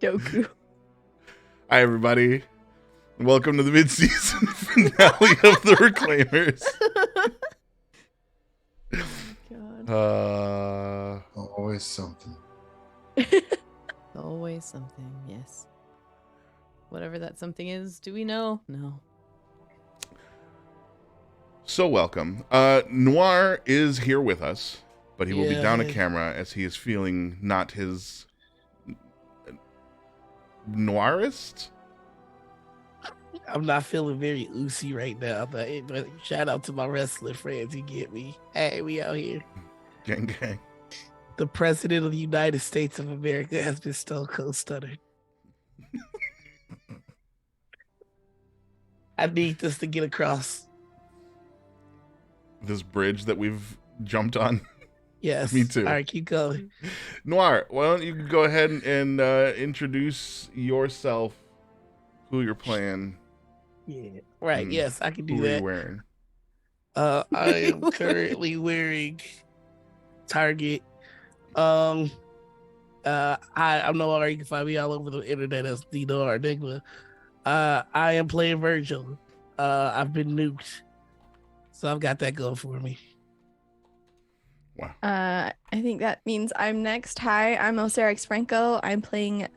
Doku. Hi, everybody. Welcome to the mid-season finale of The Reclaimers. God. Always something. Always something, yes. Whatever that something is, do we know? No. So welcome. Noir is here with us, but he will be down a camera as he is feeling not his noirist. I'm not feeling very oozy right now, but shout out to my wrestling friends. You get me? Hey, we out here. Gang, gang. The president of the United States of America has been Stone Cold Stunner. I need this to get across. This bridge that we've jumped on. Yes. Me too. All right, keep going. Noir, why don't you go ahead and introduce yourself, who you're playing. Yeah. Right. Yes, I can do who that. Are you wearing? I am currently wearing Target. I'm Noir. You can find me all over the internet as the Noir Enigma. I am playing Virgil. I've been nuked, so I've got that going for me. Wow. I think that means I'm next. Hi, I'm Osiris Franco. I'm playing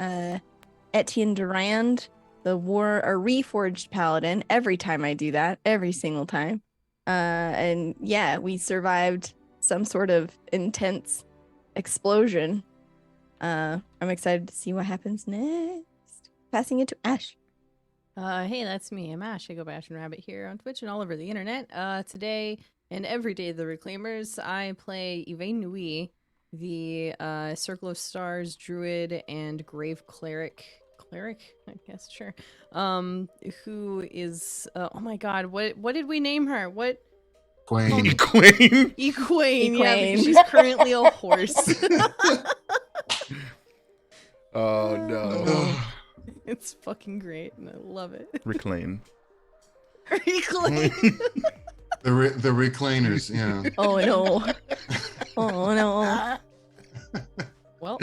Etienne Durand, the reforged paladin. Every time I do that, every single time. And yeah, we survived some sort of intense explosion. I'm excited to see what happens next. Passing it to Ash. Hey, that's me. I'm Ash. I go by Ash and Rabbit here on Twitch and all over the internet. Today and every day of the Reclaimers, I play Yvain Nui, the Circle of Stars druid and grave cleric, I guess, sure. Who is oh my god, what did we name her? What? Quain. Equine. Equine, yeah, because she's currently a horse. Oh no. It's fucking great, and I love it. Reclaim. Reclaim. The Reclaimers, yeah. Oh no. Oh no. Well.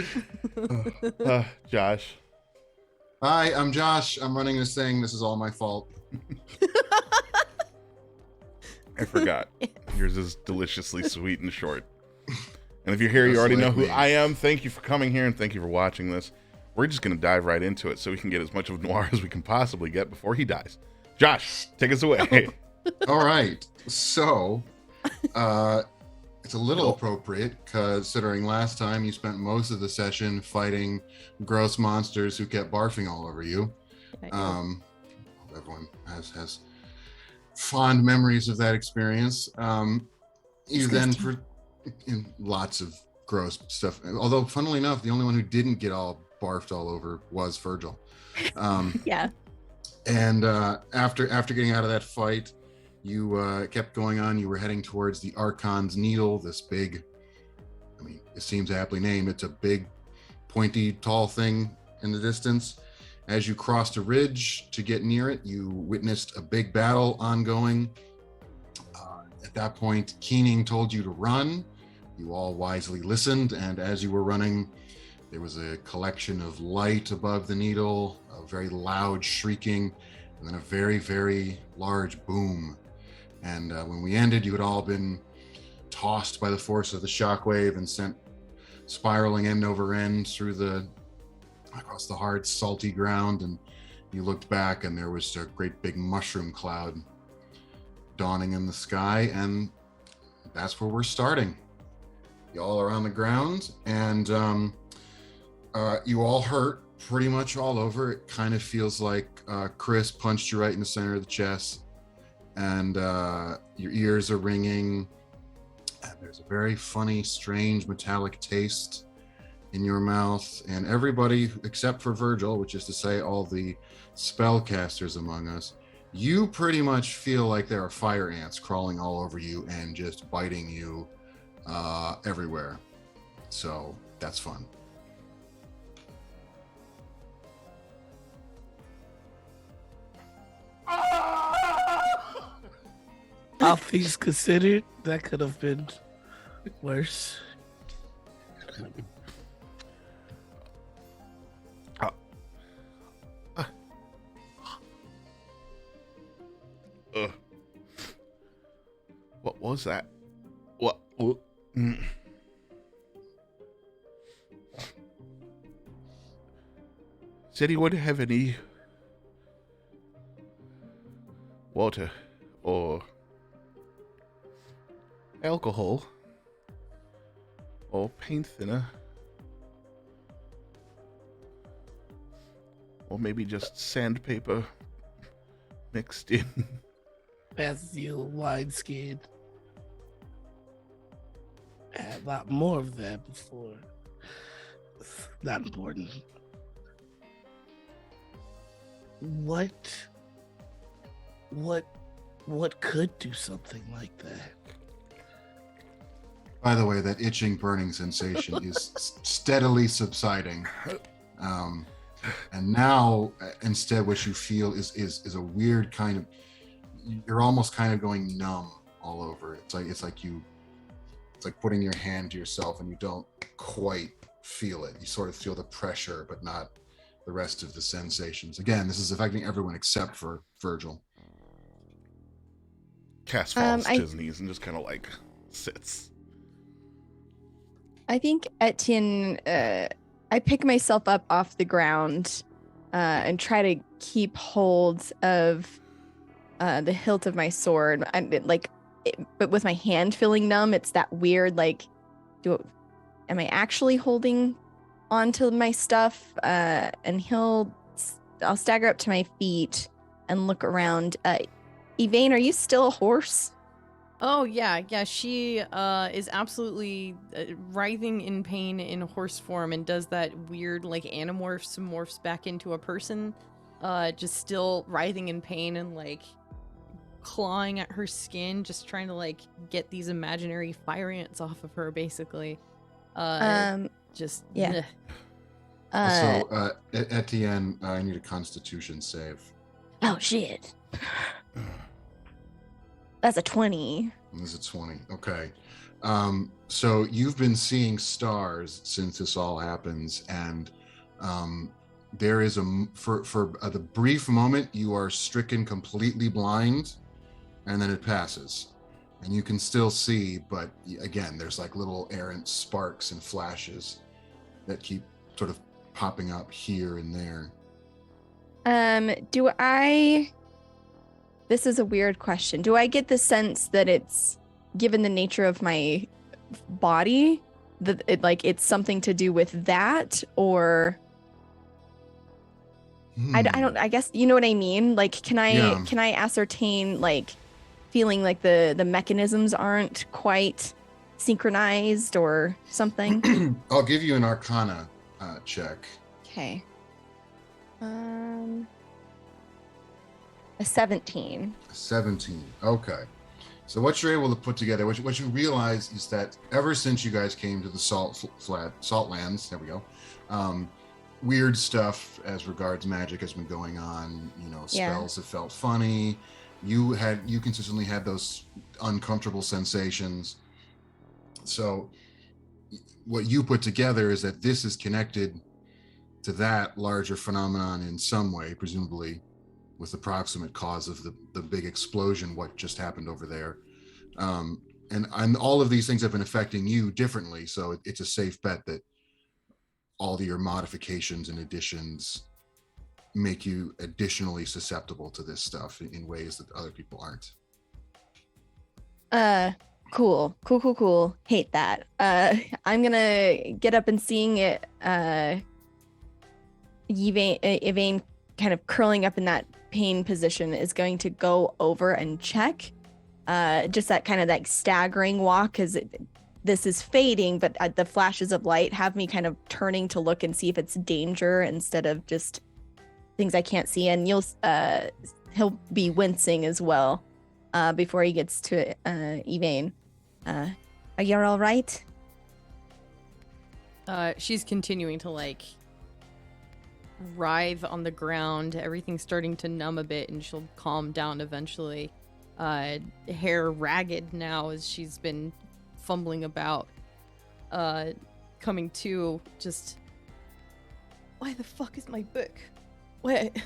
Josh. Hi, I'm Josh. I'm running this thing. This is all my fault. I forgot. Yours is deliciously sweet and short. And if you're here, you Just already like know who me. I am. Thank you for coming here and thank you for watching this. We're just going to dive right into it so we can get as much of Noir as we can possibly get before he dies. Josh, take us away. All right. So, it's a little appropriate considering last time you spent most of the session fighting gross monsters who kept barfing all over you. Everyone has fond memories of that experience. You then in lots of gross stuff. Although, funnily enough, the only one who didn't get all barfed all over was Virgil. Yeah. And after getting out of that fight, you kept going on. You were heading towards the Archon's Needle, this big, I mean, it seems aptly named. It's a big, pointy, tall thing in the distance. As you crossed a ridge to get near it, you witnessed a big battle ongoing. At that point, Keening told you to run. You all wisely listened, and as you were running, there was a collection of light above the needle, a very loud shrieking, and then a very, very large boom. And when we ended, you had all been tossed by the force of the shockwave and sent spiraling end over end across the hard, salty ground. And you looked back, and there was a great big mushroom cloud dawning in the sky, and that's where we're starting. You all are on the ground, and you all hurt pretty much all over. It kind of feels like Chris punched you right in the center of the chest, and your ears are ringing, and there's a very funny, strange, metallic taste in your mouth. And everybody except for Virgil, which is to say all the spellcasters among us, you pretty much feel like there are fire ants crawling all over you and just biting you everywhere. So that's fun. All things considered, that could have been worse. What was that? What? Does anyone have any water or alcohol or paint thinner? Or maybe just sandpaper mixed in? Passes you a wineskin. I had a lot more of that before. It's not important. What could do something like that? By the way, that itching, burning sensation is steadily subsiding. And now, instead, what you feel is a weird kind of. You're almost kind of going numb all over. It's like putting your hand to yourself, and you don't quite feel it. You sort of feel the pressure, but not the rest of the sensations. Again, this is affecting everyone except for Virgil. Cass falls to his knees and just kind of like sits. I think Etienne, I pick myself up off the ground and try to keep hold of the hilt of my sword. But with my hand feeling numb, it's that weird, like, am I actually holding onto my stuff? And I'll stagger up to my feet and look around. Yvain, are you still a horse? Oh, yeah. She is absolutely writhing in pain in horse form and does that weird, like, animorphs and morphs back into a person. Just still writhing in pain and, like, clawing at her skin, just trying to, like, get these imaginary fire ants off of her, basically. Just, yeah. Also, Etienne, I need a Constitution save. Oh, shit. That's a 20. This is a 20. Okay. So you've been seeing stars since this all happens, and there is for the brief moment you are stricken completely blind, and then it passes, and you can still see, but again, there's like little errant sparks and flashes that keep sort of popping up here and there. This is a weird question. Do I get the sense that it's, given the nature of my body, that it's something to do with that, or I guess you know what I mean? Like, can I ascertain, like, feeling like the mechanisms aren't quite synchronized or something? I'll give you an Arcana check. Okay. A 17. 17. Okay. So what you're able to put together, what you realize is that ever since you guys came to the salt lands, there we go, weird stuff as regards magic has been going on. You know, spells have felt funny. You consistently had those uncomfortable sensations. So what you put together is that this is connected to that larger phenomenon in some way, presumably with the proximate cause of the big explosion, what just happened over there. And all of these things have been affecting you differently. So it's a safe bet that all of your modifications and additions make you additionally susceptible to this stuff in ways that other people aren't. Cool. Hate that. I'm gonna get up and seeing it. Yvain kind of curling up in that pain position is going to go over and check. Just that kind of like staggering walk, because this is fading, but the flashes of light have me kind of turning to look and see if it's danger instead of just things I can't see. And he'll be wincing as well before he gets to Yvain. Are you all right? She's continuing to, like, writhe on the ground. Everything's starting to numb a bit, and she'll calm down eventually. Hair ragged now as she's been fumbling about. Coming to, just, why the fuck is my book? Wait,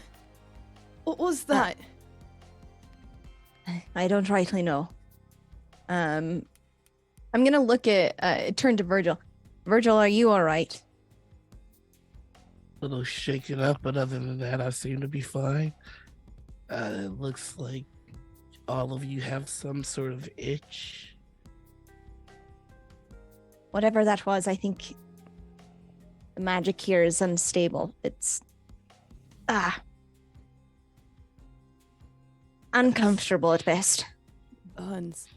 what was that? I don't rightly know. I'm gonna look at turn to Virgil. Virgil, are you all right? A little shaken up, but other than that, I seem to be fine. It looks like all of you have some sort of itch. Whatever that was, I think the magic here is unstable. It's uncomfortable at best. Burns.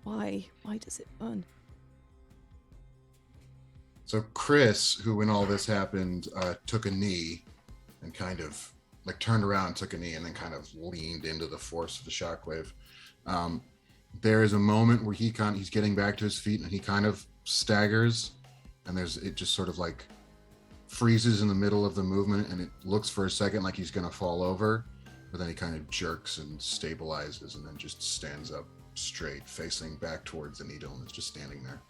Why? Why does it burn? So Chris, who when all this happened, took a knee and kind of like turned around, took a knee, and then kind of leaned into the force of the shockwave. There is a moment where he's getting back to his feet and he kind of staggers, and it just sort of like freezes in the middle of the movement, and it looks for a second like he's going to fall over, but then he kind of jerks and stabilizes and then just stands up straight, facing back towards the needle, and is just standing there.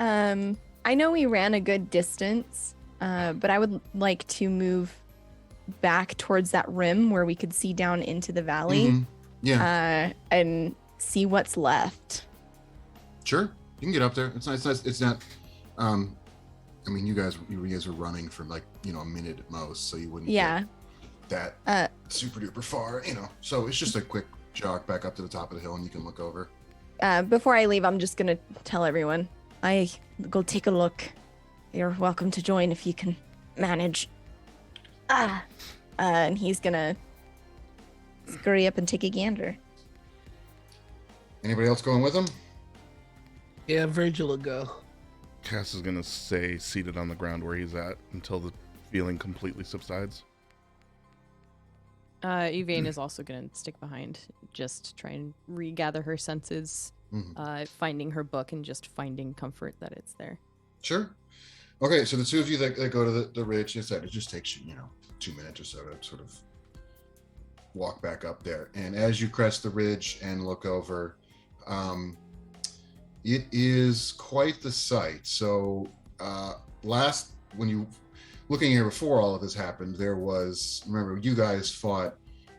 I know we ran a good distance, but I would like to move back towards that rim where we could see down into the valley. Mm-hmm. Yeah. And see what's left. Sure, you can get up there. It's not. I mean, you guys were running for like a minute at most, so you wouldn't. Yeah. Get that super duper far, So it's just a quick jog back up to the top of the hill, and you can look over. Before I leave, I'm just gonna tell everyone. I go take a look. You're welcome to join if you can manage. And he's gonna scurry up and take a gander. Anybody else going with him? Yeah, Virgil will go. Cass is gonna stay seated on the ground where he's at until the feeling completely subsides. Yvain is also gonna stick behind, just try and regather her senses, finding her book and just finding comfort that it's there. Sure. Okay, so the two of you that go to the ridge, it just takes you 2 minutes or so to sort of walk back up there. And as you crest the ridge and look over, it is quite the sight. So when you looking here before all of this happened, remember you guys fought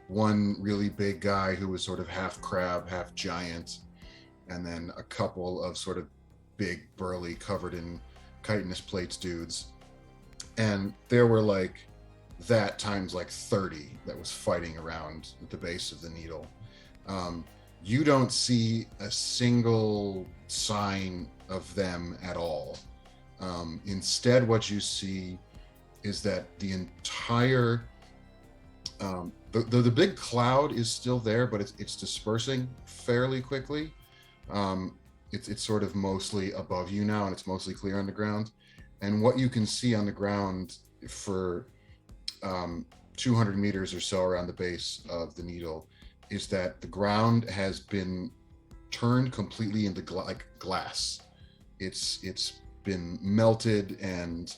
one really big guy who was sort of half crab, half giant, and then a couple of sort of big, burly, covered in chitinous plates dudes. And there were like that times like 30 that was fighting around at the base of the needle. You don't see a single sign of them at all. Instead, what you see is that the entire the big cloud is still there, but it's dispersing fairly quickly. It's sort of mostly above you now, and it's mostly clear on the ground. And what you can see on the ground for 200 meters or so around the base of the needle is that the ground has been turned completely into glass. It's been melted, and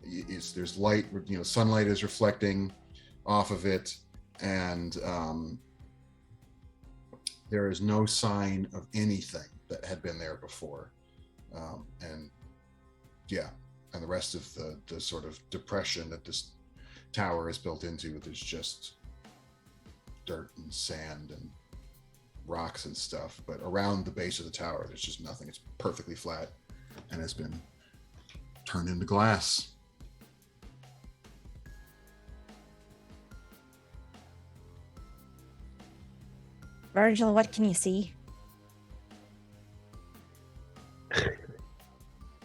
there's light, sunlight is reflecting off of it, and there is no sign of anything that had been there before. And the rest of the sort of depression that this tower is built into, there's just dirt and sand and rocks and stuff, but around the base of the tower there's just nothing. It's perfectly flat and has been turned into glass. Virgil, what can you see?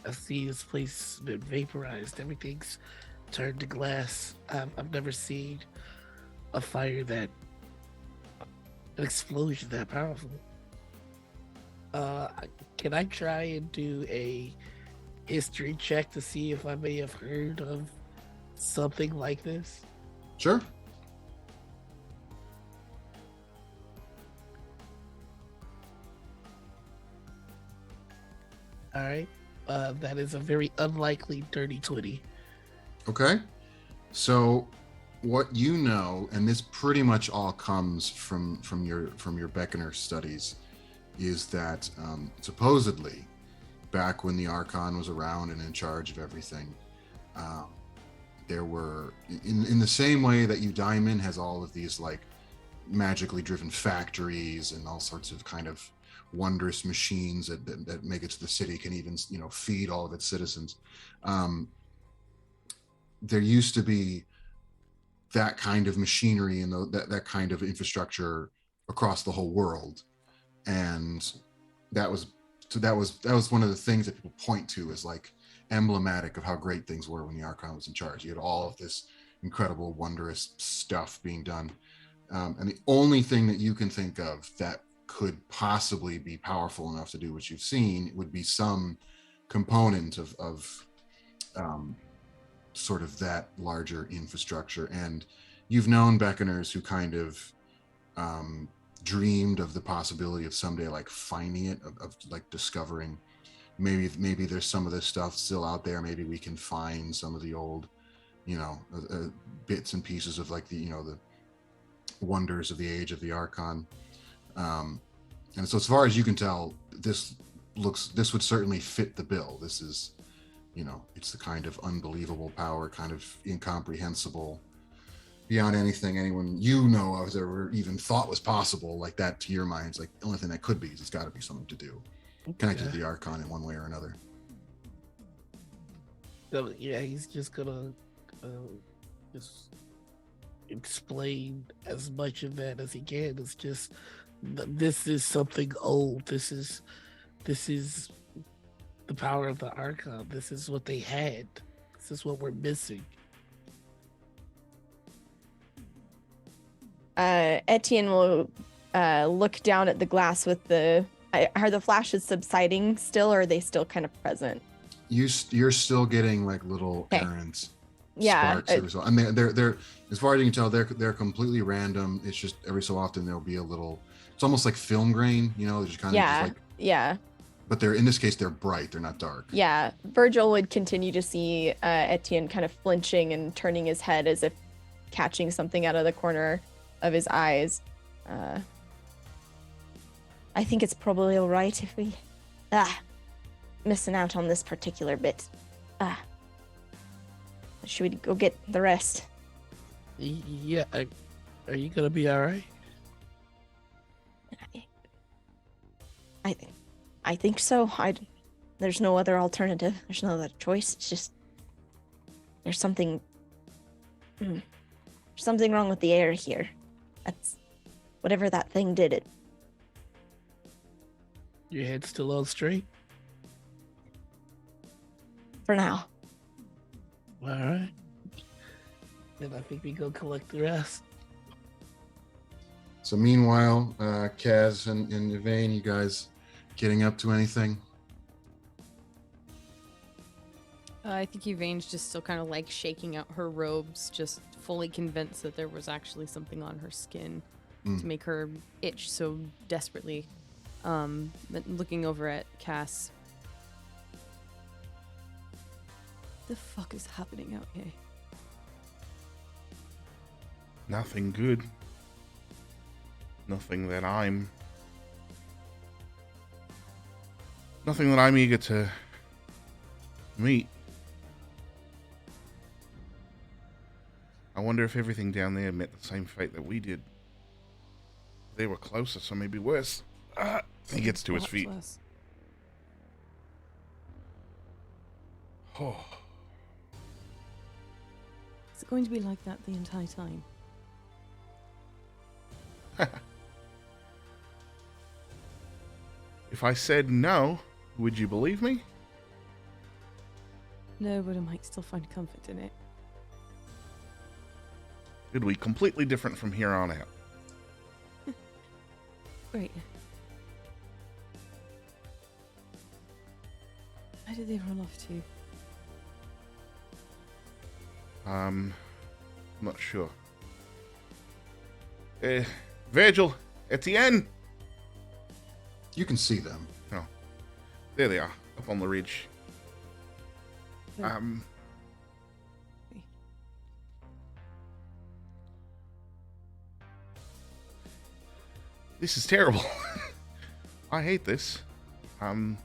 I see this place been vaporized. Everything's turned to glass. I've never seen a fire an explosion that powerful. Can I try and do a history check to see if I may have heard of something like this? Sure. All right. That is a very unlikely dirty 20. Okay. So what you know, and this pretty much all comes from your Beckoner studies, is that supposedly back when the Archon was around and in charge of everything, there were in the same way that Eudaimon has all of these like magically driven factories and all sorts of kind of wondrous machines that make it so the city can even, feed all of its citizens. There used to be that kind of machinery and that kind of infrastructure across the whole world, and that was one of the things that people point to as like emblematic of how great things were when the Archon was in charge. You had all of this incredible, wondrous stuff being done, and the only thing that you can think of that could possibly be powerful enough to do what you've seen would be some component of sort of that larger infrastructure. And you've known Beckoners who kind of dreamed of the possibility of someday like finding it, of like discovering maybe there's some of this stuff still out there. Maybe we can find some of the old, bits and pieces of like the wonders of the age of the Archon. And so as far as you can tell, this would certainly fit the bill. This is, it's the kind of unbelievable power, kind of incomprehensible, beyond anything anyone has ever even thought was possible. Like that, to your mind, it's like the only thing that could be is it's got to be something to do connected to the Archon in one way or another. So, yeah, he's just gonna just explain as much of that as he can. It's just, this is something old. This is the power of the Archon. This is what they had. This is what we're missing. Etienne will look down at the glass with are the flashes subsiding still, or are they still kind of present? You're still getting like little errands. Yeah. Sparks every so, and they're as far as you can tell, they're completely random. It's just every so often there'll be a little. It's almost like film grain, they're just kind of just like. Yeah. But in this case, they're bright. They're not dark. Yeah. Virgil would continue to see Etienne kind of flinching and turning his head as if catching something out of the corner of his eyes. I think it's probably all right if we missing out on this particular bit. Should we go get the rest? Yeah. Are you gonna be all right? I think so. There's no other alternative. There's no other choice. It's just there's something wrong with the air here. That's whatever that thing did it. Your head's still on straight? For now. All right. Then I think we go collect the rest. So meanwhile, Kaz and Yvain, you guys getting up to anything? I think Yvain's just still kind of like shaking out her robes, just fully convinced that there was actually something on her skin to make her itch so desperately. But looking over at Cass. The fuck is happening out here? Nothing good. Nothing that I'm eager to meet. I wonder if everything down there met the same fate that we did. They were closer, so maybe worse. He gets to his feet. Worse. Oh. Is it going to be like that the entire time? If I said no, would you believe me? No, but I might still find comfort in it. It'll be completely different from here on out. Great. Where did they run off to? Not sure. Virgil, Etienne. You can see them. Oh, there they are, up on the ridge. Okay. This is terrible. I hate this. I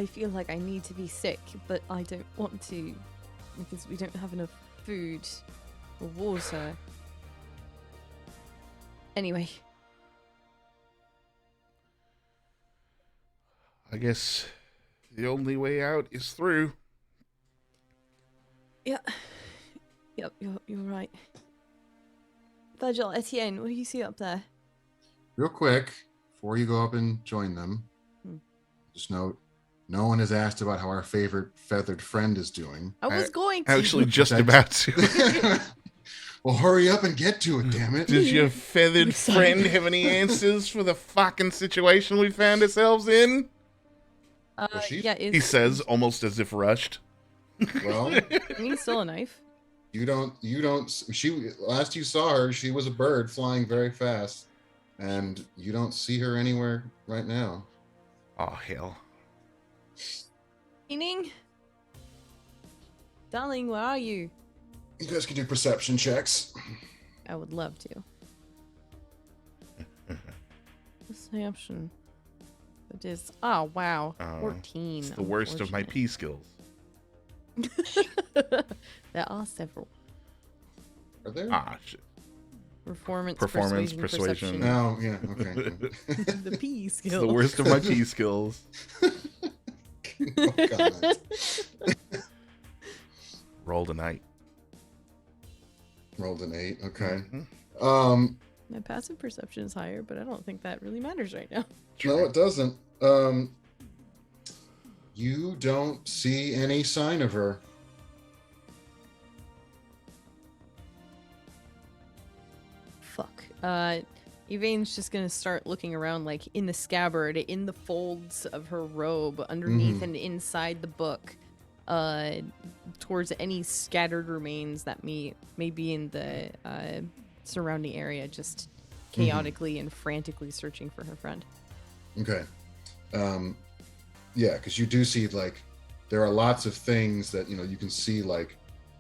feel like I need to be sick, but I don't want to because we don't have enough food or water. Anyway, I guess the only way out is through. yeah. Yep, you're right. Virgil, Etienne, what do you see up there? Real quick, before you go up and join them, just note, no one has asked about how our favorite feathered friend is doing. I was going to. Actually, just about to. Well, hurry up and get to it, damn it. Does your feathered I'm sorry. friend have any answers for the fucking situation we found ourselves in? Well, she's- yeah, He says, almost as if rushed. Well, I mean, still a knife. you don't, she, last you saw her, she was a bird flying very fast. And you don't see her anywhere right now. Oh, hell. Meaning? Darling, where are you? You guys can do perception checks. I would love to. Perception. It is. Oh, wow. Oh, 14. It's the worst of my P skills. There are several. Are there? Ah, shit. Performance, Persuasion. perception. Oh, yeah, okay. The P It's skill. the worst of my P skills. No comment. Rolled an 8. Rolled an 8, okay. Mhm. My passive perception is higher, but I don't think that really matters right now. No, it doesn't. You don't see any sign of her. Fuck. Yvain's just gonna start looking around, like in the scabbard, in the folds of her robe, underneath and inside the book, towards any scattered remains that may be in the surrounding area, just chaotically and frantically searching for her friend. Okay. Yeah, because you do see, like, there are lots of things that, you can see, like,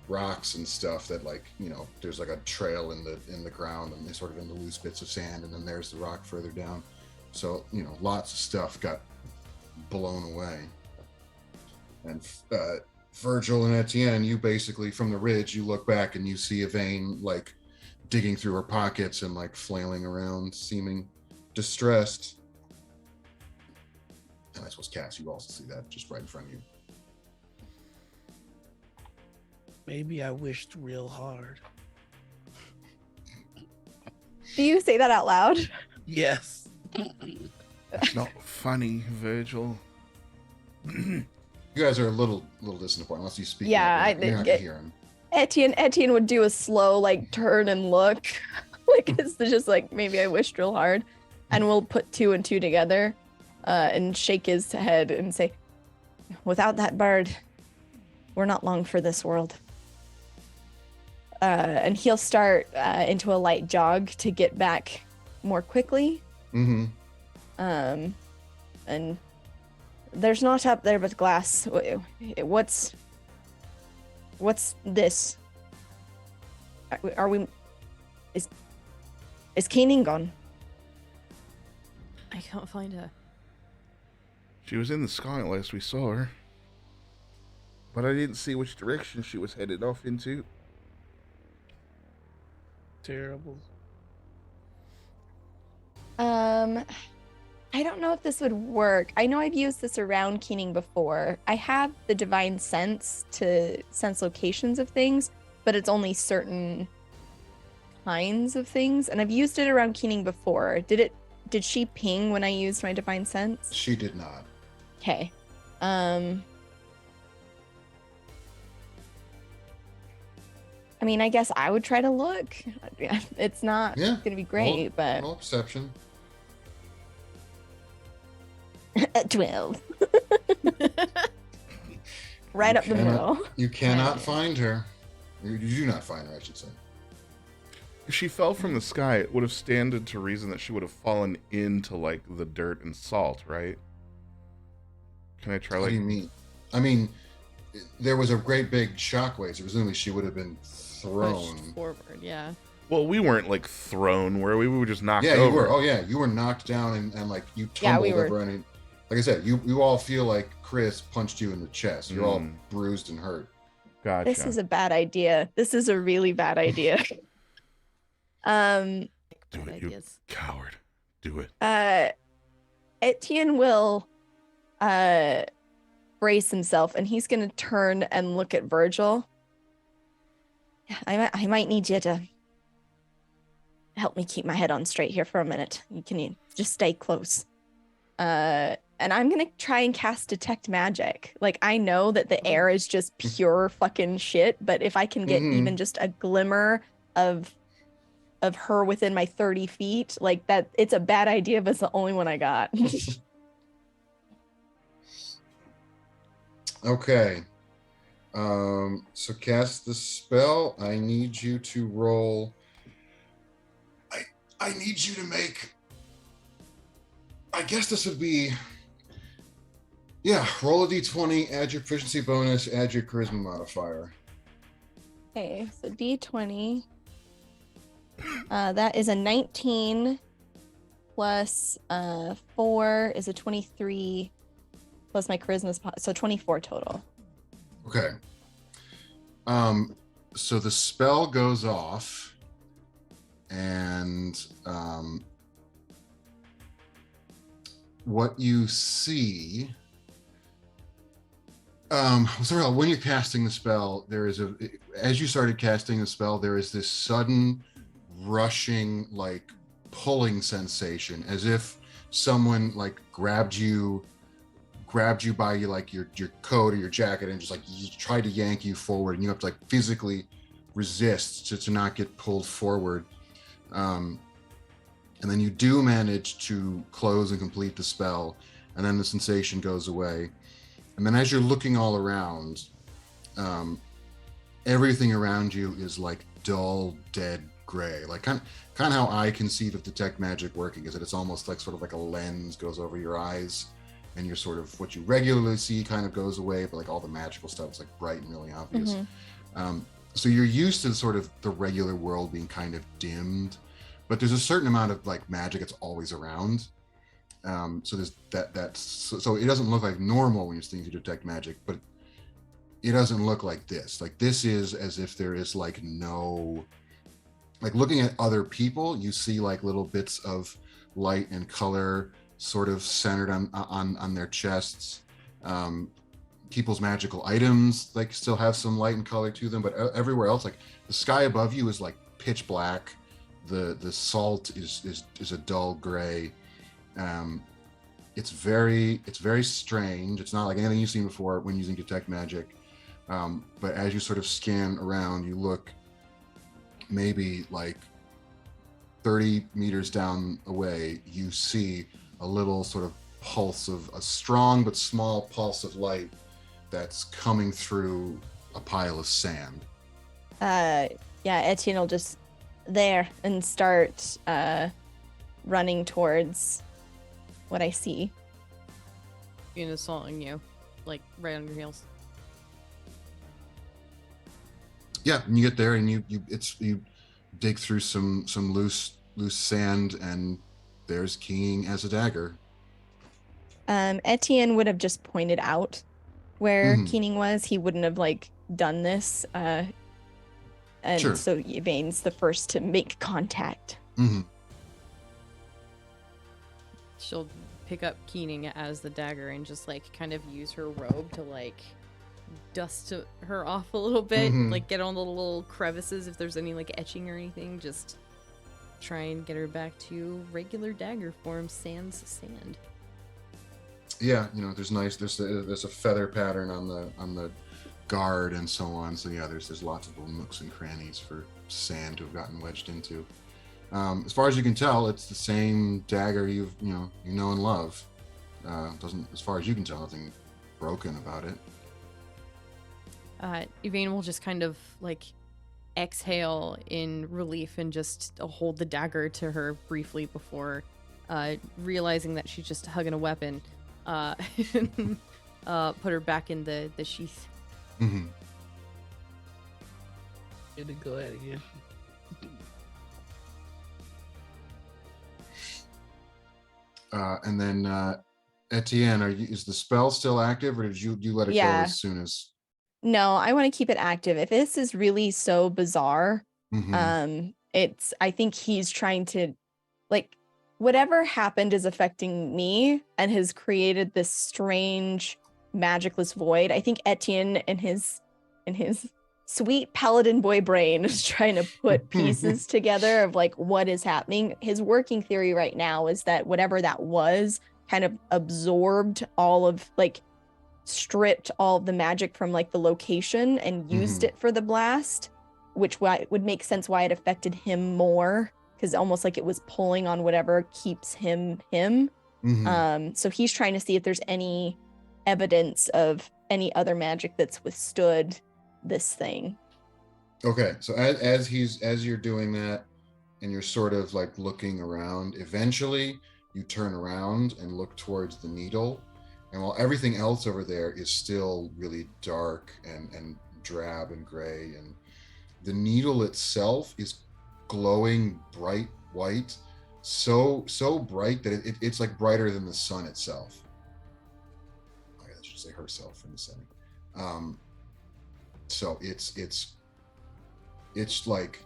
rocks and stuff that, like, there's like a trail in the ground, and they sort of in the loose bits of sand, and then there's the rock further down. So, lots of stuff got blown away. And Virgil and Etienne, you basically, from the ridge, you look back and you see Yvain, like, digging through her pockets and, like, flailing around, seeming distressed. And I suppose, Cass, you also see that just right in front of you. Maybe I wished real hard. Do you say that out loud? Yes. It's not funny, Virgil. You guys are a little distant unless you speak. Yeah, up, you're not gonna hear him. Etienne would do a slow, like, turn and look. Like, it's just like, maybe I wished real hard. And we'll put 2 and 2 together and shake his head and say, without that bird, we're not long for this world. And he'll start into a light jog to get back more quickly. Mm-hmm. And there's not up there but glass. What's this? Are we? Is Keening gone? I can't find her. She was in the sky last we saw her. But I didn't see which direction she was headed off into. Terrible. I don't know if this would work. I know I've used this around Keening before. I have the divine sense to sense locations of things, but it's only certain kinds of things. And I've used it around Keening before. Did she ping when I used my divine sense? She did not. Okay. I mean, I guess I would try to look. It's not gonna be great, but Roll perception. 12. Right up the middle. You cannot find her. You do not find her, I should say. If she fell from the sky, it would have standed to reason that she would have fallen into, like, the dirt and salt, right? Can I try, What like... do you mean? I mean, there was a great big shockwave, so presumably she would have been thrown. Pushed forward, yeah. Well, we weren't, like, thrown, were we? We were just knocked Yeah, over. you were. Oh, yeah, you were knocked down and like, you tumbled we were. over. And like I said, you all feel like Chris punched you in the chest. You're all bruised and hurt. Gotcha. This is a bad idea. This is a really bad idea. Do bad it, you ideas. coward. Do it. Etienne will brace himself, and he's gonna turn and look at Virgil. Yeah, I might need you to help me keep my head on straight here for a minute. You just stay close. And I'm gonna try and cast detect magic. Like, I know that the air is just pure fucking shit, but if I can get even just a glimmer of her within my 30 feet, like that, it's a bad idea, but it's the only one I got. Okay. So cast the spell. I need you to roll. I need you to make. I guess this would be. Yeah, roll a d20, add your proficiency bonus, add your charisma modifier. Okay, so D20. That is a 19 plus 4 is a 23 plus my charisma, so 24 total. Okay. So the spell goes off, and what you see. Sorry, when you're casting the spell, as you started casting the spell, there is this sudden rushing, like pulling sensation, as if someone like grabbed you by like your coat or your jacket and just like tried to yank you forward, and you have to like physically resist to not get pulled forward. And then you do manage to close and complete the spell, and then the sensation goes away. And then as you're looking all around, everything around you is like dull, dead gray. Like kind of how I conceive of detect magic working is that it's almost like sort of like a lens goes over your eyes, and you're sort of what you regularly see kind of goes away, but like all the magical stuff is like bright and really obvious. So you're used to sort of the regular world being kind of dimmed, but there's a certain amount of like magic that's always around. So there's so it doesn't look like normal when you're seeing to detect magic, but it doesn't look like this. Like this is as if there is like no, like looking at other people, you see like little bits of light and color sort of centered on their chests. People's magical items like still have some light and color to them, but everywhere else, like the sky above you is like pitch black. The salt is a dull gray. It's very strange. It's not like anything you've seen before when using detect magic. But as you sort of scan around, you look maybe like 30 meters down away, you see a little sort of pulse of a strong but small pulse of light that's coming through a pile of sand. Yeah, Etienne will just there and start running towards what I see. And assaulting you, like right on your heels. Yeah, and you get there and you dig through some loose sand, and there's King as a dagger. Etienne would have just pointed out where Mhm. Keening was. He wouldn't have like done this. And Sure. so Yvain's the first to make contact. Mm-hmm. She'll pick up Keening as the dagger and just like kind of use her robe to like dust her off a little bit, like get on the little crevices if there's any like etching or anything, just try and get her back to regular dagger form, sans sand. Yeah, there's a feather pattern on the guard and so on. So yeah, there's lots of little nooks and crannies for sand to have gotten wedged into. As far as you can tell, it's the same dagger you know and love. Doesn't, as far as you can tell, nothing broken about it. Yvain will just kind of like exhale in relief and just hold the dagger to her briefly before realizing that she's just hugging a weapon. Put her back in the sheath. Mm-hmm. Gonna go at it again. And then Etienne, is the spell still active, or did you let it go as soon as? No, I want to keep it active. If this is really so bizarre, Mm-hmm. I think he's trying to like whatever happened is affecting me and has created this strange magicless void. I think Etienne in his sweet paladin boy brain is trying to put pieces together of like what is happening. His working theory right now is that whatever that was kind of absorbed all of like stripped all of the magic from like the location and used it for the blast, which would make sense why it affected him more, because almost like it was pulling on whatever keeps him. So he's trying to see if there's any evidence of any other magic that's withstood this thing. Okay, so as you're doing that, and you're sort of like looking around, eventually you turn around and look towards the needle, and while everything else over there is still really dark and drab and gray, and the needle itself is glowing bright white, so bright that it's like brighter than the sun itself. I should say herself in the setting. So it's like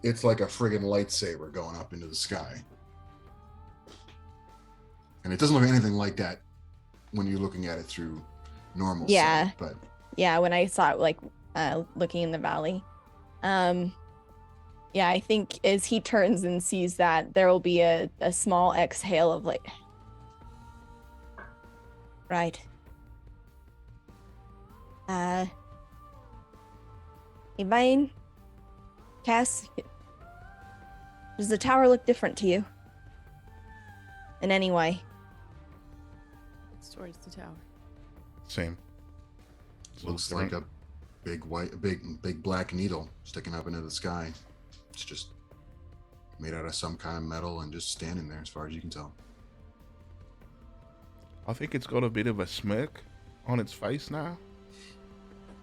a friggin' lightsaber going up into the sky, and it doesn't look anything like that when you're looking at it through normal sight, but yeah, when I saw it like looking in the valley, yeah, I think as he turns and sees that, there will be a small exhale of like, right. Elaine, Cass, does the tower look different to you? In any way? It's towards the tower. Same. looks like a big black needle sticking up into the sky. It's just made out of some kind of metal and just standing there as far as you can tell. I think it's got a bit of a smirk on its face now.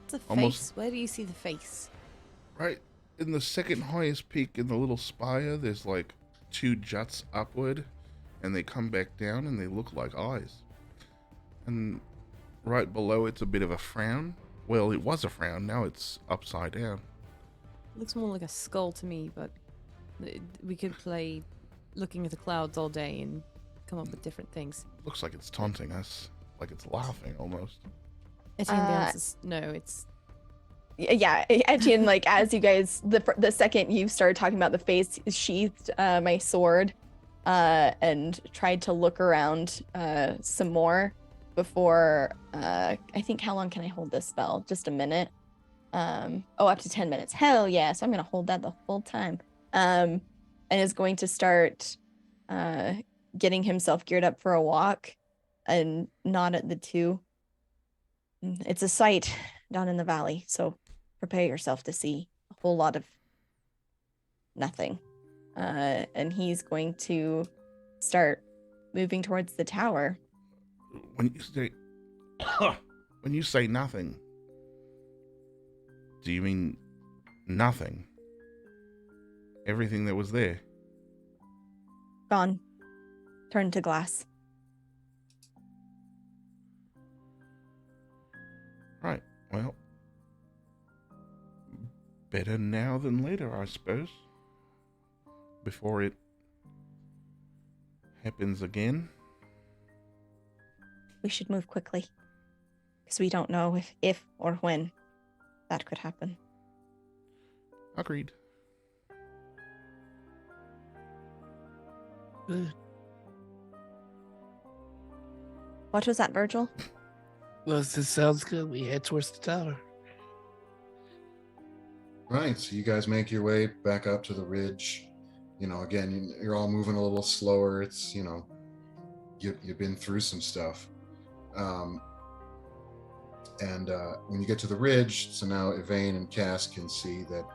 It's a face. Almost- Where do you see the face? Right in the second highest peak in the little spire, there's like two juts upward, and they come back down and they look like eyes. And right below it's a bit of a frown. Well, it was a frown, now it's upside down. Looks more like a skull to me, but we could play looking at the clouds all day and come up with different things. Looks like it's taunting us, like it's laughing almost. Etienne answers, no, it's... Yeah, Etienne, like, as you guys, the second you started talking about the face, sheathed my sword and tried to look around some more before, I think, how long can I hold this spell? Just a minute? Up to 10 minutes. Hell yeah, so I'm going to hold that the whole time. And is going to start getting himself geared up for a walk and nod at the two. It's a sight down in the valley, so prepare yourself to see a whole lot of nothing. And he's going to start moving towards the tower. When you say nothing, do you mean nothing? Everything that was there? Gone. Turned to glass. Right, well, better now than later, I suppose. Before it happens again. We should move quickly, because we don't know if or when that could happen. Agreed. Good. What was that, Virgil? Well, this sounds good. We head towards the tower. Right, so you guys make your way back up to the ridge. You know, again, you're all moving a little slower. It's, you know, you've been through some stuff. When you get to the ridge, so now Yvain and Cass can see that,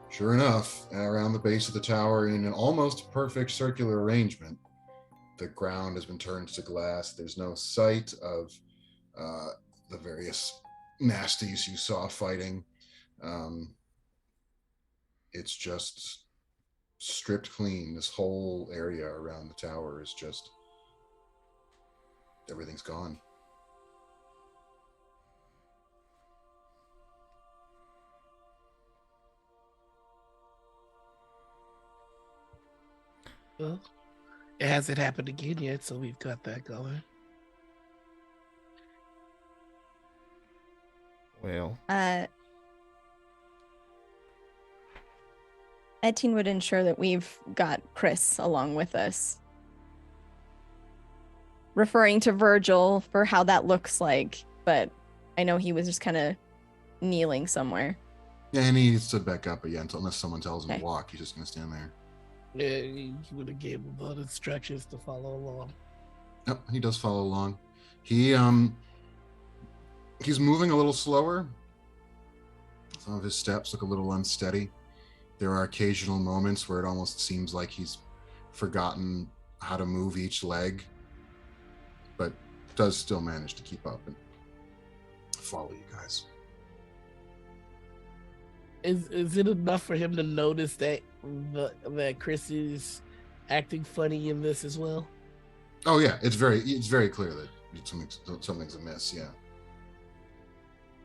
sure enough, around the base of the tower, in an almost perfect circular arrangement, the ground has been turned to glass. There's no sight of the various nasties you saw fighting. It's just stripped clean. This whole area around the tower is just, everything's gone. Well, it hasn't happened again yet, so we've got that going. Well, Etienne would ensure that we've got Chris along with us. Referring to Virgil for how that looks like, but I know he was just kind of kneeling somewhere. Yeah, and he stood back up again unless someone tells him Okay. to walk. He's just gonna stand there. Yeah, he would have gave him all the instructions to follow along. Yep, he does follow along. He's moving a little slower. Some of his steps look a little unsteady. There are occasional moments where it almost seems like he's forgotten how to move each leg, but does still manage to keep up and follow you guys. Is it enough for him to notice that that Chris is acting funny in this as well? Oh yeah, it's very clear that something's amiss. Yeah.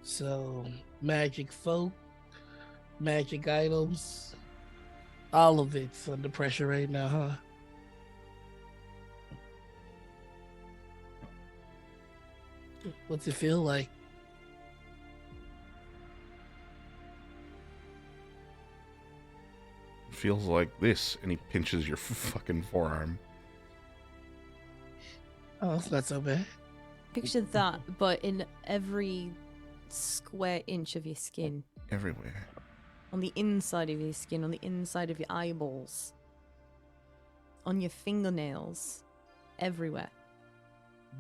So magic folk, magic items, all of it's under pressure right now, huh? What's it feel like? feels like this, and he pinches your fucking forearm. Oh, it's not so bad. Picture that, but in every square inch of your skin. Everywhere. On the inside of your skin, on the inside of your eyeballs. On your fingernails. Everywhere.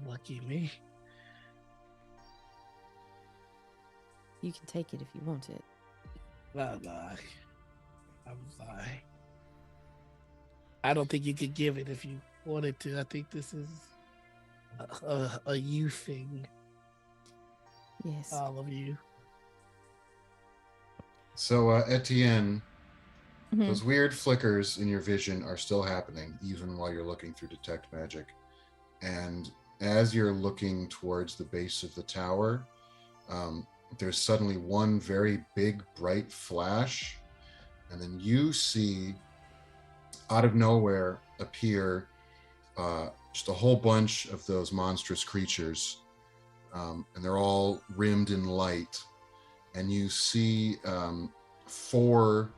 Lucky me. You can take it if you want it. Nah, I'm fine. I don't think you could give it if you wanted to. I think this is a you thing. Yes. All of you. So Etienne, Mhm. those weird flickers in your vision are still happening even while you're looking through detect magic. And as you're looking towards the base of the tower, there's suddenly one very big bright flash, and then you see out of nowhere appear just a whole bunch of those monstrous creatures, and they're all rimmed in light, and you see 4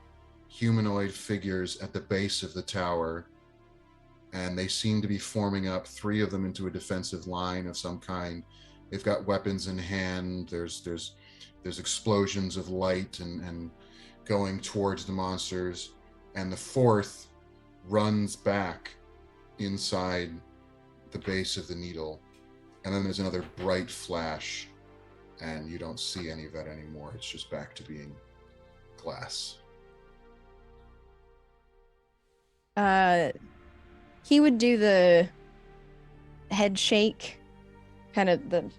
humanoid figures at the base of the tower, and they seem to be forming up, 3 of them into a defensive line of some kind. They've got weapons in hand. There's explosions of light and going towards the monsters, and the 4th runs back inside the base of the needle, and then there's another bright flash, and you don't see any of that anymore. It's just back to being glass. He would do the head shake, kind of the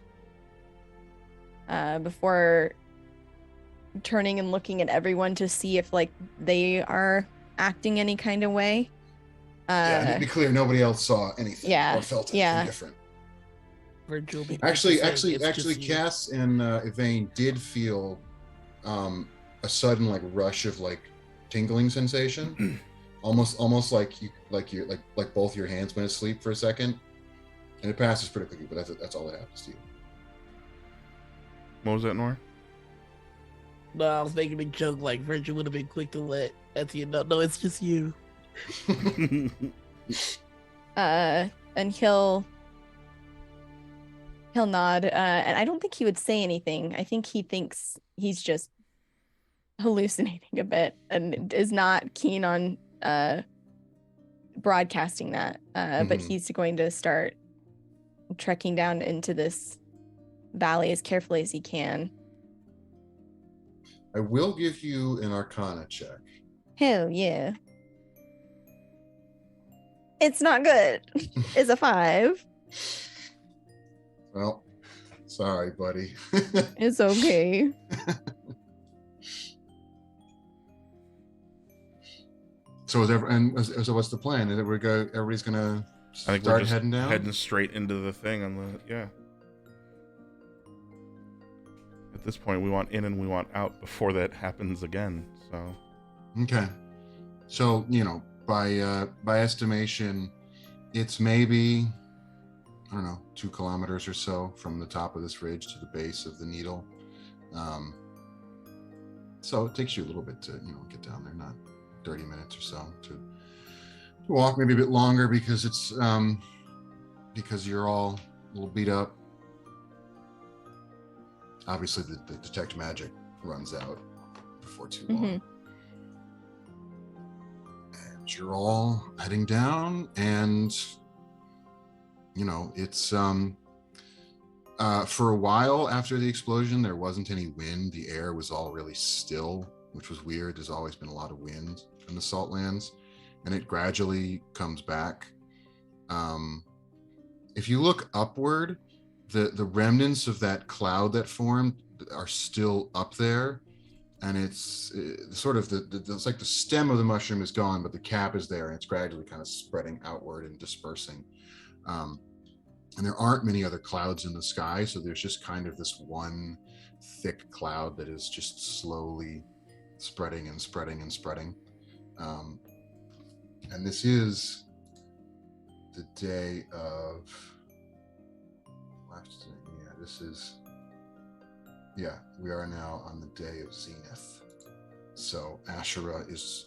before turning and looking at everyone to see if like they are acting any kind of way. Yeah, to be clear, nobody else saw anything yeah, or felt yeah. anything different. Virgil be Actually, saying it's just you. Cass and Yvain did feel a sudden like rush of like tingling sensation, almost like both your hands went asleep for a second, and it passes pretty quickly. But that's all that happens to you. What was that, Nora? No, I was making a joke like Virgil would have been quick to let Etienne know. No, it's just you. And he'll nod, and I don't think he would say anything. I think he thinks he's just hallucinating a bit and is not keen on broadcasting that. But he's going to start trekking down into this valley as carefully as he can. I will give you an Arcana check. Hell yeah. It's not good. It's a 5. Well, sorry, buddy. It's okay. So what's the plan? Is it everybody's gonna I think we're start just heading down? heading straight into the thing on the At this point, we want in and we want out before that happens again. So Okay. So, by estimation, it's maybe, I don't know, 2 kilometers or so from the top of this ridge to the base of the needle. So it takes you a little bit to, get down there, not 30 minutes or so to walk, maybe a bit longer because it's because you're all a little beat up. Obviously the detect magic runs out before too long. And you're all heading down, and it's for a while after the explosion there wasn't any wind. The air was all really still, which was weird. There's always been a lot of wind in the Saltlands, and it gradually comes back. If you look upward, the remnants of that cloud that formed are still up there, and it's sort of it's like the stem of the mushroom is gone, but the cap is there, and it's gradually kind of spreading outward and dispersing. And there aren't many other clouds in the sky, so there's just kind of this one thick cloud that is just slowly spreading and spreading and spreading. And this is the day of... we are now on the day of Zenith. So Ashura is...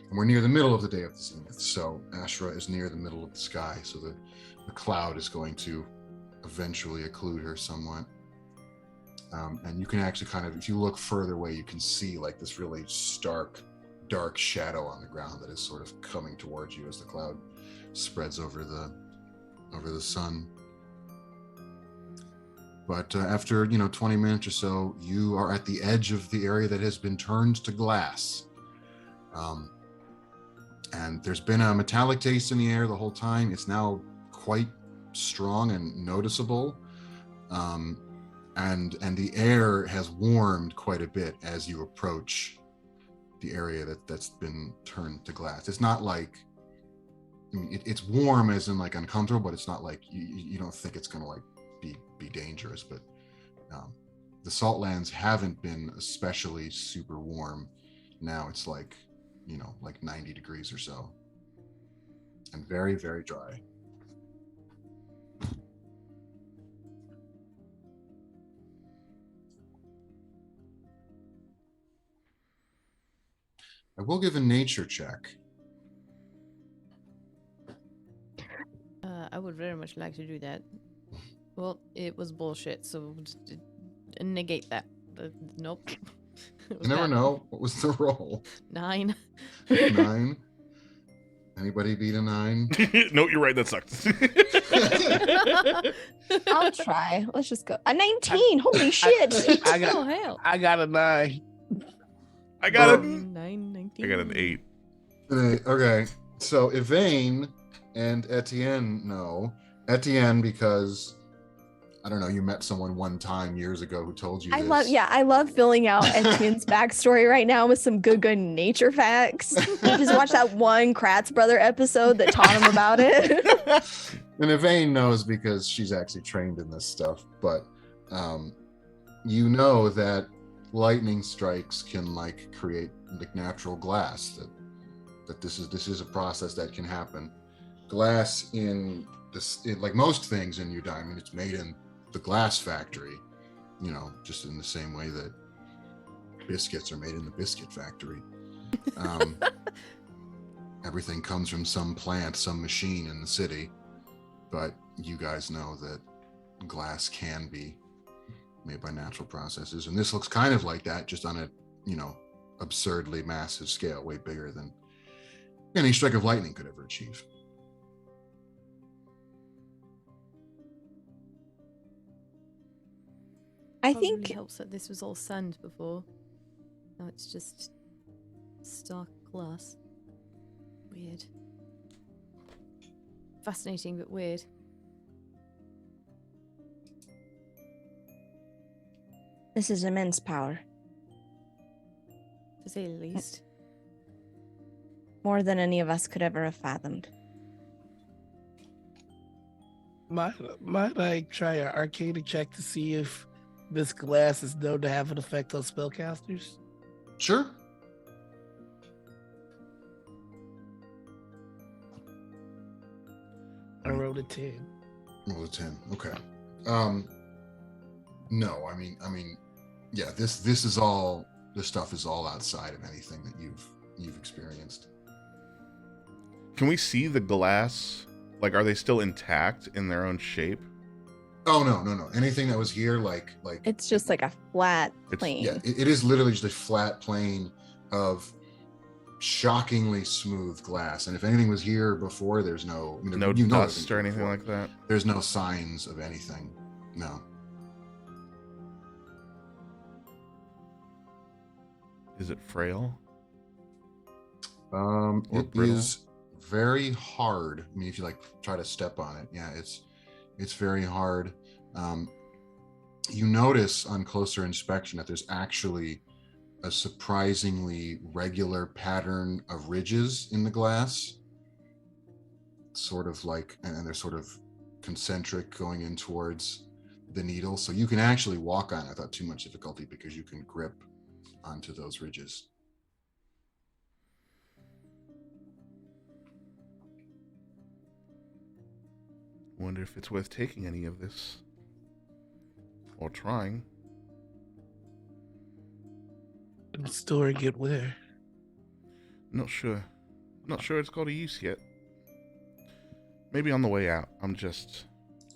And we're near the middle of the day of the Zenith, so Ashura is near the middle of the sky, so the cloud is going to eventually occlude her somewhat. And you can actually kind of, if you look further away, you can see like this really stark, dark shadow on the ground that is sort of coming towards you as the cloud spreads over the sun. But after 20 minutes or so, you are at the edge of the area that has been turned to glass. And there's been a metallic taste in the air the whole time. It's now quite strong and noticeable. And the air has warmed quite a bit as you approach the area that's been turned to glass. It's not like, it's warm as in like uncomfortable, but it's not like you don't think it's going to like be dangerous. But the Saltlands haven't been especially super warm. Now it's like, like 90 degrees or so, and very, very dry. I will give a nature check. I would very much like to do that. Well, it was bullshit, so negate that. Nope. You never know. What was the roll? 9. 9? Anybody beat a 9? No, you're right. That sucked. I'll try. Let's just go. A 19. Holy shit. Oh, hell. I got a 9. I got a 9, 19. I got an 8. Okay, so Yvain and Etienne know. Etienne, because I don't know, you met someone one time years ago who told you this. I love filling out Etienne's backstory right now with some good nature facts. You just watch that one Kratz Brother episode that taught him about it. And Yvain knows because she's actually trained in this stuff, but you know that lightning strikes can like create like natural glass, that this is a process that can happen. Glass in like most things in Eudaimon, it's made in the glass factory, just in the same way that biscuits are made in the biscuit factory. Everything comes from some plant, some machine in the city, but you guys know that glass can be made by natural processes, and this looks kind of like that, just on a absurdly massive scale, way bigger than any strike of lightning could ever achieve. I Probably think helps that this was all sand before. Now it's just stark glass. Weird. Fascinating, but weird. this is immense power. To say the least. More than any of us could ever have fathomed. Might I try an arcana check to see if this glass is known to have an effect on spellcasters? Sure. I rolled a 10. Roll a 10. Okay. No, I mean, yeah. This is all. This stuff is all outside of anything that you've experienced. Can we see the glass? Like, are they still intact in their own shape? Oh no. Anything that was here, like It's just like a flat It's- plane. yeah, it is literally just a flat plane of shockingly smooth glass. And if anything was here before, there's no No you know dust everything's or here anything before. like that? There's no signs of anything. No. Is it frail? It Or brittle? is very hard. I mean, if you like try to step on it, yeah, it's very hard. You notice on closer inspection that there's actually a surprisingly regular pattern of ridges in the glass, sort of like, and they're sort of concentric going in towards the needle. So you can actually walk on it without too much difficulty because you can grip onto those ridges. Wonder if it's worth taking any of this. Or trying. And storing it where? Not sure. Not sure it's got a use yet. Maybe on the way out. I'm just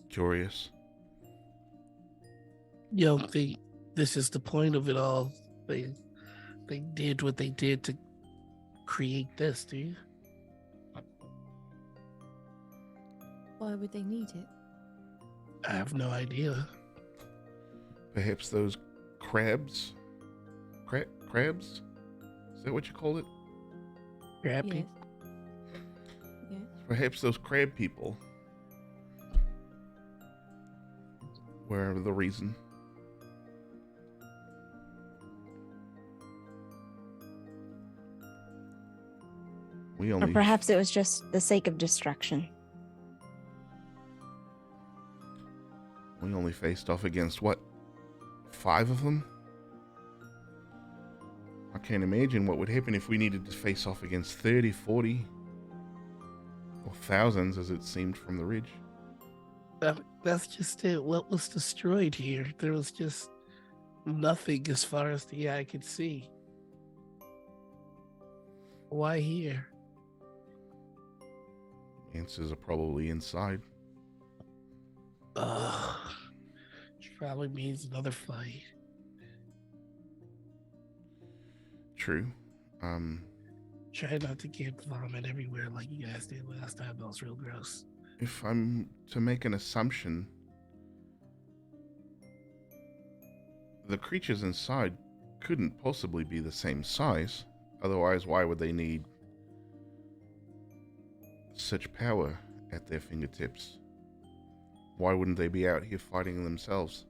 curious. You don't think this is the point of it all? They did what they did to create this, do you? Why would they need it? I have no idea. Perhaps those crabs? Crabs? Is that what you call it? Crappy. Yes. Yes. Perhaps those crab people were the reason. We Or only perhaps it was just the sake of destruction. faced off against what? 5 of them? I can't imagine what would happen if we needed to face off against 30, 40, or thousands as it seemed from the ridge. That's just it. What was destroyed here? There was just nothing as far as the eye could see. Why here? Answers are probably inside. Which probably means another fight. True. Try not to get vomit everywhere like you guys did last time. That was real gross. If I'm to make an assumption, the creatures inside couldn't possibly be the same size. Otherwise, why would they need such power at their fingertips? Why wouldn't they be out here fighting themselves?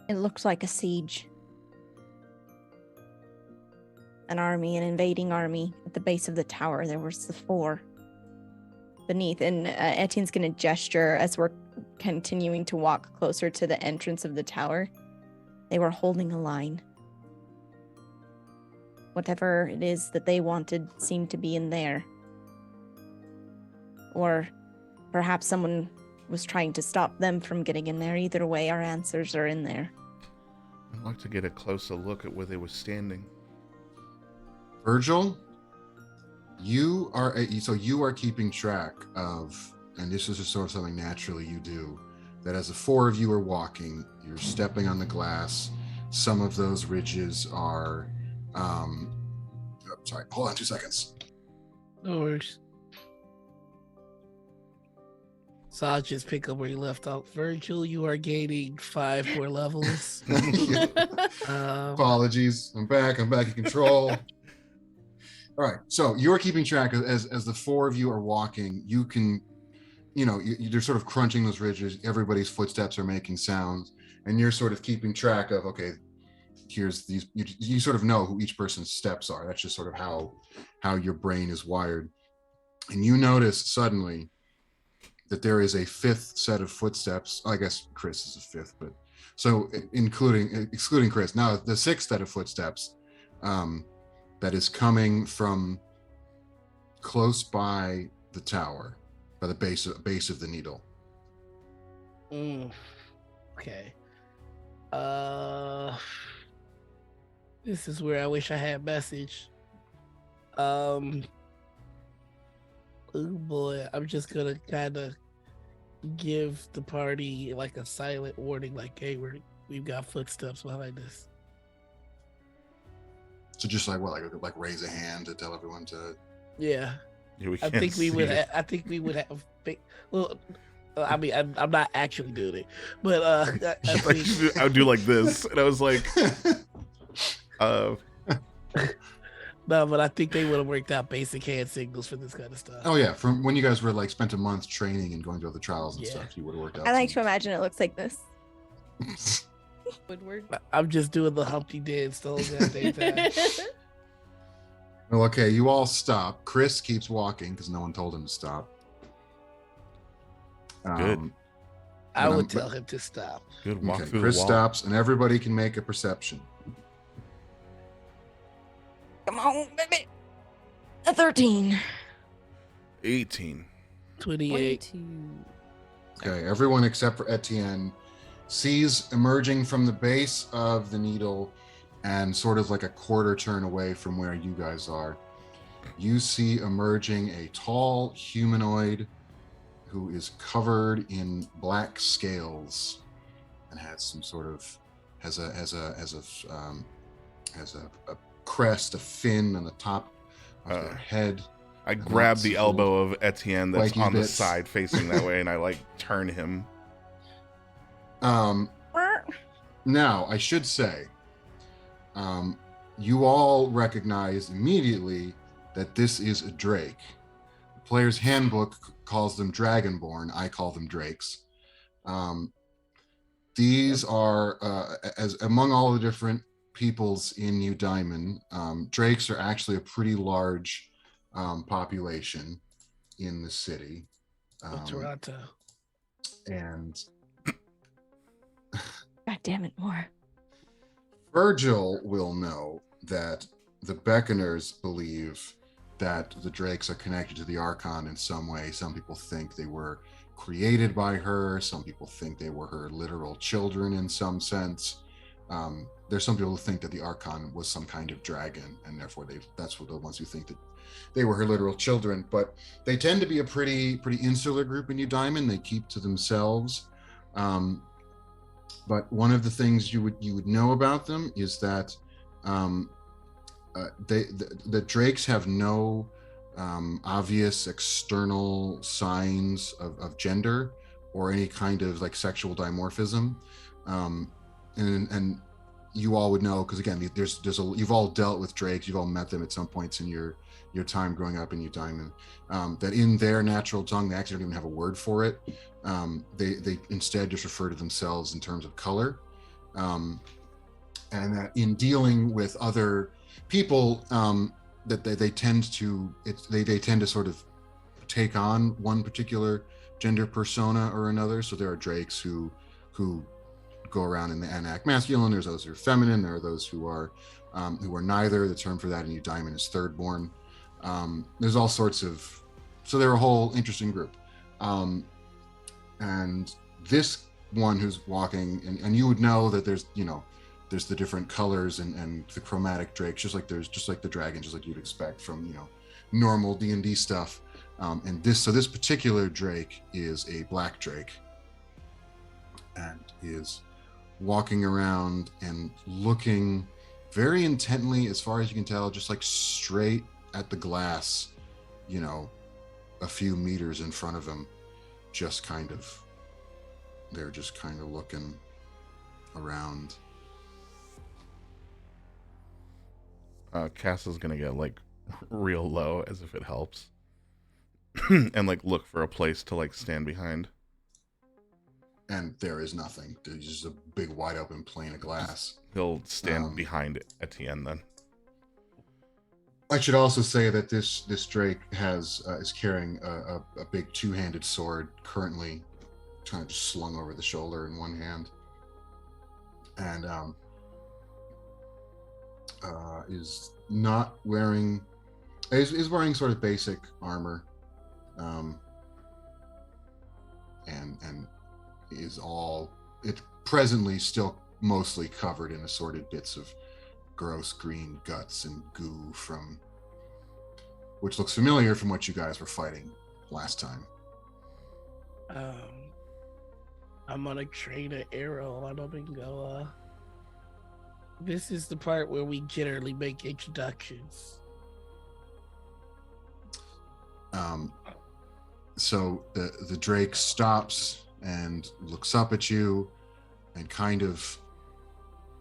It looked like a siege. An army, an invading army. At the base of the tower, there was the 4 beneath. And Etienne's going to gesture as we're continuing to walk closer to the entrance of the tower. They were holding a line. Whatever it is that they wanted seemed to be in there. Or perhaps someone was trying to stop them from getting in there. Either way, our answers are in there. I'd like to get a closer look at where they were standing. Virgil, you are keeping track of, and this is just sort of something naturally you do, that as the 4 of you are walking, you're stepping on the glass. Some of those ridges are, sorry, hold on 2 seconds. No worries. So I'll just pick up where you left off. Virgil, you are gaining 5 more levels. Apologies. I'm back in control. All right. So you're keeping track of, as the 4 of you are walking, you can, you're sort of crunching those ridges. Everybody's footsteps are making sounds, and you're sort of keeping track of, okay, here's these, you sort of know who each person's steps are. That's just sort of how your brain is wired. And you notice suddenly that there is a 5th set of footsteps. I guess Chris is a 5th, but so excluding Chris. Now the 6th set of footsteps that is coming from close by the tower, by the base of the needle. Okay. This is where I wish I had message. Oh boy, I'm just gonna kind of give the party like a silent warning, like, hey, we've got footsteps behind us. So just like what, like raise a hand to tell everyone to. Yeah, Yeah, we I can't think we would. see. I think we would have. Well, I mean, I'm not actually doing it, but I think I would do like this, and I was like, no, but I think they would have worked out basic hand signals for this kind of stuff. Oh yeah, from when you guys were like spent a month training and going through the trials and Yeah. stuff, you would have worked out. I like to some- imagine it looks like this. Woodward. I'm just doing the Humpty dance the whole goddamn time. Well, okay, you all stop. Chris keeps walking because no one told him to stop. Good. I would but- tell him to stop. good walk Okay, through Chris the wall. stops, and everybody can make a perception. Come on, baby. A 13. 18. 28. 22. Okay, everyone except for Etienne sees emerging from the base of the needle and sort of like a quarter turn away from where you guys are. You see emerging a tall humanoid who is covered in black scales and has some sort of has a crest, a fin on the top of their head. I grab the lots of elbow of Etienne that's flaky on the bits. side facing that way, and I like turn him. Now, I should say, you all recognize immediately that this is a drake. The player's handbook calls them dragonborn. I call them drakes. These are, as among all the different peoples in New Diamond, drakes are actually a pretty large population in the city. Of Toronto. And God damn it, more. Virgil will know that the Beckoners believe that the Drakes are connected to the Archon in some way. Some people think they were created by her. Some people think they were her literal children in some sense. There's some people who think that the Archon was some kind of dragon, and therefore that's what the ones who think that they were her literal children. But they tend to be a pretty insular group in New Diamond. They keep to themselves. But one of the things you would know about them is that the Drakes have no obvious external signs of gender or any kind of like sexual dimorphism, and you all would know because again, you've all dealt with Drakes, you've all met them at some points in your time growing up in New Diamond. That in their natural tongue, they actually don't even have a word for it. They instead just refer to themselves in terms of color, and that in dealing with other people, that they tend to sort of take on one particular gender persona or another. So there are Drakes who go around and act masculine. There's those who are feminine. There are those who are neither. The term for that in New Diamond is thirdborn. There's all sorts of, so they're a whole interesting group. And this one who's walking, and you would know that there's the different colors and the chromatic drakes, just like the dragon, just like you'd expect from normal D&D stuff. And this particular drake is a black drake, and is walking around and looking very intently, as far as you can tell, just like straight at the glass, a few meters in front of him. They're just kind of looking around. Cass is gonna get like real low, as if it helps, and like look for a place to like stand behind. And there is nothing. There's just a big wide open plane of glass. He'll stand behind Etienne then. I should also say that this drake is carrying a big two-handed sword, currently kind of just slung over the shoulder in one hand, and is not wearing Is wearing sort of basic armor, and is all it presently still mostly covered in assorted bits of gross green guts and goo from which looks familiar from what you guys were fighting last time. I'm gonna train an arrow on him and go, this is the part where we generally make introductions. So the Drake stops and looks up at you and kind of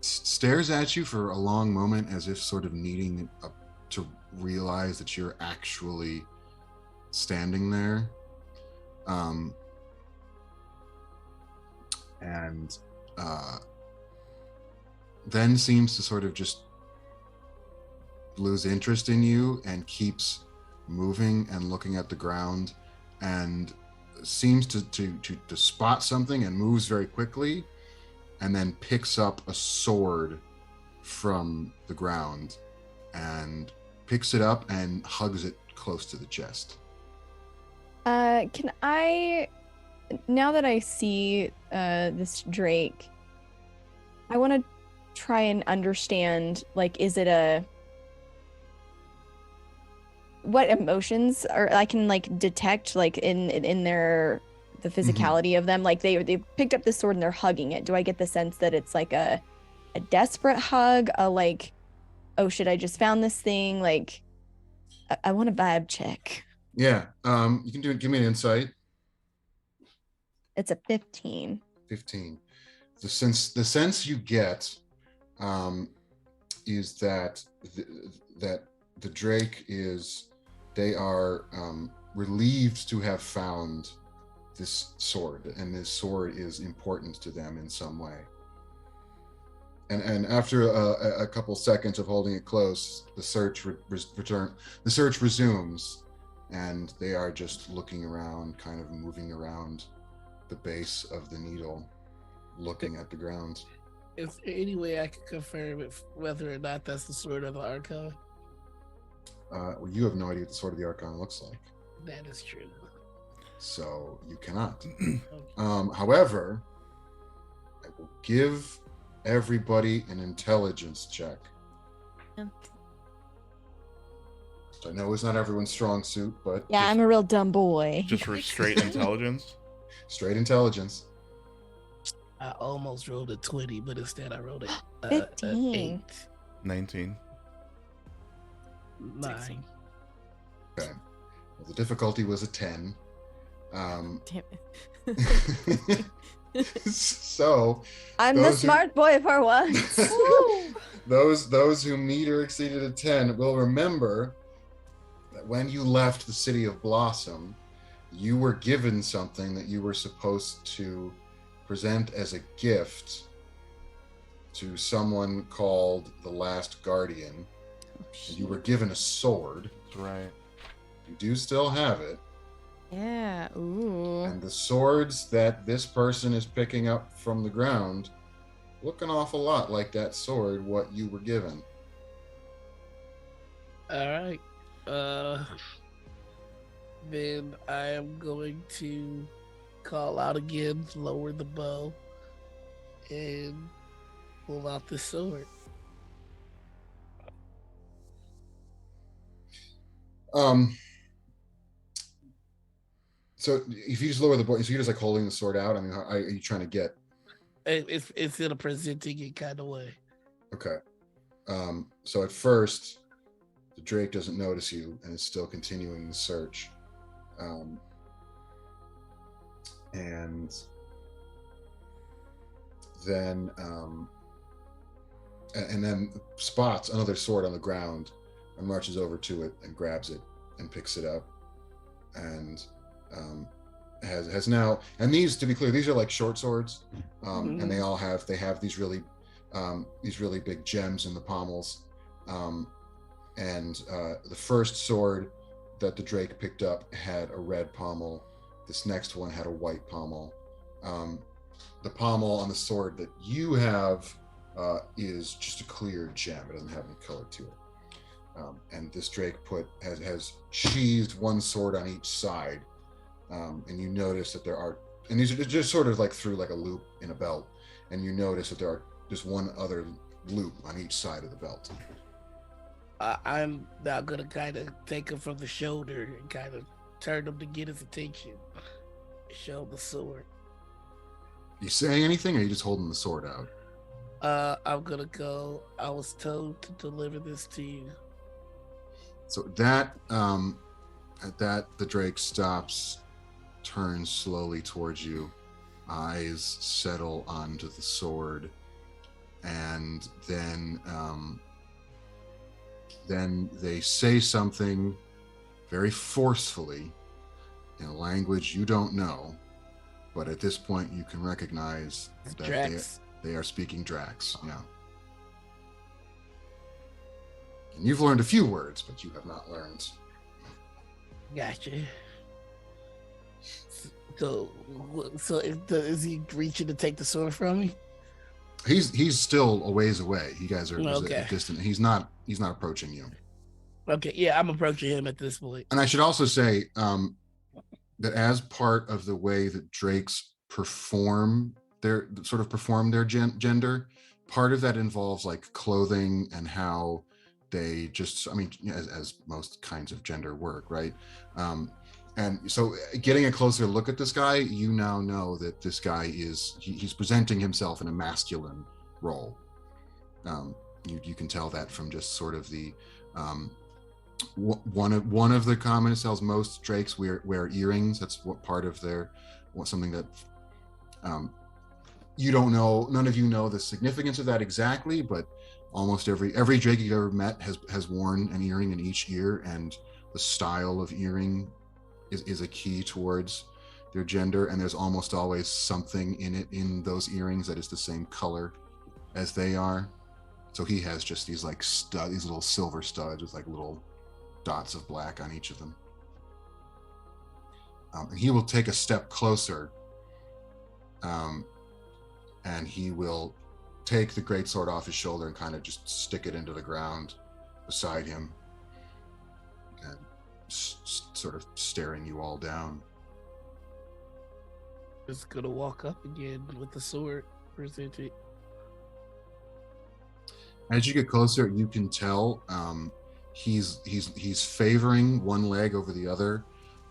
stares at you for a long moment as if sort of needing to realize that you're actually standing there. And then seems to sort of just lose interest in you and keeps moving and looking at the ground and seems to spot something and moves very quickly and then picks up a sword from the ground and picks it up and hugs it close to the chest. Can I, now that I see this Drake, I want to try and understand, like, is it what emotions are I can like detect, like in their the physicality of them? Like they picked up the sword and they're hugging it. Do I get the sense that it's like a desperate hug, a like, oh shit, I just found this thing? Like, I want a vibe check. Yeah, you can do it. Give me an insight. It's a 15. 15. The sense you get is that the Drake they are relieved to have found this sword, and this sword is important to them in some way. And after a couple seconds of holding it close, the search resumes, and they are just looking around, kind of moving around the base of the needle, looking at the ground. Is there any way I can confirm whether or not that's the sword of the Archon? Well, you have no idea what the sword of the Archon looks like. That is true. So you cannot. However, I will give everybody an intelligence check. Yeah. I know it's not everyone's strong suit, but Yeah, I'm a real dumb boy. Just for straight intelligence. straight intelligence. I almost rolled a 20, but instead I rolled a 15. 8. 19. 9. Okay. Well, the difficulty was a 10. Damn it. So I'm the smart boy for once. those who meet or exceeded a 10 will remember that when you left the city of Blossom, you were given something that you were supposed to present as a gift to someone called the Last Guardian. And you were given a sword. That's right. You do still have it. Yeah. Ooh. And the swords that this person is picking up from the ground look an awful lot like that sword what you were given. All right. Then I am going to call out again, lower the bow, and pull out the sword. So if you just lower the bow, so you're just like holding the sword out. I mean, how are you trying to get? It's in a presenting it kind of way. Okay. So at first, the Drake doesn't notice you and is still continuing the search. And then spots another sword on the ground and marches over to it and grabs it and picks it up and has now, and these, to be clear, these are like short swords, and they have these really big gems in the pommels, and the first sword that the Drake picked up had a red pommel. This next one had a white pommel. The pommel on the sword that you have is just a clear gem. It doesn't have any color to it. And this Drake has sheathed one sword on each side, and you notice that there are, and these are just sort of like through like a loop in a belt, and you notice that there are just one other loop on each side of the belt. I'm now gonna kind of take him from the shoulder and kind of turn him to get his attention. Show him the sword. You say anything, or are you just holding the sword out? I'm gonna go. I was told to deliver this to you. So that at that the Drake stops, turns slowly towards you, eyes settle onto the sword, and then they say something very forcefully in a language you don't know, but at this point you can recognize that Drax. they are speaking Drax. Yeah. And you've learned a few words, but you have not learned. Gotcha. So is he reaching to take the sword from me? He's still a ways away. You guys are Okay. distant. He's not approaching you. Okay, yeah, I'm approaching him at this point. And I should also say that as part of the way that Drakes perform their gender, part of that involves like clothing and how they just, I mean, as most kinds of gender work, right? And so getting a closer look at this guy, you now know that this guy he's presenting himself in a masculine role. You can tell that from just sort of the one of the common cells. Most Drakes wear earrings. That's what part of something that you don't know. None of you know the significance of that exactly, but almost every Drake you've ever met has worn an earring in each ear, and the style of earring is a key towards their gender. And there's almost always something in those earrings that is the same color as they are. So he has just these like these little silver studs with like little dots of black on each of them. And he will take a step closer, and he will take the greatsword off his shoulder and kind of just stick it into the ground beside him, and sort of staring you all down. Just gonna walk up again with the sword presented. As you get closer, you can tell he's favoring one leg over the other,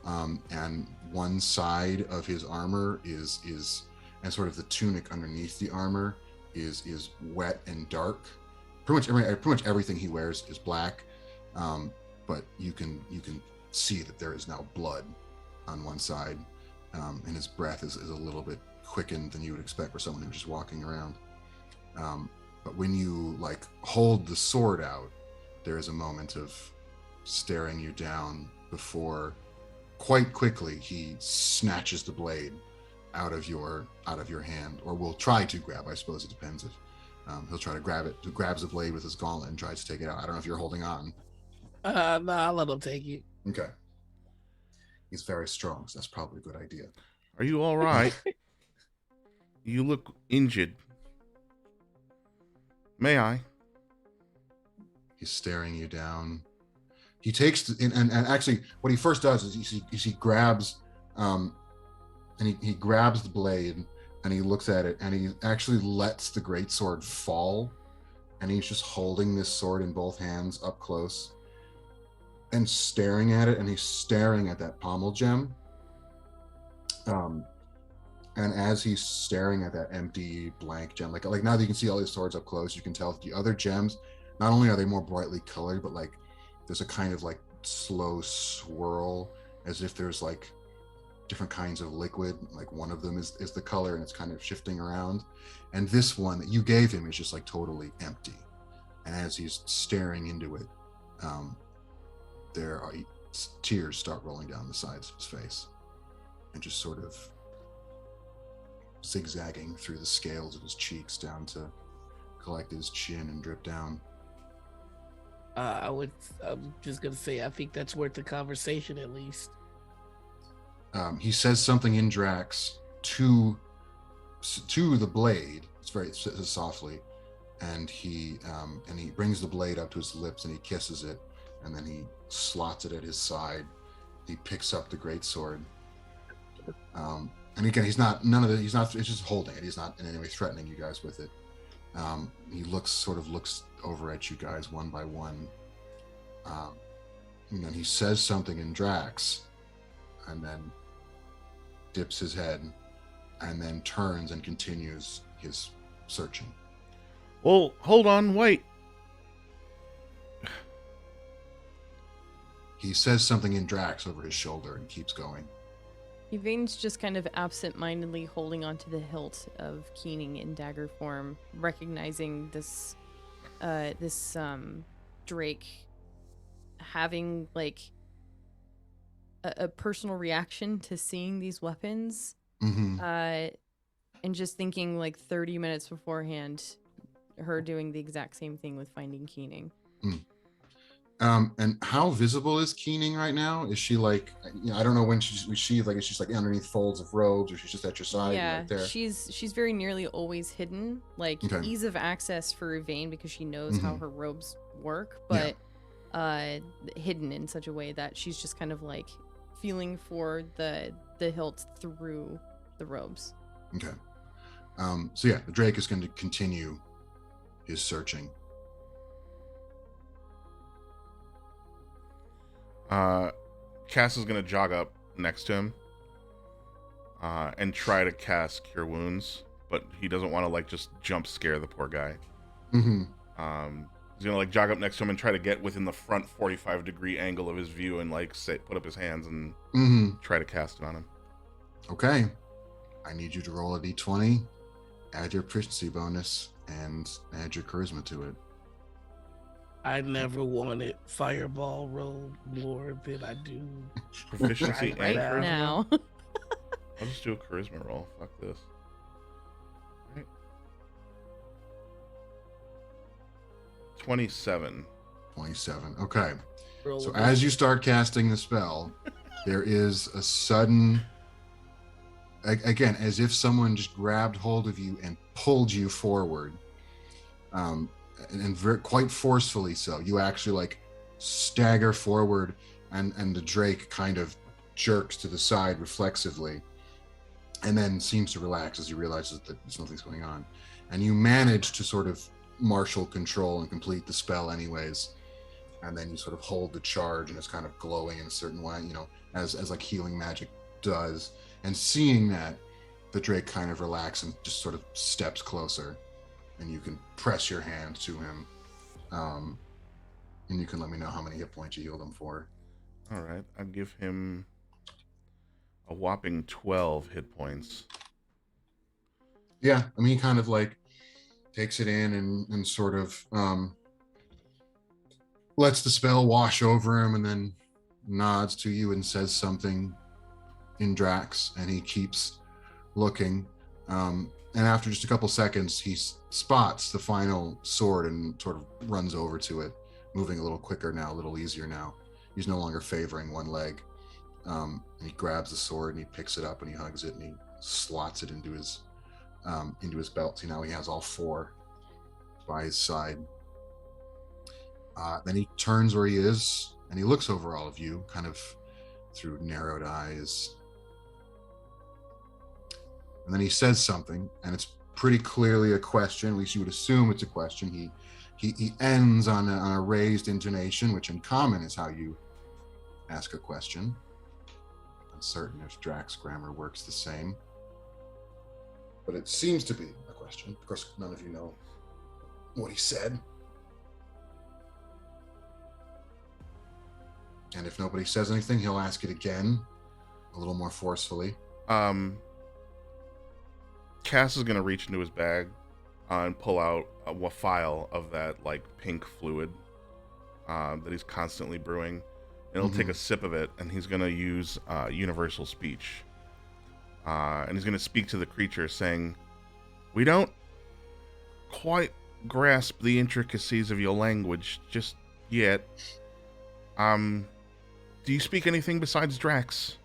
and one side of his armor is and sort of the tunic underneath the armor is wet and dark. Pretty much everything he wears is black, but you can see that there is now blood on one side, and his breath is a little bit quickened than you would expect for someone who's just walking around. But when you like hold the sword out, there is a moment of staring you down before quite quickly he snatches the blade out of your hand, or will try to grab. I suppose it depends if he'll try to grab it. He grabs the blade with his gauntlet and tries to take it out. I don't know if you're holding on. No, I'll let him take it. Okay. He's very strong, so that's probably a good idea. Are you all right? You look injured. May I? He's staring you down. He takes and actually what he first does is he grabs and he grabs the blade and he looks at it and he actually lets the greatsword fall, and he's just holding this sword in both hands up close and staring at it, and he's staring at that pommel gem. And as he's staring at that empty blank gem, like now that you can see all these swords up close, you can tell that the other gems, not only are they more brightly colored, but like there's a kind of like slow swirl, as if there's like different kinds of liquid. Like one of them is the color and it's kind of shifting around. And this one that you gave him is just like totally empty. And as he's staring into it, there are tears start rolling down the sides of his face and just sort of zigzagging through the scales of his cheeks down to collect his chin and drip down. I'm just gonna say I think that's worth the conversation at least. He says something in Drax to the blade. It's very softly, and he brings the blade up to his lips and he kisses it, and then he slots it at his side. He picks up the greatsword. And again, he's not it's just holding it. He's not in any way threatening you guys with it. He looks over at you guys one by one. And then he says something in Drax, and then dips his head, and then turns and continues his searching. Well, hold on, wait. He says something in Drax over his shoulder and keeps going. Yvain's just kind of absent-mindedly holding onto the hilt of Keening in dagger form, recognizing this Drake having like a personal reaction to seeing these weapons, Mm-hmm. and just thinking like 30 minutes beforehand, her doing the exact same thing with finding Keening. And how visible is Keening right now? Is she like, I don't know when she's like underneath folds of robes, or she's just at your side? Yeah, right there? she's very nearly always hidden, like Okay. ease of access for Yvain because she knows how Mhm. her robes work, but hidden in such a way that she's just kind of like feeling for the hilt through the robes. Okay. So yeah, the Drake is going to continue his searching. Cass is gonna jog up next to him and try to cast Cure Wounds, but he doesn't want to like just jump scare the poor guy. Mm-hmm. He's gonna like jog up next to him and try to get within the front 45-degree angle of his view and like put up his hands and try to cast it on him. Okay. I need you to roll a d20, add your proficiency bonus, and add your charisma to it. I never wanted Fireball roll more than I do. Proficiency Right and now. charisma. I'll just do a charisma roll. Fuck this. Right. 27. 27. Okay. Roll So a as you start casting the spell, there is a sudden, again, as if someone just grabbed hold of you and pulled you forward, and quite forcefully so. You actually like stagger forward, and the Drake kind of jerks to the side reflexively, and then seems to relax as he realizes that something's going on. And you manage to sort of marshal control and complete the spell anyways. And then you sort of hold the charge, and it's kind of glowing in a certain way, as like healing magic does. And seeing that, the Drake kind of relaxes and just sort of steps closer, and you can press your hand to him, and you can let me know how many hit points you healed him for. All right, I'll give him a whopping 12 hit points. Yeah, I mean, he kind of like takes it in and sort of lets the spell wash over him, and then nods to you and says something in Drax, and he keeps looking. And after just a couple seconds, he spots the final sword and sort of runs over to it, moving a little quicker now, a little easier now. He's no longer favoring one leg. And he grabs the sword and he picks it up and he hugs it and he slots it into his belt. So now he has all four by his side. Then he turns where he is and he looks over all of you, kind of through narrowed eyes. And then he says something, and it's pretty clearly a question. At least you would assume it's a question. He ends on a raised intonation, which in common is how you ask a question. Uncertain if Drax grammar works the same, but it seems to be a question. Of course, none of you know what he said. And if nobody says anything, he'll ask it again, a little more forcefully. Cass is gonna reach into his bag and pull out a vial of that like pink fluid that he's constantly brewing. And he'll take a sip of it, and he's gonna use universal speech. And he's gonna speak to the creature, saying, "We don't quite grasp the intricacies of your language just yet. Do you speak anything besides Drax?"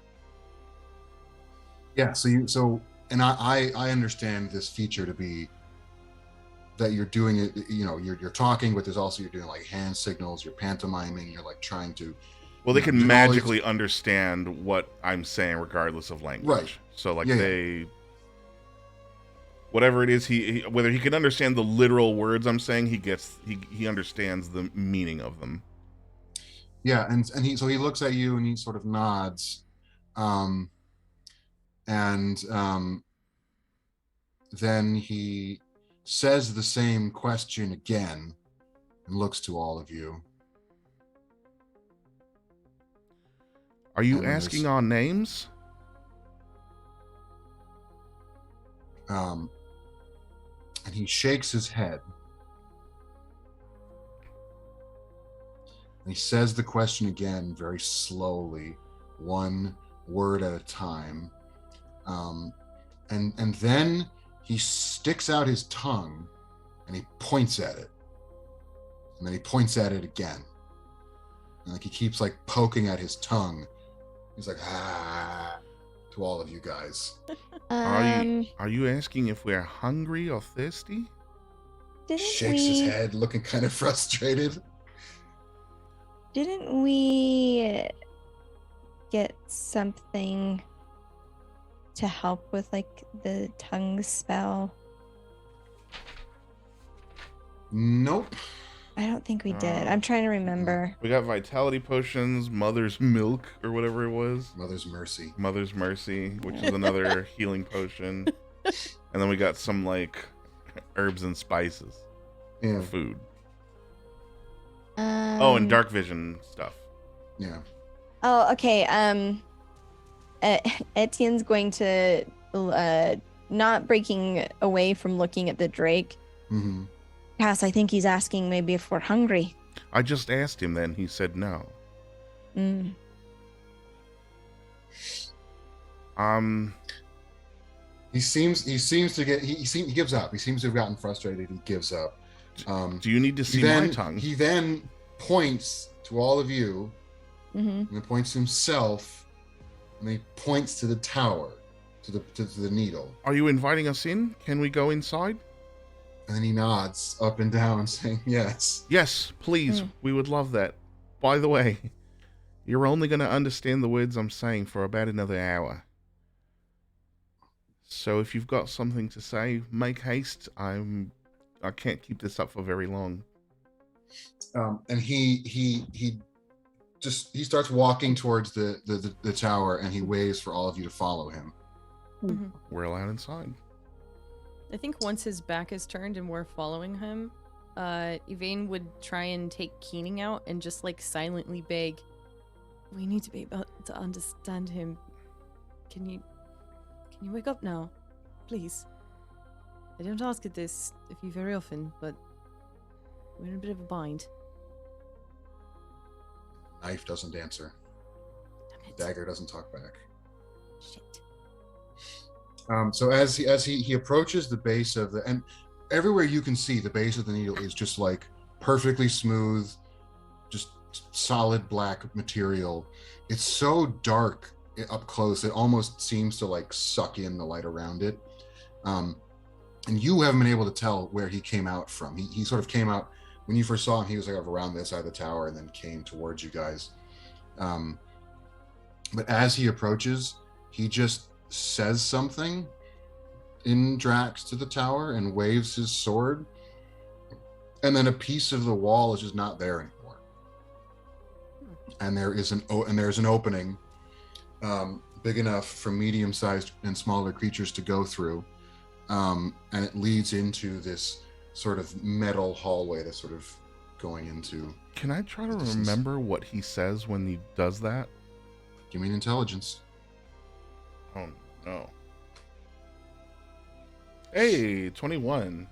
Yeah. So I understand this feature to be that you're doing it. You're talking, but there's also you're doing like hand signals. You're pantomiming. You're like trying to. Well, they can doing all these- magically understand what I'm saying regardless of language. Right. So like Yeah. whatever it is, whether he can understand the literal words I'm saying, he understands the meaning of them. Yeah, and he looks at you and he sort of nods, and then he says the same question again and looks to all of you. Are you And asking our names? And he shakes his head. And he says the question again very slowly, one word at a time. And then he sticks out his tongue and he points at it. And then he points at it again. And like he keeps like poking at his tongue. He's like, to all of you guys. Are you asking if we're hungry or thirsty? Shakes his head, looking kind of frustrated. Didn't we get something to help with like the tongue spell? Nope. I don't think we did. I'm trying to remember. We got vitality potions, mother's milk, or whatever it was. Mother's mercy. Mother's mercy, which is another healing potion. And then we got some like herbs and spices. Yeah. Food. And dark vision stuff. Yeah. Oh, okay. Etienne's going to not breaking away from looking at the Drake. Mm-hmm. Cass, I think he's asking maybe if we're hungry. I just asked him then. He said no. He seems to get he gives up. He seems to have gotten frustrated. He gives up. Do you need to see my tongue? He then points to all of you, Mm-hmm. and he points to himself, and he points to the tower, to the needle. Are you inviting us in? Can we go inside? And then he nods up and down, saying yes. Yes, please. We would love that. By the way, you're only going to understand the words I'm saying for about another hour. So if you've got something to say, make haste. I can't keep this up for very long. And he starts walking towards the tower, and he waves for all of you to follow him. Mm-hmm. We're allowed inside. I think once his back is turned and we're following him, Yvain would try and take Keening out and just like silently beg, "We need to be able to understand him. Can you wake up now, please? I don't ask it this of you very often, but we're in a bit of a bind." Knife doesn't answer. Damn it. Dagger doesn't talk back. Shit. So as he approaches the base of and everywhere you can see, the base of the needle is just like perfectly smooth, just solid black material. It's so dark up close, it almost seems to like suck in the light around it. And you haven't been able to tell where he came out from. He sort of came out when you first saw him. He was like around this side of the tower and then came towards you guys. But as he approaches, he just says something in Drax to the tower and waves his sword, and then a piece of the wall is just not there anymore. And there's an opening big enough for medium-sized and smaller creatures to go through, and it leads into this sort of metal hallway that's sort of going into. Can I try to remember what he says when he does that? Give me an intelligence. Oh no. Hey, 21.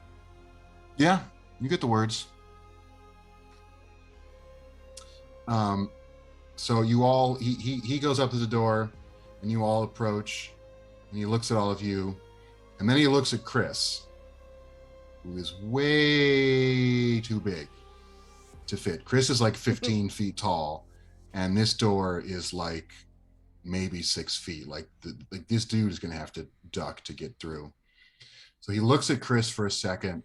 Yeah, you get the words. So you all, he goes up to the door, and you all approach, and he looks at all of you, and then he looks at Chris, who is way too big to fit. Chris is like 15 feet tall, and this door is like maybe 6 feet. Like this dude is gonna have to duck to get through. So he looks at Chris for a second,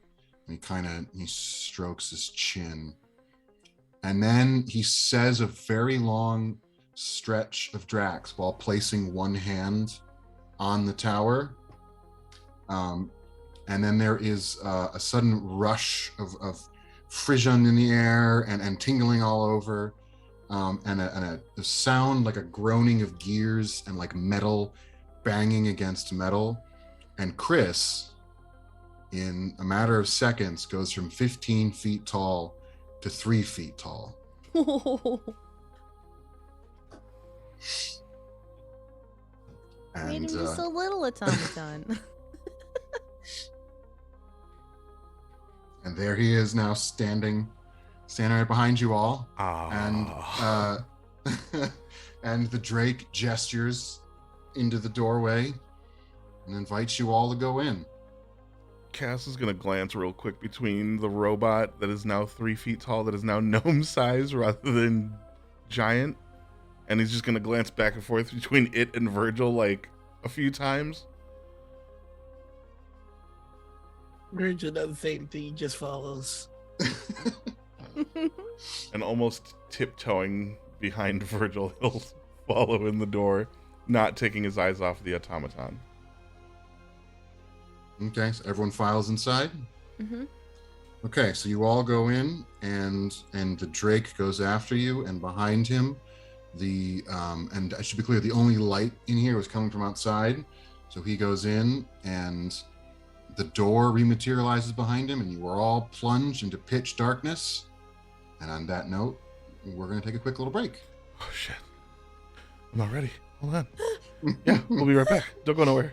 He strokes his chin. And then he says a very long stretch of Drax while placing one hand on the tower. And then there is a sudden rush of frisson in the air and tingling all over, and a sound like a groaning of gears and like metal banging against metal. And Chris, in a matter of seconds, goes from 15 feet tall to 3 feet tall. Made him And just a little automaton. and there he is now standing right behind you all. Ah. And and the Drake gestures into the doorway and invites you all to go in. Cass is gonna glance real quick between the robot that is now 3 feet tall, that is now gnome size rather than giant, and he's just gonna glance back and forth between it and Virgil like a few times. Virgil does the same thing, he just follows. And almost tiptoeing behind Virgil, he'll follow in the door, not taking his eyes off the automaton. Okay, so everyone files inside. Mm-hmm. Okay, so you all go in, and the Drake goes after you, and behind him, and I should be clear, the only light in here was coming from outside. So he goes in, and the door rematerializes behind him, and you are all plunged into pitch darkness. And on that note, we're going to take a quick little break. Oh shit! I'm not ready. Hold on. Yeah, we'll be right back. Don't go nowhere.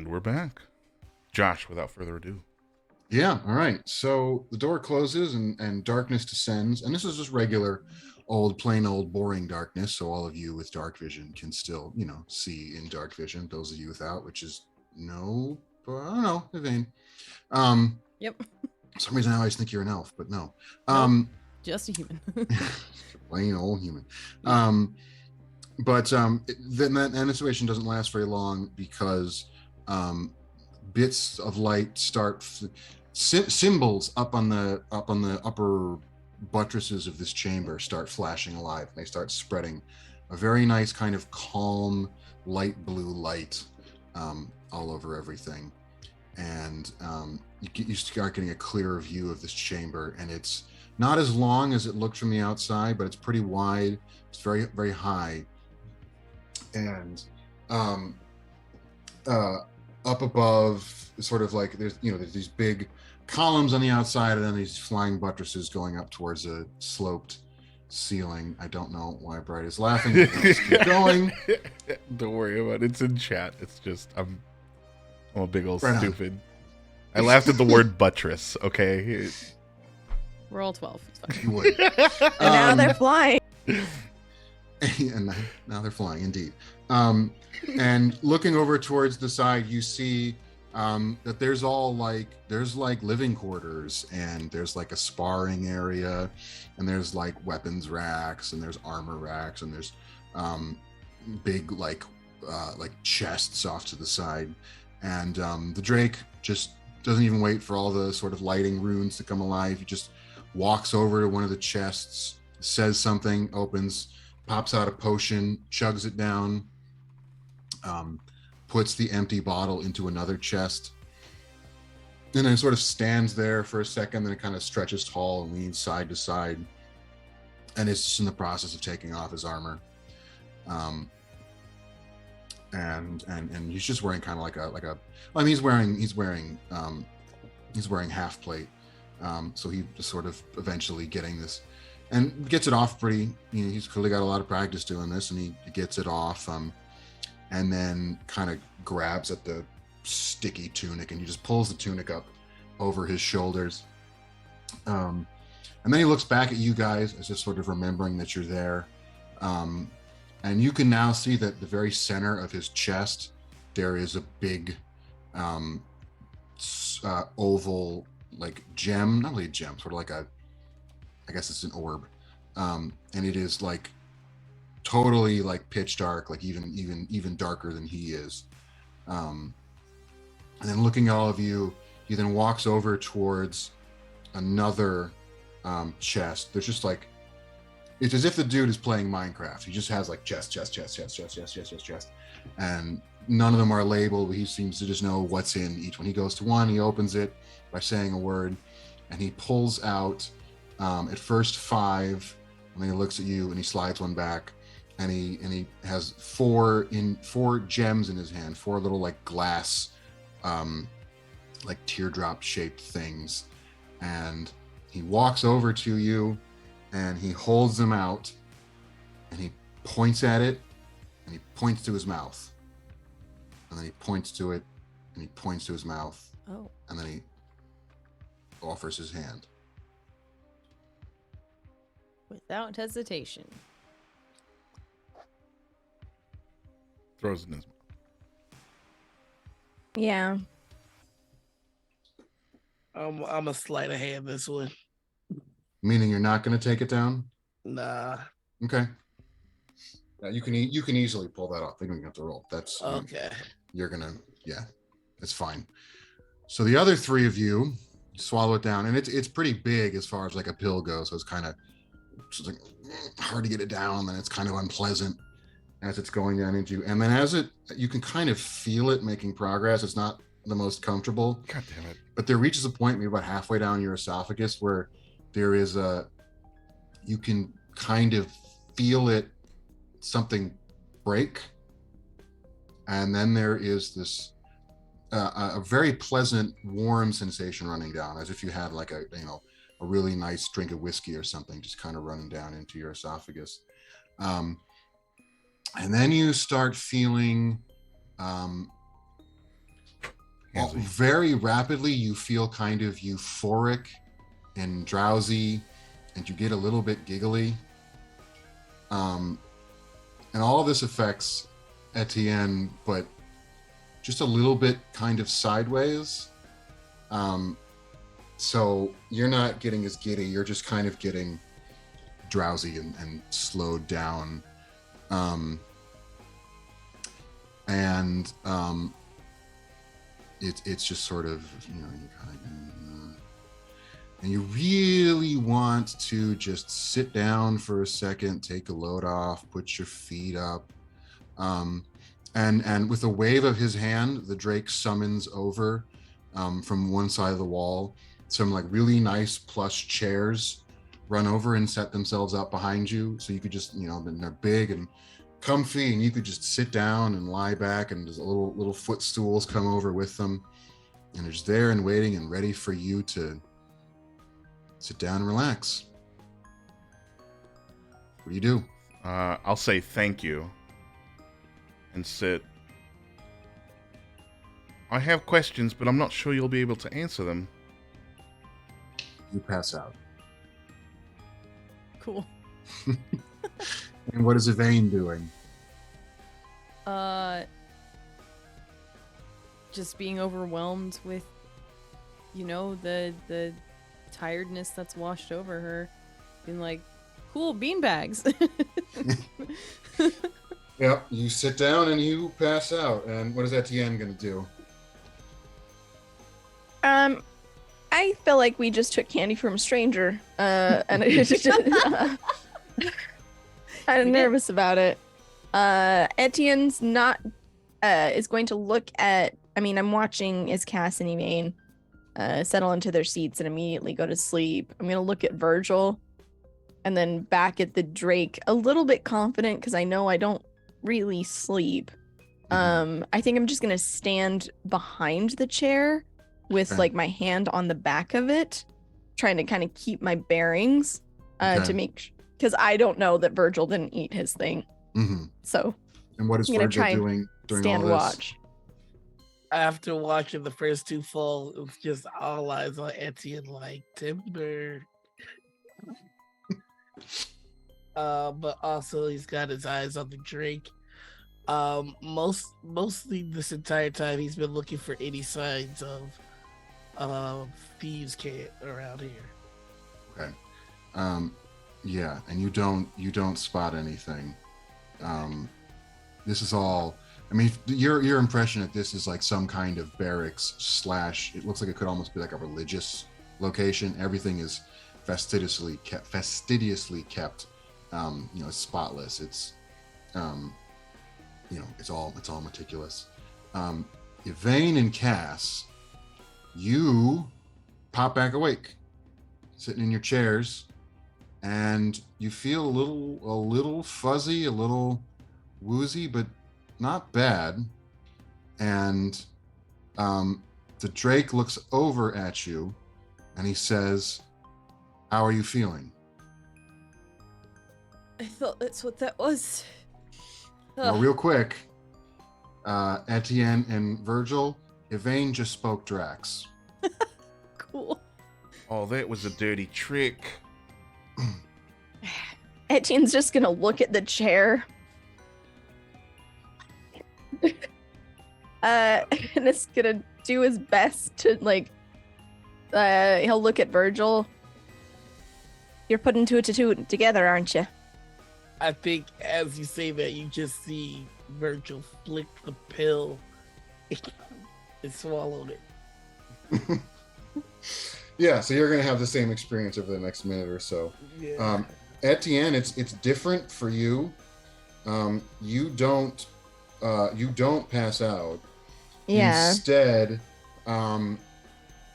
And we're back. Josh, without further ado. Yeah, all right. So the door closes and darkness descends. And this is just regular plain old boring darkness. So all of you with dark vision can still, see in dark vision. Those of you without, which is no, I don't know, Yvain. Yep. For some reason I always think you're an elf, but no. Just a human. Plain old human. Then that situation doesn't last very long because bits of light start symbols up on the upper buttresses of this chamber start flashing alive. They start spreading a very nice kind of calm light blue light all over everything, and you start getting a clearer view of this chamber. And it's not as long as it looked from the outside, but it's pretty wide. It's very, very high, and up above, sort of like there's these big columns on the outside, and then these flying buttresses going up towards a sloped ceiling. I don't know why Bright is laughing. Let's keep going. Don't worry about it. It's in chat. It's just I'm a big old Right on. stupid. I laughed at the word buttress. Okay. We're all 12. It's fine. You would. And now they're flying. And now they're flying, indeed. And looking over towards the side, you see that there's living quarters, and there's like a sparring area, and there's like weapons racks, and there's armor racks, and there's big like chests off to the side. And the Drake just doesn't even wait for all the sort of lighting runes to come alive. He just walks over to one of the chests, says something, opens, pops out a potion, chugs it down, puts the empty bottle into another chest, and then sort of stands there for a second. Then it kind of stretches tall and leans side to side, and is just in the process of taking off his armor. And he's just wearing kind of like a I mean, he's wearing half plate. So he just sort of eventually getting this and gets it off pretty, he's clearly got a lot of practice doing this, and he gets it off, and then kind of grabs at the sticky tunic, and he just pulls the tunic up over his shoulders. And then he looks back at you guys as just sort of remembering that you're there. And you can now see that the very center of his chest, there is a big oval, like gem, not really a gem, sort of like I guess it's an orb. And it is like totally like pitch dark, like even darker than he is. And then looking at all of you, he then walks over towards another chest. There's just like, it's as if the dude is playing Minecraft. He just has like chest, and none of them are labeled, but he seems to just know what's in each one. He goes to one, he opens it by saying a word, and he pulls out at first 5, and then he looks at you and he slides one back, and he has 4 gems in his hand, 4 little like glass like teardrop shaped things, and he walks over to you and he holds them out, and he points at it, and he points to his mouth, and then he points to it, and he points to his mouth, and then he offers his hand. Without hesitation. Throws it in his mouth. Yeah. I'm a sleight of hand this one. Meaning you're not going to take it down? Nah. Okay. You can easily pull that off. I think we have to roll. That's okay. You're gonna, yeah, it's fine. So the other 3 of you swallow it down, and it's pretty big as far as like a pill goes. So it's kind of like hard to get it down, and it's kind of unpleasant as it's going down into you. And then you can kind of feel it making progress. It's not the most comfortable. God damn it! But there reaches a point maybe about halfway down your esophagus where there is you can kind of feel it, something break, and then there is this a very pleasant warm sensation running down, as if you had like a really nice drink of whiskey or something just kind of running down into your esophagus. And then you start feeling Handsy. Very rapidly, you feel kind of euphoric and drowsy, and you get a little bit giggly. And all of this affects Etienne, but just a little bit kind of sideways. So you're not getting as giddy, you're just kind of getting drowsy and slowed down. It's just sort of, you kind of, and you really want to just sit down for a second, take a load off, put your feet up. And with a wave of his hand, the Drake summons over from one side of the wall some like really nice plush chairs, run over and set themselves up behind you, so you could just, they're big and comfy, and you could just sit down and lie back, and there's little footstools come over with them, and they're just there and waiting and ready for you to sit down and relax. What do you do? I'll say thank you and sit. I have questions, but I'm not sure you'll be able to answer them. You pass out. Cool. And what is Yvain doing? Just being overwhelmed with, the tiredness that's washed over her. Being like, cool, beanbags. Yep, you sit down and you pass out. And what is Etienne going to do? I feel like we just took candy from a stranger, and I'm nervous about it. Etienne's not is going to look at. I'm watching as Cass and Yvain settle into their seats and immediately go to sleep. I'm gonna look at Virgil, and then back at the Drake, a little bit confident because I know I don't really sleep. I think I'm just gonna stand behind the chair with like my hand on the back of it, trying to kind of keep my bearings to make, because I don't know that Virgil didn't eat his thing. So and what is I'm gonna Virgil try doing during stand all this? watch. After watching the first two fall, it was just all eyes on Etienne like timber. But also he's got his eyes on the Drake. Mostly this entire time he's been looking for any signs of thieves' cant around here. Okay. Yeah, and you don't spot anything. This is all. Your impression that this is like some kind of barracks / it looks like it could almost be like a religious location. Everything is fastidiously kept. It's spotless. It's it's all meticulous. Yvain and Cass, you pop back awake, sitting in your chairs, and you feel a little fuzzy, a little woozy, but not bad. And the Drake looks over at you and he says, "How are you feeling?" I thought that's what that was. Well, real quick, Etienne and Virgil, Yvain just spoke Drax. Cool. Oh, that was a dirty trick. Etienne's just gonna look at the chair. And it's gonna do his best to he'll look at Virgil. You're putting two to two together, aren't you? I think as you say that, you just see Virgil flick the pill and swallowed it. Yeah, so you're gonna have the same experience over the next minute or so. Yeah. Etienne, it's different for you. You don't pass out. Yeah. Instead,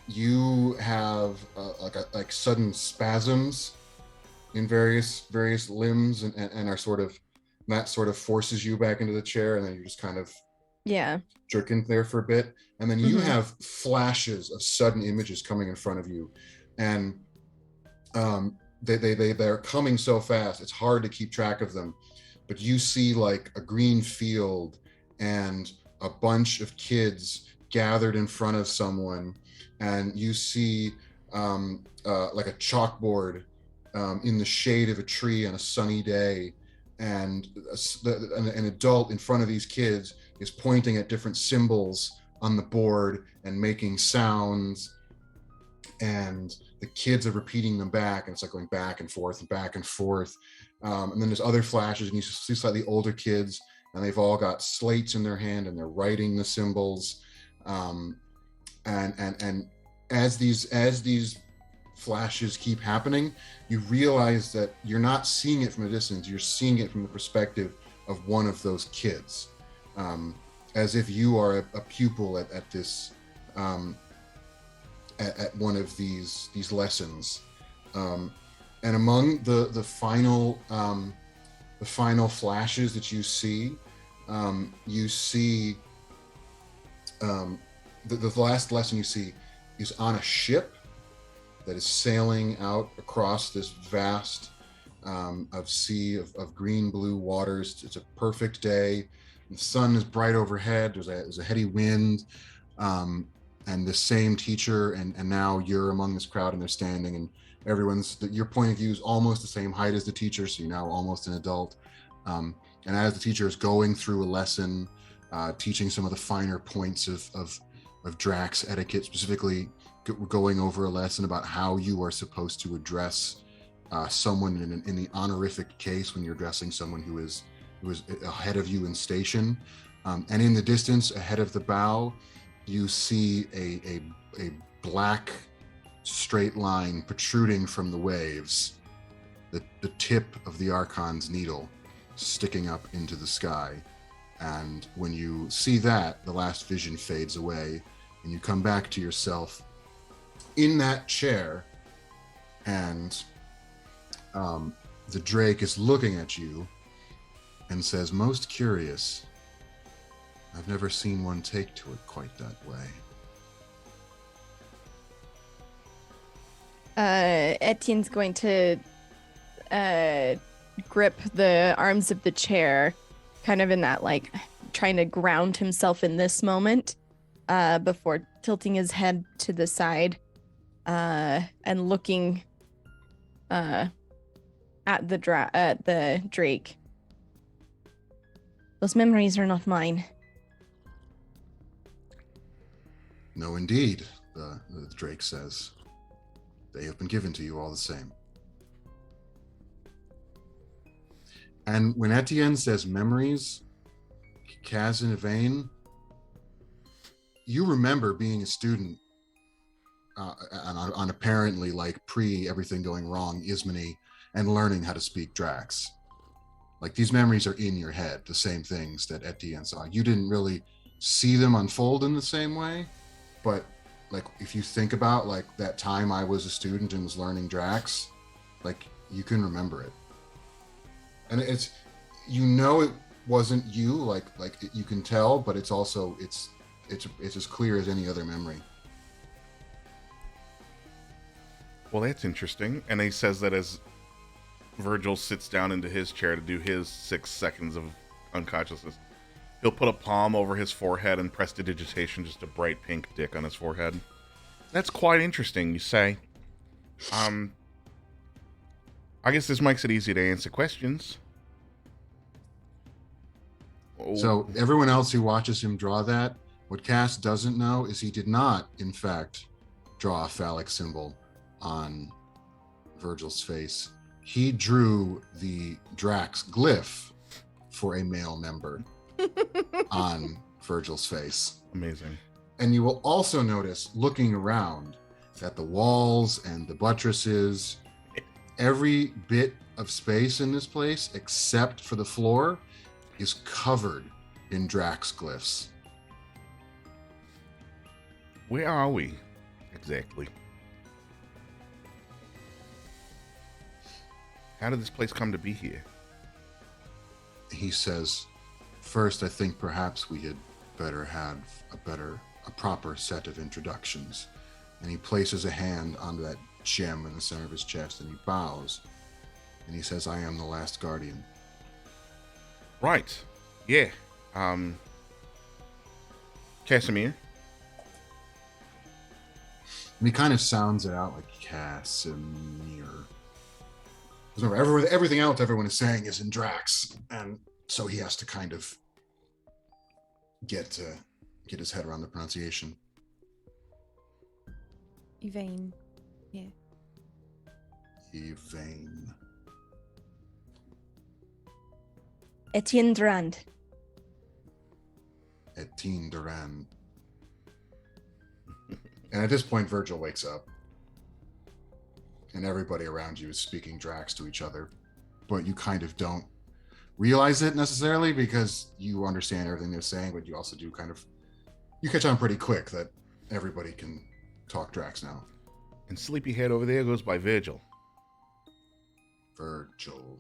you have like sudden spasms in various limbs, and are sort of, that sort of forces you back into the chair, and then you're just kind of jerking there for a bit, and then you have flashes of sudden images coming in front of you, and they're coming so fast it's hard to keep track of them, but you see like a green field and a bunch of kids gathered in front of someone, and you see like a chalkboard in the shade of a tree on a sunny day, and an adult in front of these kids is pointing at different symbols on the board and making sounds, and the kids are repeating them back, and it's like going back and forth and back and forth. And then there's other flashes, and you see slightly older kids, and they've all got slates in their hand, and they're writing the symbols. And as these flashes keep happening, you realize that you're not seeing it from a distance. You're seeing it from the perspective of one of those kids, as if you are a pupil at this. At one of these lessons, and among the final flashes that you see the last lesson you see is on a ship that is sailing out across this vast sea of green blue waters. It's a perfect day. The sun is bright overhead. There's a heady wind. And the same teacher, and now you're among this crowd, and they're standing, and your point of view is almost the same height as the teacher, so you're now almost an adult. And as the teacher is going through a lesson, teaching some of the finer points of Drax etiquette, specifically going over a lesson about how you are supposed to address someone in the honorific case when you're addressing someone who is ahead of you in station. And in the distance, ahead of the bow, you see a black straight line protruding from the waves, the tip of the Archon's needle sticking up into the sky. And when you see that, the last vision fades away, and you come back to yourself in that chair, and the Drake is looking at you and says, "Most curious. I've never seen one take to it quite that way." Etienne's going to grip the arms of the chair, kind of in that, like, trying to ground himself in this moment, before tilting his head to the side, and looking at the Drake. Those memories are not mine. "No, indeed," the Drake says. "They have been given to you all the same." And when Etienne says memories, Kaz and Yvain, you remember being a student on apparently like pre-everything going wrong Ismany, and learning how to speak Drax. Like, these memories are in your head, the same things that Etienne saw. You didn't really see them unfold in the same way, but like, if you think about like that time I was a student and was learning Drax, like, you can remember it. And it's, it wasn't you, like you can tell, but it's also it's as clear as any other memory. Well, that's interesting. And he says that as Virgil sits down into his chair to do his 6 seconds of unconsciousness, he'll put a palm over his forehead and prestidigitation, just a bright pink dick on his forehead. That's quite interesting, you say. I guess this makes it easy to answer questions. So everyone else who watches him draw that, what Cass doesn't know is he did not, in fact, draw a phallic symbol on Virgil's face. He drew the Drax glyph for a male member on Virgil's face. Amazing. And you will also notice, looking around, that the walls and the buttresses, every bit of space in this place, except for the floor, is covered in Drax glyphs. Where are we exactly? How did this place come to be here? He says, "First, I think perhaps we had better have a proper set of introductions." And he places a hand onto that gem in the center of his chest, and he bows, and he says, "I am the last guardian." Right. Yeah. Casimir, And he kind of sounds it out like Casimir. Because remember, everything else everyone is saying is in Drax, and so he has to kind of get his head around the pronunciation. Yvain. Yeah. Yvain. Etienne Durand. Etienne Durand. And at this point, Virgil wakes up. And everybody around you is speaking Drax to each other. But you kind of don't realize it necessarily because you understand everything they're saying, but you also do you catch on pretty quick that everybody can talk Drax now. And Sleepyhead over there goes by Virgil. Virgil.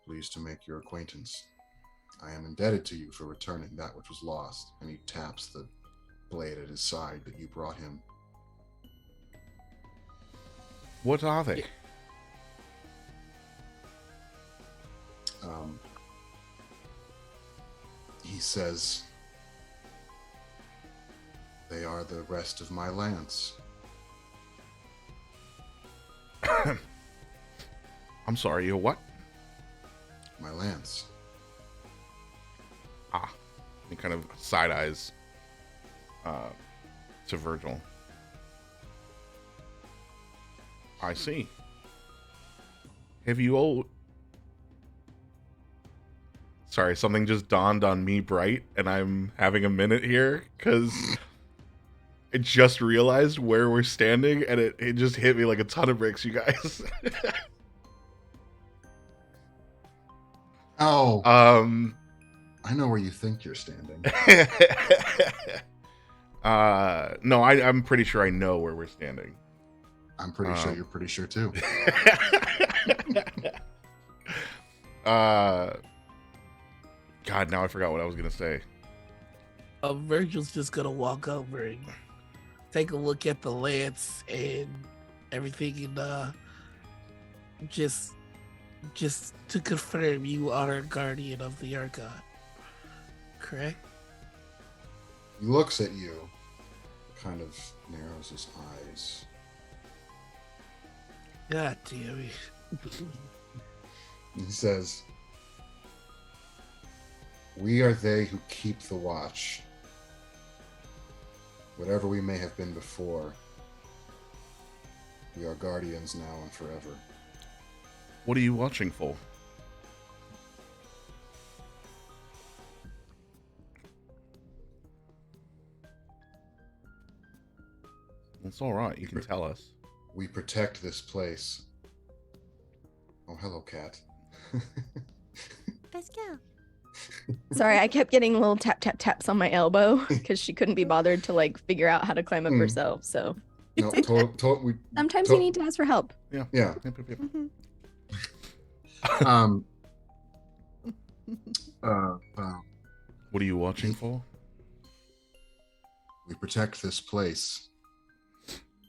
Pleased to make your acquaintance. I am indebted to you for returning that which was lost. And he taps the blade at his side that you brought him. What are they? He says, they are the rest of my lance. I'm sorry, you're what? My lance. Ah. He kind of side eyes to Virgil. I see. Have you all... Sorry, something just dawned on me bright, and I'm having a minute here, because I just realized where we're standing, and it just hit me like a ton of bricks, you guys. Oh. I know where you think you're standing. No, I'm pretty sure I know where we're standing. I'm pretty sure you're pretty sure too. God, now I forgot what I was gonna say. Virgil's just gonna walk over and take a look at the lance and everything, and just to confirm, you are a guardian of the Archon, correct? He looks at you, kind of narrows his eyes. God damn it. He says, we are they who keep the watch. Whatever we may have been before, we are guardians now and forever. What are you watching for? It's all right. You can tell us. We protect this place. Oh, hello, cat. Let's go. Sorry, I kept getting little tap tap taps on my elbow because she couldn't be bothered to like figure out how to climb up herself. So No, sometimes you need to ask for help. Yeah. Yep, yep, yep. Mhm. What are you watching for? We protect this place.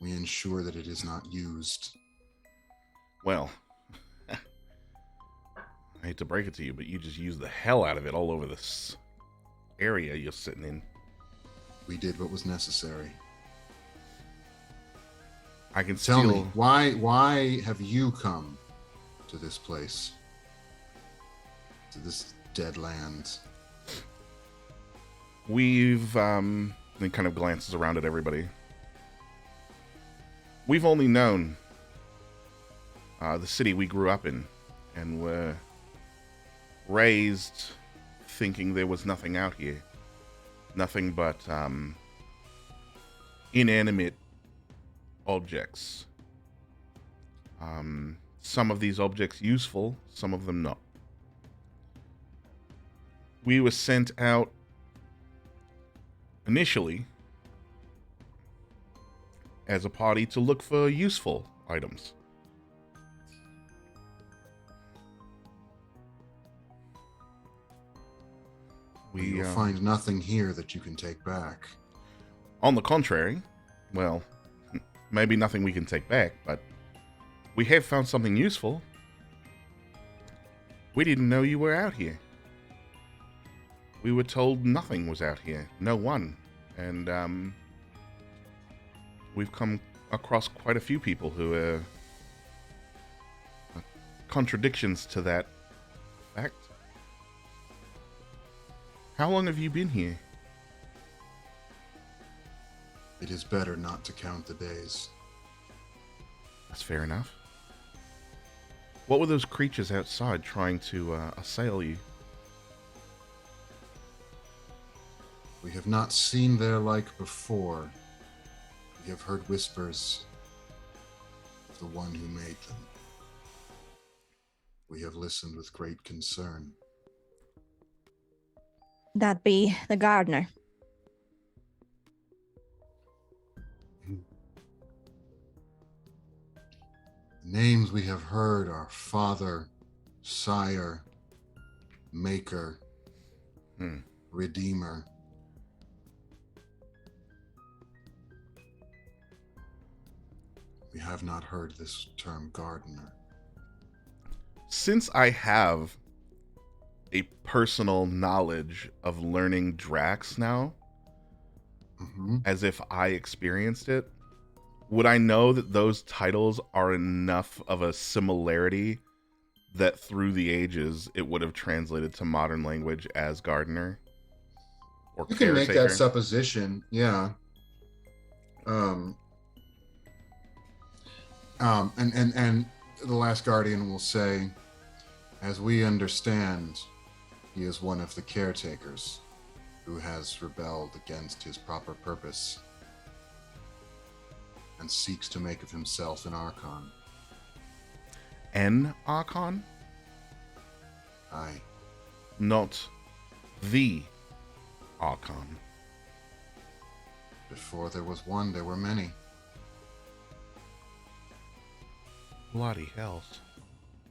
We ensure that it is not used. Well, I hate to break it to you, but you just used the hell out of it all over this area you're sitting in. We did what was necessary. I can Tell steal... me, why have you come to this place? To this dead land? We've, and kind of glances around at everybody. We've only known the city we grew up in, and were raised thinking there was nothing out here. Nothing but inanimate objects. Some of these objects useful, some of them not. We were sent out initially as a party to look for useful items. You will find nothing here that you can take back. On the contrary, well, maybe nothing we can take back, but we have found something useful. We didn't know you were out here. We were told nothing was out here. No one. And, we've come across quite a few people who are contradictions to that fact. How long have you been here? It is better not to count the days. That's fair enough. What were those creatures outside trying to assail you? We have not seen their like before. We have heard whispers of the one who made them. We have listened with great concern. That be the gardener. The names we have heard are Father, Sire, Maker, Redeemer. We have not heard this term gardener. Since I have a personal knowledge of learning Drax now, as if I experienced it, would I know that those titles are enough of a similarity that through the ages it would have translated to modern language as gardener or You can make caretaker? that supposition, yeah. And the last guardian will say, as we understand, he is one of the caretakers who has rebelled against his proper purpose and seeks to make of himself an Archon. An Archon? Aye. Not the Archon. Before there was one, there were many. Bloody hell.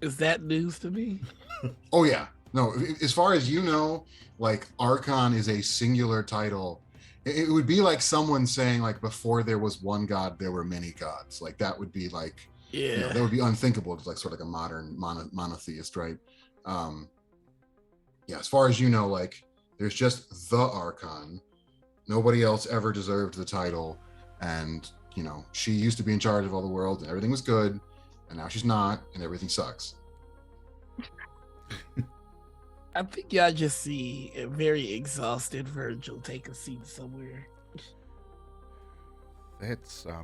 Is that news to me? Oh yeah. No, as far as you know, like Archon is a singular title. It would be like someone saying like before there was one god, there were many gods. Like that would be like, Yeah. that would be unthinkable. It's like sort of like a modern monotheist, right? Yeah, as far as you know, like there's just the Archon. Nobody else ever deserved the title. And, she used to be in charge of all the world and everything was good. And now she's not, and everything sucks. I think y'all just see a very exhausted Virgil take a seat somewhere. That's a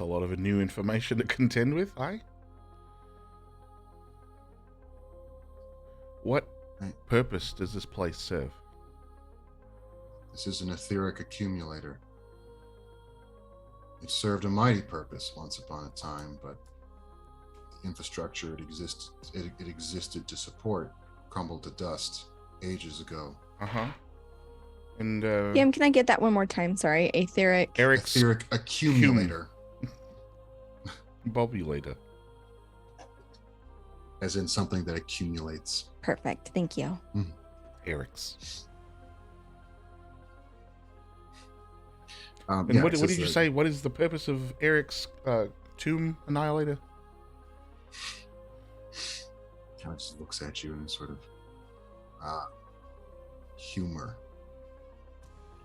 lot of new information to contend with, aye? What purpose does this place serve? This is an etheric accumulator. It served a mighty purpose once upon a time, but the infrastructure it existed to support crumbled to dust ages ago. And Cam, can I get that one more time? Sorry. Etheric. Etheric accumulator. Bobulator. As in something that accumulates. Perfect. Thank you. Eric's. Yeah, And what did you say? What is the purpose of Eric's tomb annihilator? Kind of just looks at you and sort of humor.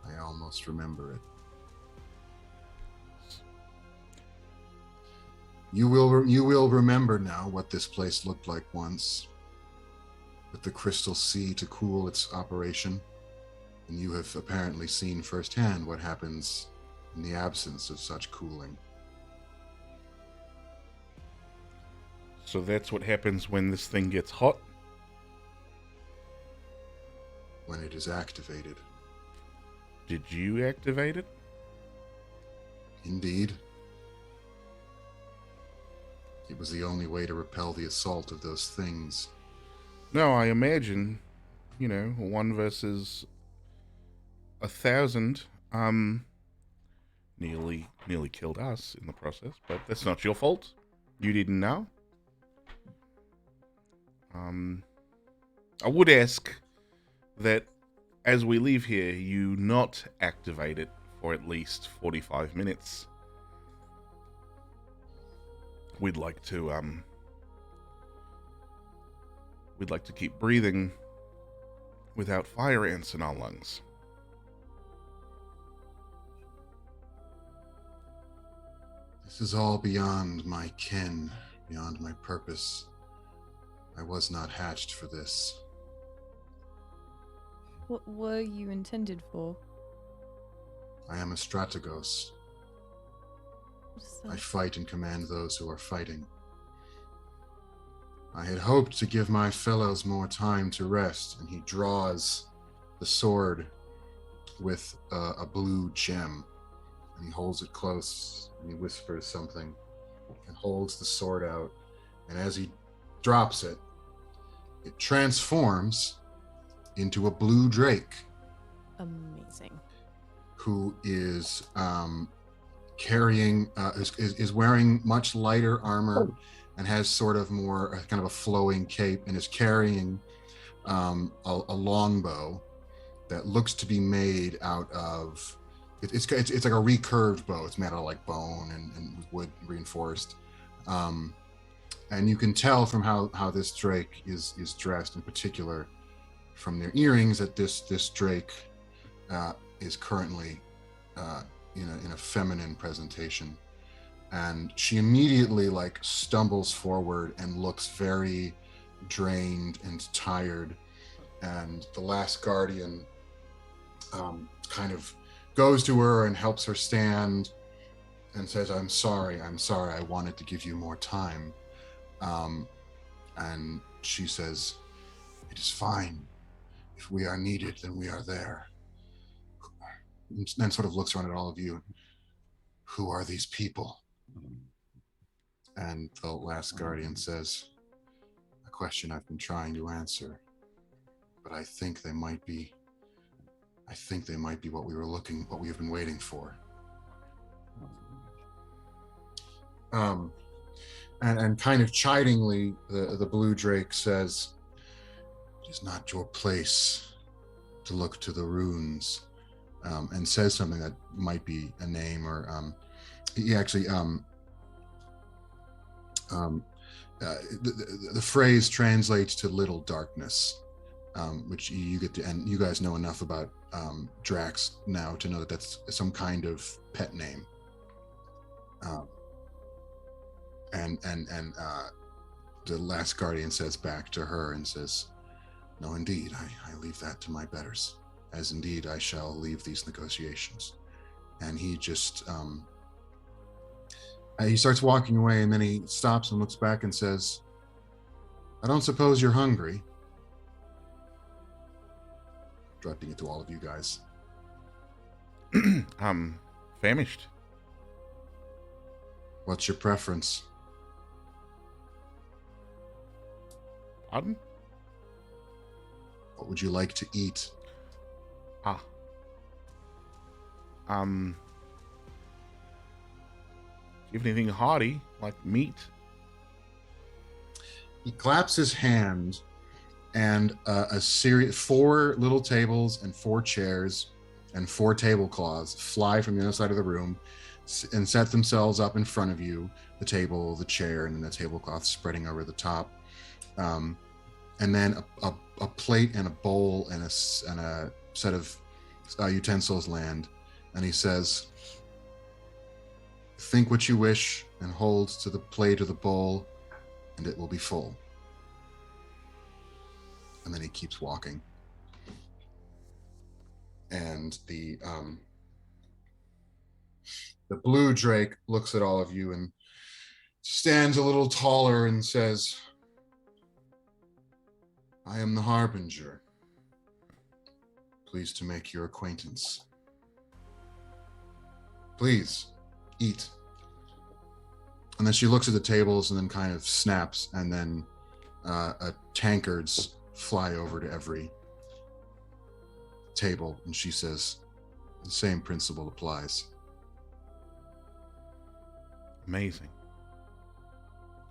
I almost remember it. You will remember now what this place looked like once, with the crystal sea to cool its operation. And you have apparently seen firsthand what happens in the absence of such cooling. So that's what happens when this thing gets hot? When it is activated. Did you activate it? Indeed. It was the only way to repel the assault of those things. No, I imagine, 1 versus 1,000, nearly killed us in the process, but that's not your fault. You didn't know. I would ask that as we leave here, you not activate it for at least 45 minutes. We'd like to keep breathing without fire ants in our lungs. This is all beyond my ken, beyond my purpose. I was not hatched for this. What were you intended for? I am a strategos. What is I that? fight and command those who are fighting. I had hoped to give my fellows more time to rest, and he draws the sword with a blue gem, and he holds it close, and he whispers something, and holds the sword out, and as he drops it, it transforms into a blue drake Amazing. who is carrying is wearing much lighter armor and has sort of more kind of a flowing cape, and is carrying a longbow that looks to be made out of it's like a recurved bow. It's made out of like bone and wood reinforced, and you can tell from how this drake is dressed, in particular from their earrings, that this drake is currently in a feminine presentation. And she immediately like stumbles forward and looks very drained and tired. And the last guardian kind of goes to her and helps her stand and says, I'm sorry, I wanted to give you more time. And she says, it is fine. If we are needed, then we are there. And then sort of looks around at all of you. Who are these people? And the last guardian says, a question I've been trying to answer, but I think they might be what we have been waiting for. And kind of chidingly, the blue drake says, it is not your place to look to the runes, and says something that might be a name, or he actually the phrase translates to little darkness, which you get to, and you guys know enough about Drax now to know that that's some kind of pet name. And the last guardian says back to her and says, no, indeed, I leave that to my betters, as indeed I shall leave these negotiations. And he just he starts walking away, and then he stops and looks back and says, I don't suppose you're hungry. Directing it to all of you guys. I'm famished. What's your preference? Pardon? What would you like to eat? Ah. Do you have anything hearty, like meat? He claps his hand, and a series, 4 little tables and 4 chairs and 4 tablecloths fly from the other side of the room and set themselves up in front of you. The table, the chair, and then the tablecloth spreading over the top. And then a plate and a bowl and a set of utensils land. And he says, think what you wish, and holds to the plate or the bowl, and it will be full. And then he keeps walking. And the blue drake looks at all of you and stands a little taller and says, I am the Harbinger. Pleased to make your acquaintance. Please, eat. And then she looks at the tables and then kind of snaps, and then tankards fly over to every table, and she says, the same principle applies. Amazing.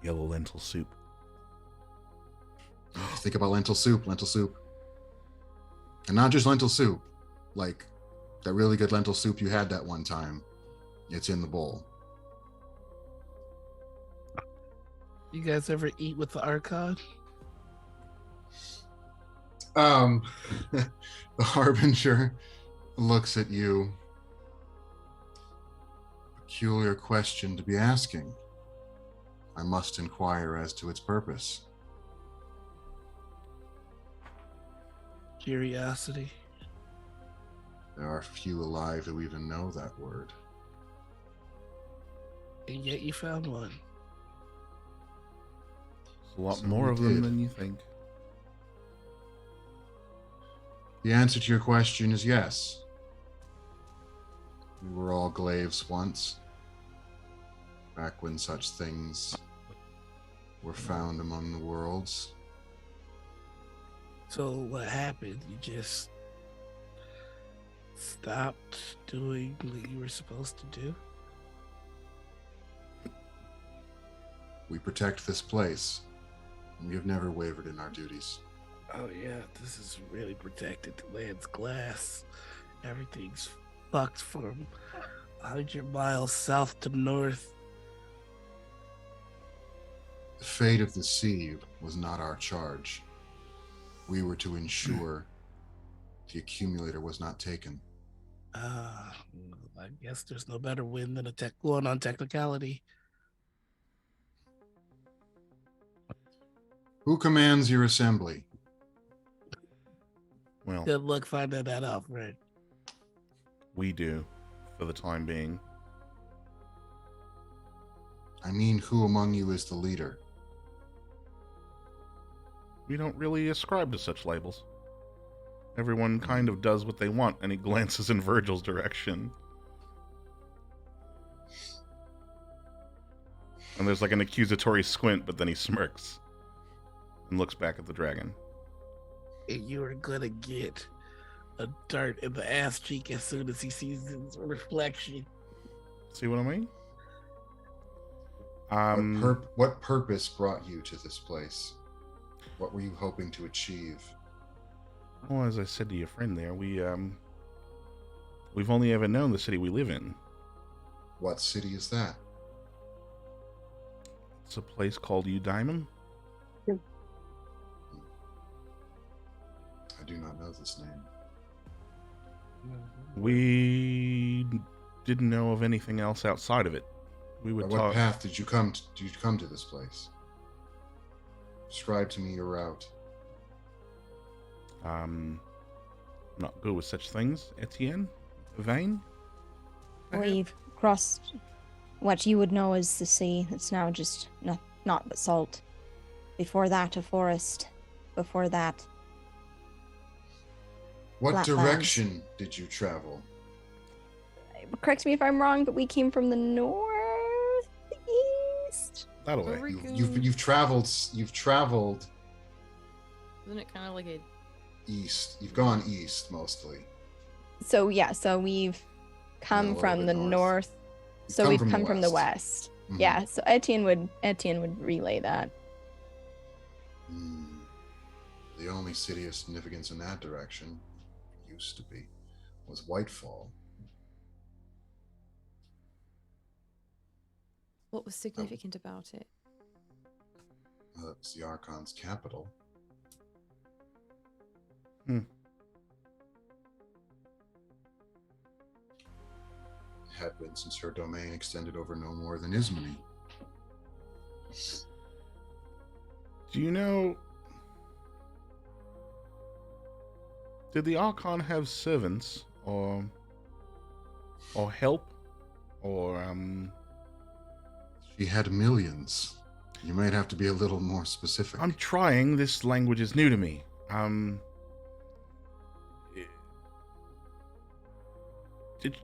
Yellow lentil soup. Think about lentil soup. And not just lentil soup, like that really good lentil soup you had that one time. It's in the bowl. You guys ever eat with the Archon? The Harbinger looks at you. peculiar question to be asking. I must inquire as to its purpose. Curiosity. There are few alive who even know that word. And yet you found one. There's a lot So more we of them did. than you think. The answer to your question is yes. We were all glaives once, back when such things were found among the worlds. So what happened? You just stopped doing what you were supposed to do? We protect this place, and we have never wavered in our duties. Oh yeah, this is really protected. The land's glass. Everything's fucked from 100 miles south to north. The fate of the sea was not our charge. We were to ensure the accumulator was not taken. I guess there's no better win than a tech one on technicality. Who commands your assembly? Well, Good luck finding that out, right? we do, for the time being. I mean, who among you is the leader? We don't really ascribe to such labels. Everyone kind of does what they want, and he glances in Virgil's direction. And there's like an accusatory squint, but then he smirks and looks back at the dragon. And you are gonna get a dart in the ass cheek as soon as he sees his reflection. See what I mean? What purpose brought you to this place? What were you hoping to achieve? Well, as I said to your friend there, we've only ever known the city we live in. What city is that? It's a place called Eudaimon. I do not know this name. We didn't know of anything else outside of it. We By would what talk. path did you come to this place? Describe to me your route. Not good with such things, Etienne. Vain. We've crossed what you would know as the sea. It's now just not but salt. Before that, a forest. Before that, What Flatlands. direction did you travel? correct me if I'm wrong, but we came from the northeast. That away. You've traveled. You've traveled Isn't it kind of like a east. You've gone east mostly. So yeah, so we've a come little from bit the north. north. You've So come we've from the come from the west. west. Mhm. Yeah, so Etienne would relay that. The only city of significance in that direction, used to be, was Whitefall. What was significant about it? That was the Archon's capital. Had been since her domain extended over no more than Ismony. Do you know? Did the Archon have servants or help or She had millions. You might have to be a little more specific. I'm trying. This language is new to me.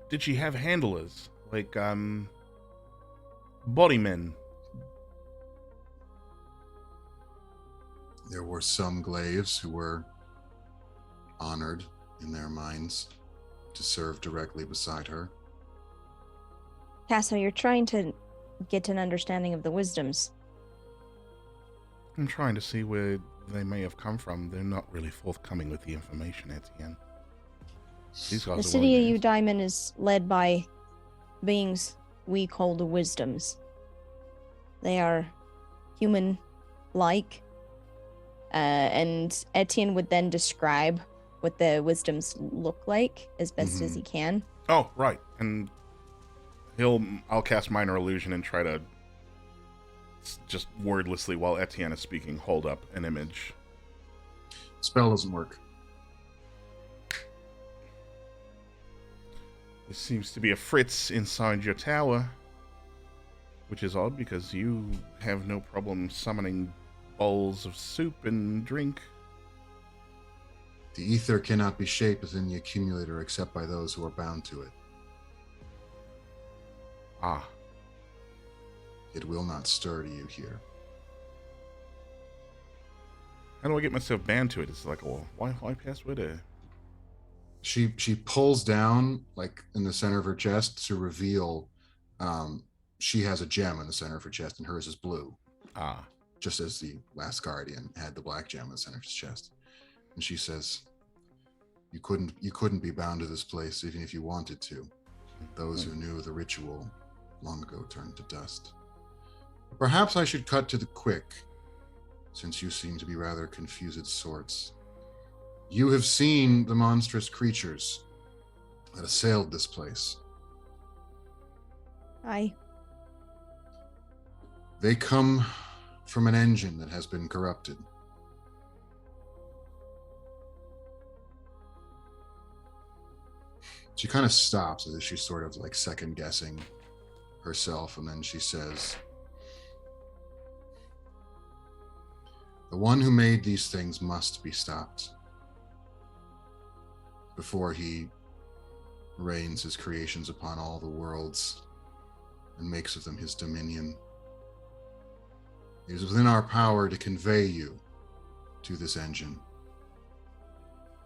Did she have handlers like bodymen? There were some glaives who were honored in their minds to serve directly beside her. Casso, you're trying to get an understanding of the wisdoms. I'm trying to see where they may have come from. They're not really forthcoming with the information, Etienne. These guys The are city well of Eudaimon is led by beings we call the wisdoms. They are human-like, and Etienne would then describe what the wisdoms look like as best as he can. Oh, right. And I'll cast minor illusion and try to just wordlessly while Etienne is speaking hold up an image. Spell doesn't work. There seems to be a Fritz inside your tower, which is odd because you have no problem summoning bowls of soup and drink. The ether cannot be shaped within the accumulator except by those who are bound to it. Ah, It will not stir to you here. how do I get myself bound to it? It's like a Wi-Fi password? She pulls down, like in the center of her chest, to reveal she has a gem in the center of her chest, and hers is blue, Ah, just as the last guardian had the black gem in the center of his chest. And she says, you couldn't be bound to this place even if you wanted to. Those who knew the ritual long ago turned to dust. Perhaps I should cut to the quick, since you seem to be rather confused sorts. You have seen the monstrous creatures that assailed this place. Aye. They come from an engine that has been corrupted. She kind of stops as if she's sort of like second guessing herself, and then she says, the one who made these things must be stopped before he rains his creations upon all the worlds and makes of them his dominion. It is within our power to convey you to this engine,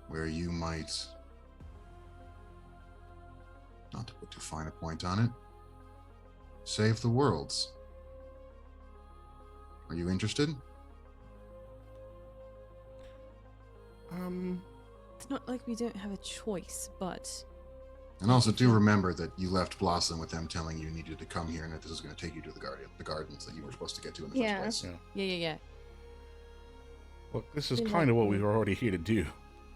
where you might, not to put too fine a point on it, save the worlds. Are you interested? It's not like we don't have a choice, but And also do remember that you left Blossom with them telling you needed to come here and that this is going to take you to the gardens that you were supposed to get to in the Yeah. first place. yeah. look, this is Seems kind of like what we were already here to do.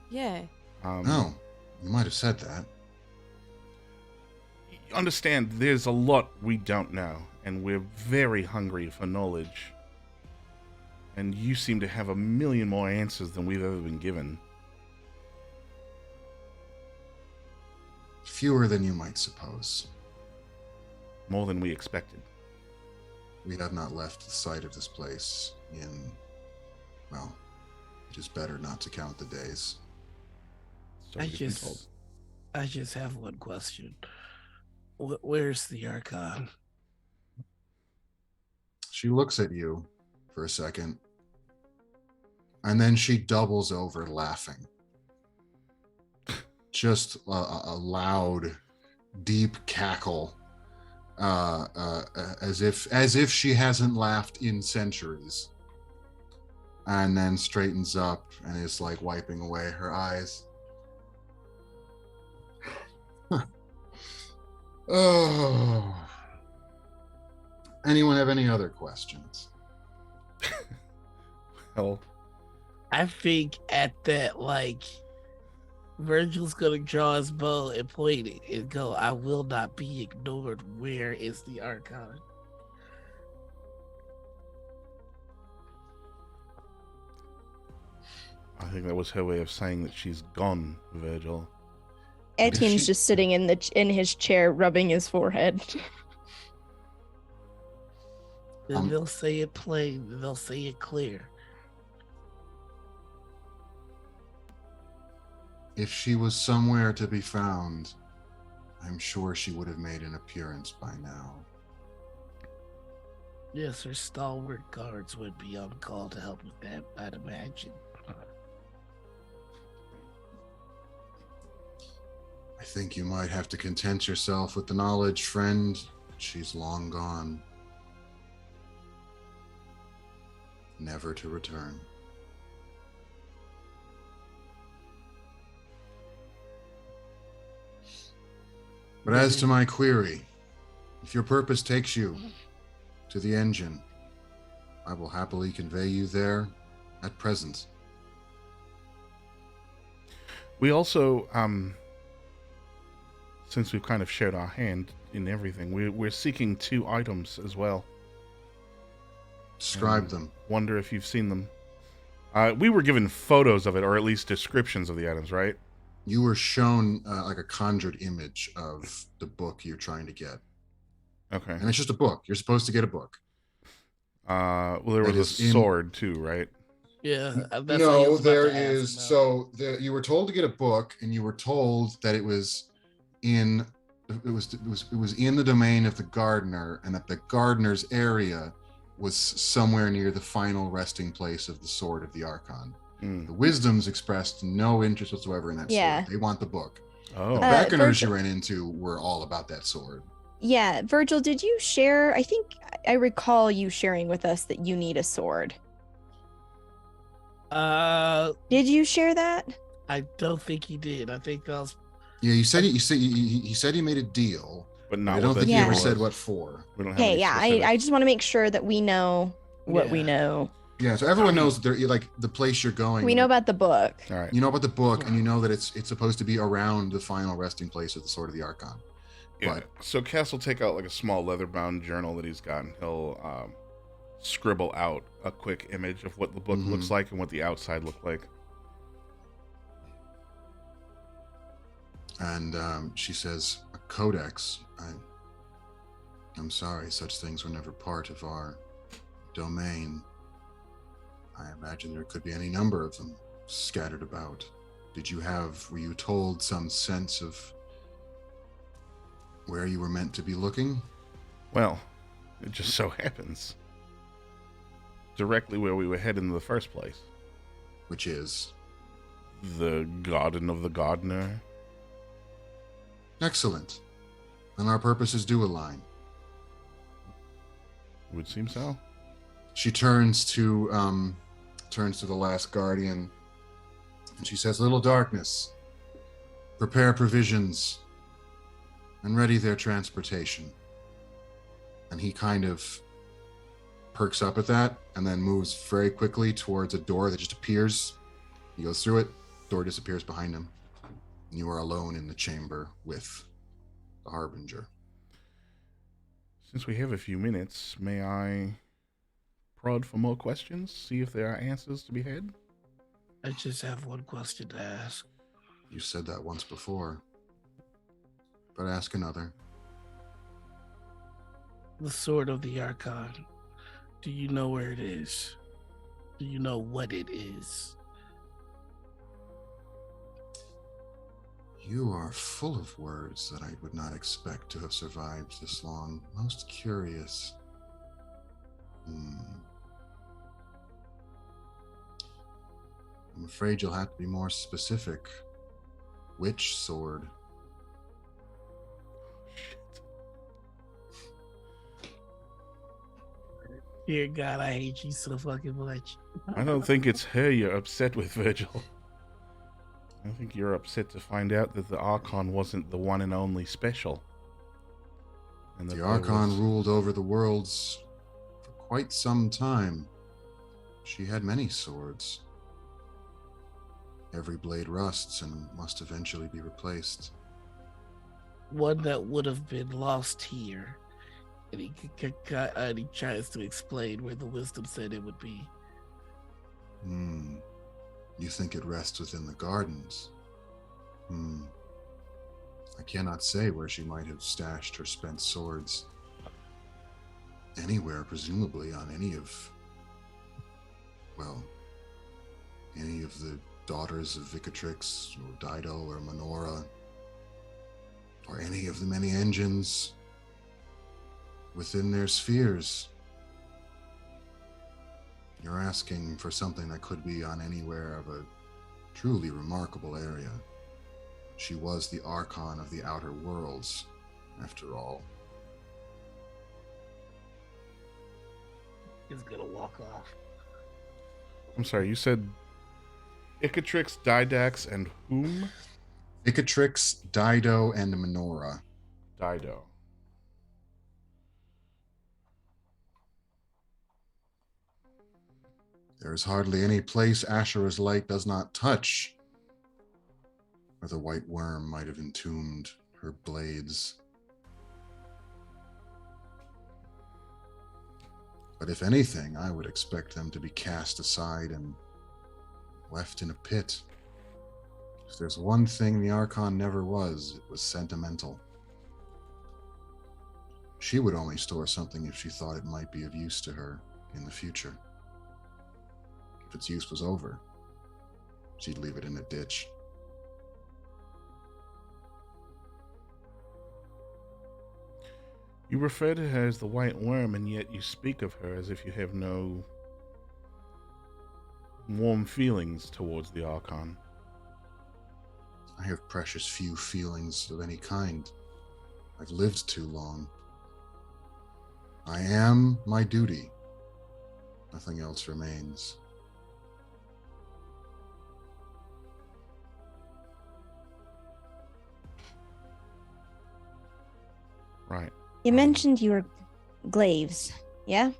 Yeah. Oh, you might have said that. Understand, there's a lot we don't know, and we're very hungry for knowledge. And you seem to have a million more answers than we've ever been given. Fewer than you might suppose. More than we expected. We have not left the site of this place in, well, it is better not to count the days. So I we've been told. just have one question. Where's the Archon? She looks at you for a second, and then she doubles over laughing. Just a loud, deep cackle, as if she hasn't laughed in centuries, and then straightens up and is like wiping away her eyes. Oh. Anyone have any other questions? Well, I think at that, like, Virgil's gonna draw his bow and point it and go, I will not be ignored. Where is the Archon? I think that was her way of saying that she's gone, Virgil. Etienne's she- just sitting in his chair, rubbing his forehead. Then they'll say it plain, they'll say it clear. If she was somewhere to be found, I'm sure she would have made an appearance by now. Yes, her stalwart guards would be on call to help with that, I'd imagine. I think you might have to content yourself with the knowledge, friend. She's long gone. Never to return. But as to my query, if your purpose takes you to the engine, I will happily convey you there at present. We also since we've kind of showed our hand in everything, we're seeking 2 items as well. Describe And them. Wonder if you've seen them. We were given photos of it, or at least descriptions of the items, right? You were shown like a conjured image of the book you're trying to get. Okay. And it's just a book. You're supposed to get a book. Well, there That was a is in- sword too, right? Yeah, that's what I No, was about there to ask is. about. So you were told to get a book, and you were told that it was in in the domain of the gardener, and that the gardener's area was somewhere near the final resting place of the sword of the Archon. Mm. The wisdoms expressed no interest whatsoever in that Yeah. sword. They want the book. Oh, The beckoners Virgil- you ran into were all about that sword. Yeah, Virgil, did you share? I think I recall you sharing with us that you need a sword. Did you share that? I don't think he did. I think I was. Yeah, you said he said he made a deal, but but not. I don't what think that he Yeah. ever deal said was. what for. We don't have Okay, any yeah, I specifics. just want to make sure that we know what we Yeah. know. Yeah, so everyone knows that they're like the place you're going. We know about the book. All right. You know about the book, and you know that it's supposed to be around the final resting place of the Sword of the Archon. Yeah. But So Cass will take out like a small leather-bound journal that he's got, and he'll scribble out a quick image of what the book looks Mhm. like and what the outside looked like. and she says, "A codex. I'm sorry, such things were never part of our domain. I imagine there could be any number of them scattered about. Were you told some sense of where you were meant to be looking?" Well, it just so happens directly where we were heading in the first place. Which is The Garden of the Gardener. excellent. And our purposes do align. Would seem so. She turns to the last guardian, and she says, "Little darkness, prepare provisions and ready their transportation." And he kind of perks up at that and then moves very quickly towards a door that just appears. He goes through it, door disappears behind him, and you are alone in the chamber with the Harbinger. Since we have a few minutes, may I prod for more questions? See if there are answers to be had? I just have one question to ask. You said that once before, but ask another. The Sword of the Archon. Do you know where it is? Do you know what it is? You are full of words that I would not expect to have survived this long. Most curious. I'm afraid you'll have to be more specific. Which sword? Dear God, I hate you so fucking much. I don't think it's her you're upset with, Virgil. I think you're upset to find out that the Archon wasn't the one and only special. And that The there Archon was- ruled over the worlds for quite some time. She had many swords. Every blade rusts and must eventually be replaced. One that would have been lost here. And he tries to explain where the wisdom said it would be. You think it rests within the gardens? I cannot say where she might have stashed her spent swords. Anywhere, presumably, on any of the daughters of Vicatrix, or Dido, or Minora, or any of the many engines within their spheres. You're asking for something that could be on anywhere of a truly remarkable area. She was the Archon of the Outer Worlds, after all. He's gonna walk off. I'm sorry, you said Icatrix, Didax, and whom? Vicatrix, Dido, and Minora. Dido. There is hardly any place Asherah's light does not touch, where the white worm might have entombed her blades. But if anything, I would expect them to be cast aside and left in a pit. If there's one thing the Archon never was, it was sentimental. She would only store something if she thought it might be of use to her in the future. If its use was over, she'd leave it in a ditch. You refer to her as the White Worm, and yet you speak of her as if you have no warm feelings towards the Archon. I have precious few feelings of any kind. I've lived too long. I am my duty. Nothing else remains. Right. You mentioned you were glaives, yeah?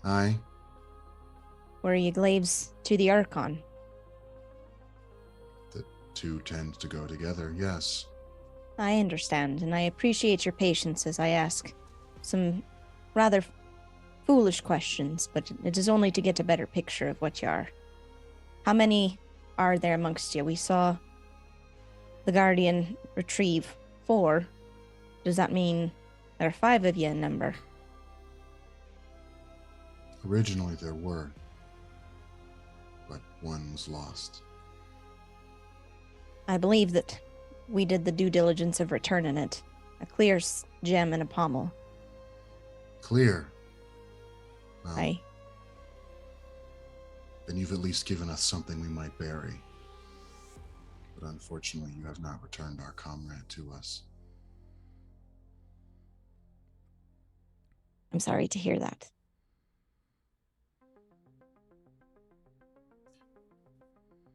Aye. Were you glaives to the Archon? The two tend to go together, yes. I understand, and I appreciate your patience as I ask some rather foolish questions, but it is only to get a better picture of what you are. How many are there amongst you? We saw the Guardian retrieve 4. Does that mean there are 5 of you in number? Originally there were, but one was lost. I believe that we did the due diligence of returning it. A clear gem and a pommel. Clear. Well, Aye. then you've at least given us something we might bury. But unfortunately, you have not returned our comrade to us. I'm sorry to hear that.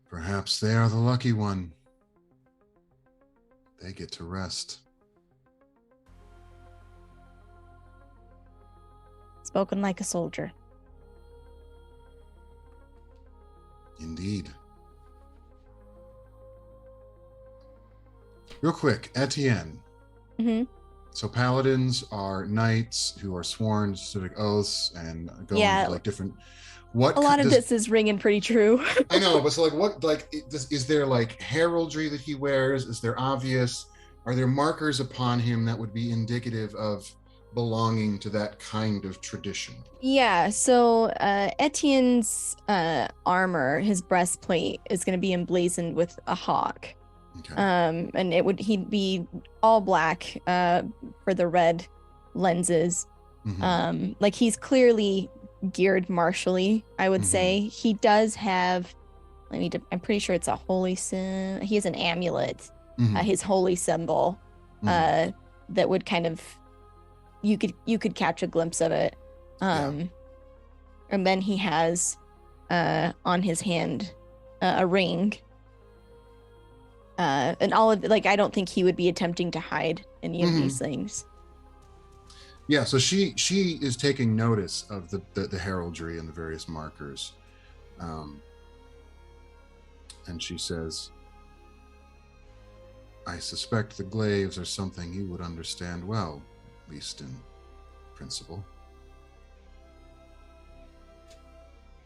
Perhaps they are the lucky one. They get to rest. Spoken like a soldier. Indeed. Real quick, Etienne. Mm-hmm. So paladins are knights who are sworn to specific oaths and go Yeah. into like different. What A lot of does, this is ringing pretty true. I know, but so like what like is there like heraldry that he wears? Is there obvious? Are there markers upon him that would be indicative of belonging to that kind of tradition? Yeah, so Etienne's armor, his breastplate, is going to be emblazoned with a hawk. Okay. And he'd be all black for the red lenses. Mhm. Like he's clearly geared martially, I would Mhm. say. He does have, I'm pretty sure it's a holy he has an amulet, Mhm. his holy symbol, Mhm. that would kind of, you could catch a glimpse of it. Yeah. And then he has on his hand a ring. And all of, like, I don't think he would be attempting to hide any of these things. Yeah, so she is taking notice of the heraldry and the various markers. And she says, I suspect the glaives are something you would understand well, at least in principle.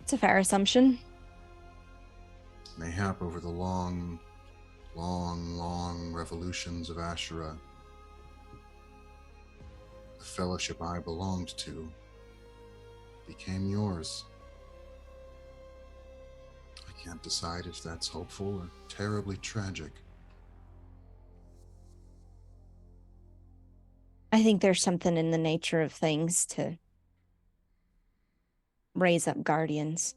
It's a fair assumption. Mayhap over the long revolutions of Ashura, the fellowship I belonged to became yours. I can't decide if that's hopeful or terribly tragic. I think there's something in the nature of things to raise up guardians.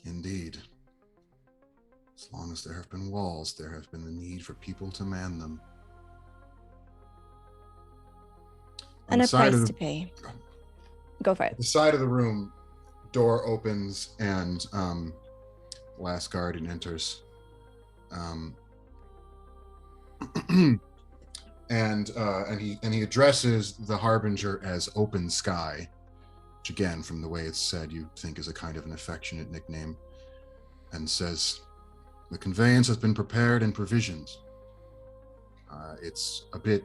Indeed. As long as there have been walls, there has been the need for people to man them. And a price to pay. Go for it. At the side of the room, door opens and the last guardian enters. And he addresses the harbinger as Open Sky, which again, from the way it's said, you think is a kind of an affectionate nickname, and says, The conveyance has been prepared and provisioned. It's a bit,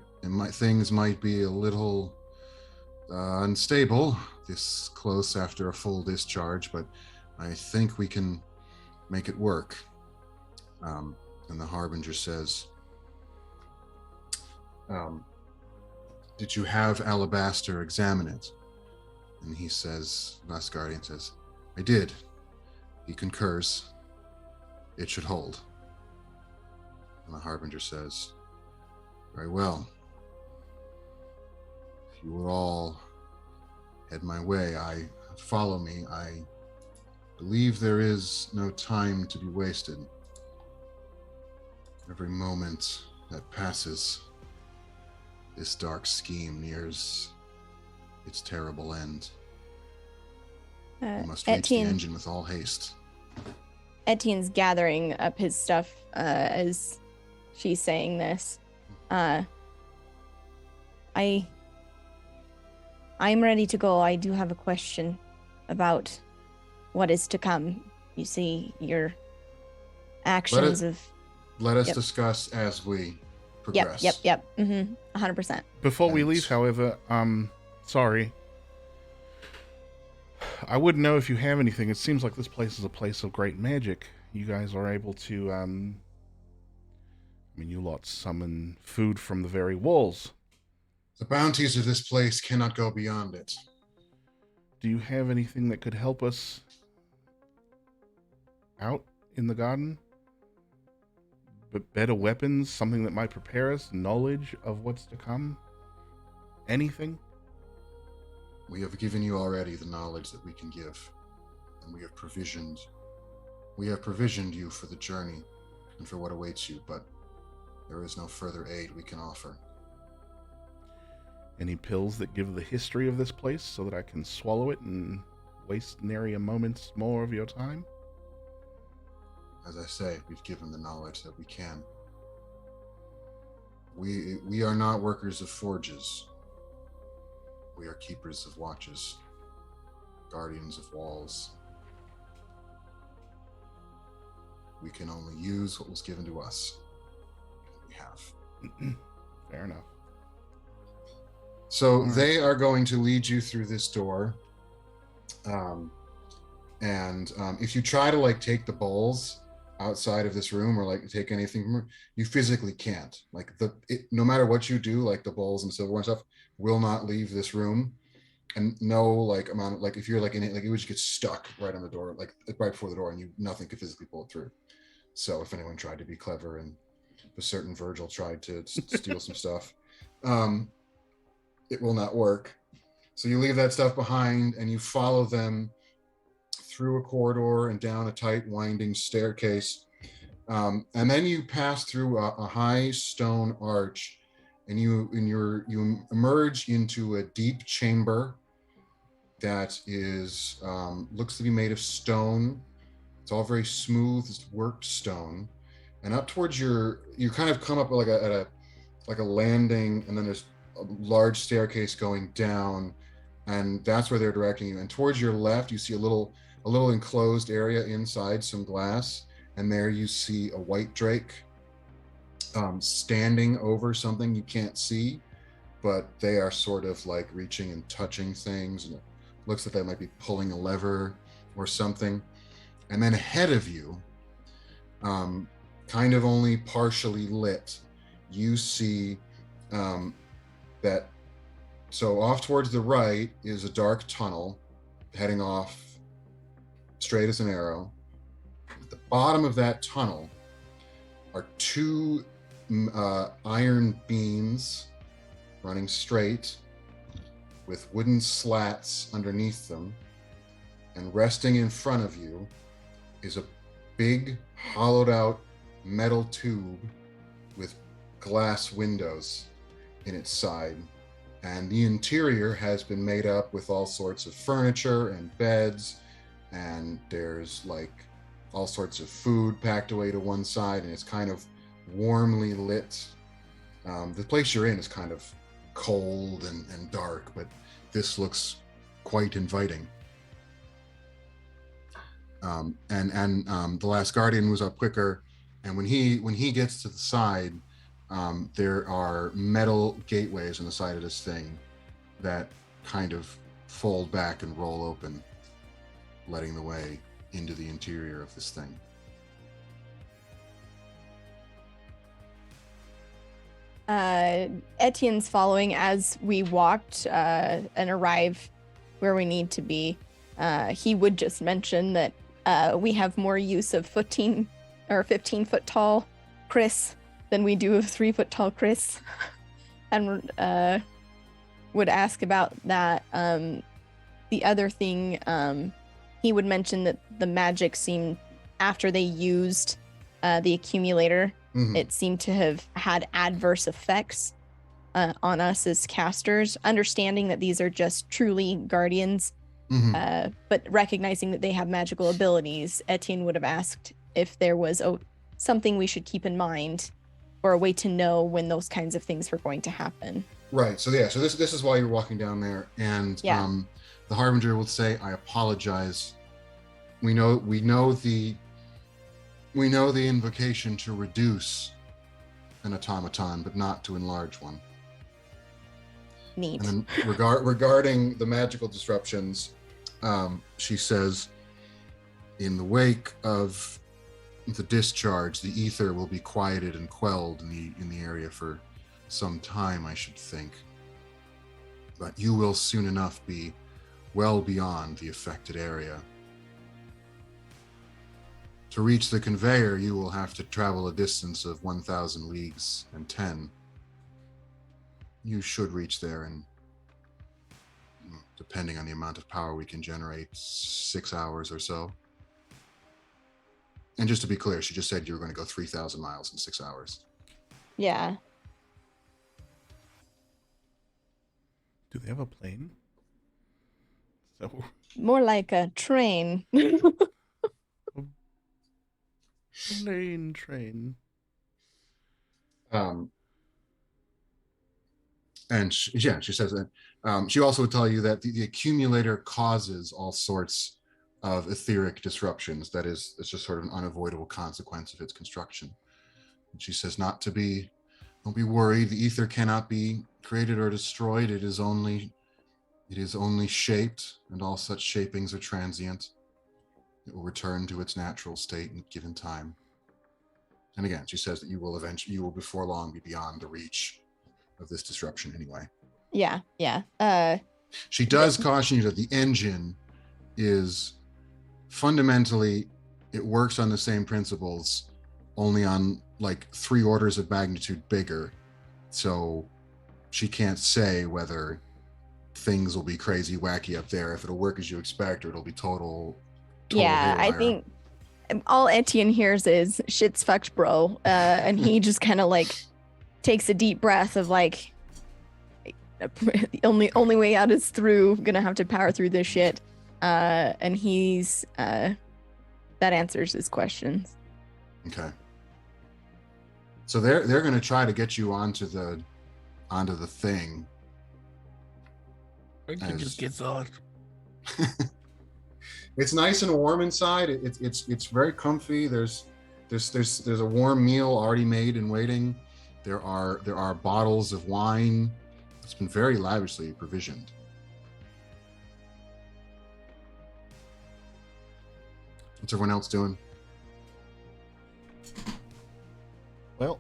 things might be a little unstable this close after a full discharge, but I think we can make it work. And the Harbinger says, did you have Alabaster examine it? And he says, Last Guardian says, I did. He concurs. It should hold. And the Harbinger says, very well. If you would all head my way, follow me. I believe there is no time to be wasted. Every moment that passes, this dark scheme nears its terrible end. We must reach the engine with all haste. Etienne's gathering up his stuff as she's saying this. I'm ready to go. I do have a question about what is to come. You see, your actions Let us discuss as we progress. Yep. 100%. Before we leave, however, sorry. I wouldn't know if you have anything. It seems like this place is a place of great magic. You guys are able to, you lot summon food from the very walls. The bounties of this place cannot go beyond it. Do you have anything that could help us out in the garden? But better weapons, something that might prepare us, knowledge of what's to come? Anything? We have given you already the knowledge that we can give, and we have provisioned you for the journey and for what awaits you, but there is no further aid we can offer. Any pills that give the history of this place so that I can swallow it and waste nary a moment more of your time? As I say, we've given the knowledge that we can. We are not workers of forges. We are keepers of watches, guardians of walls. We can only use what was given to us. We have. Fair enough. So they are going to lead you through this door. And if you try to take the bowls outside of this room or take anything from her, you physically can't. No matter what you do, the bowls and silverware and stuff will not leave this room. And no amount of, if you're in it, it would just get stuck right on the door, right before the door, and nothing could physically pull it through. So if anyone tried to be clever and a certain Virgil tried to steal some stuff, it will not work. So you leave that stuff behind and you follow them through a corridor and down a tight winding staircase. And then you pass through a high stone arch and you emerge into a deep chamber that is looks to be made of stone. It's all very smooth, it's worked stone. And up towards you kind of come up at a landing, and then there's a large staircase going down, and that's where they're directing you. And towards your left, you see a little enclosed area inside some glass, and there you see a white drake standing over something you can't see, but they are sort of reaching and touching things, and it looks like they might be pulling a lever or something. And then ahead of you, kind of only partially lit, you see that, so off towards the right is a dark tunnel heading off straight as an arrow. At the bottom of that tunnel are two iron beams running straight with wooden slats underneath them, and resting in front of you is a big hollowed out metal tube with glass windows in its side, and the interior has been made up with all sorts of furniture and beds, and there's all sorts of food packed away to one side, and it's kind of warmly lit. The place you're in is kind of cold and dark, but this looks quite inviting. And the Last Guardian was up quicker. And when he gets to the side, there are metal gateways on the side of this thing that kind of fold back and roll open, letting the way into the interior of this thing. Etienne's following as we walked and arrive where we need to be. He would just mention that we have more use of 15 foot tall Chris than we do of 3 foot tall Chris, and would ask about that. The other thing, he would mention that the magic seemed, after they used the accumulator, it seemed to have had adverse effects on us as casters, understanding that these are just truly guardians, but recognizing that they have magical abilities. Etienne would have asked if there was something we should keep in mind, or a way to know when those kinds of things were going to happen. Right. So so this is why you're walking down there, and the Harbinger will say, "I apologize. We know the invocation to reduce an automaton, but not to enlarge one." Neat. And then regarding the magical disruptions, she says, "In the wake of the discharge, the ether will be quieted and quelled in the area for some time, I should think. But you will soon enough be well beyond the affected area. To reach the conveyor, you will have to travel a distance of 1,000 leagues and 10. You should reach there in, depending on the amount of power we can generate, 6 hours or so." And just to be clear, she just said you were going to go 3,000 miles in 6 hours. Yeah. Do they have a plane? So More like a train. plane train. And she says that she also would tell you that the accumulator causes all sorts of etheric disruptions. That is, it's just sort of an unavoidable consequence of its construction. And she says don't be worried. The ether cannot be created or destroyed. It is only shaped, and all such shapings are transient. It will return to its natural state in given time. And again, she says that you will before long be beyond the reach of this disruption anyway. Yeah. She does caution you that the engine is fundamentally, it works on the same principles, only on like 3 orders of magnitude bigger. So she can't say whether things will be crazy wacky up there, if it'll work as you expect, or it'll be total Yeah, I haywire. think all Etienne hears is "shit's fucked, bro," and he just kind of like takes a deep breath of like, the only way out is through. Gonna have to power through this shit, and he's that answers his questions. Okay. So they're going to try to get you onto the thing. Or it just gets on. It's nice and warm inside. It's very comfy. There's a warm meal already made and waiting. There are bottles of wine. It's been very lavishly provisioned. What's everyone else doing? Well,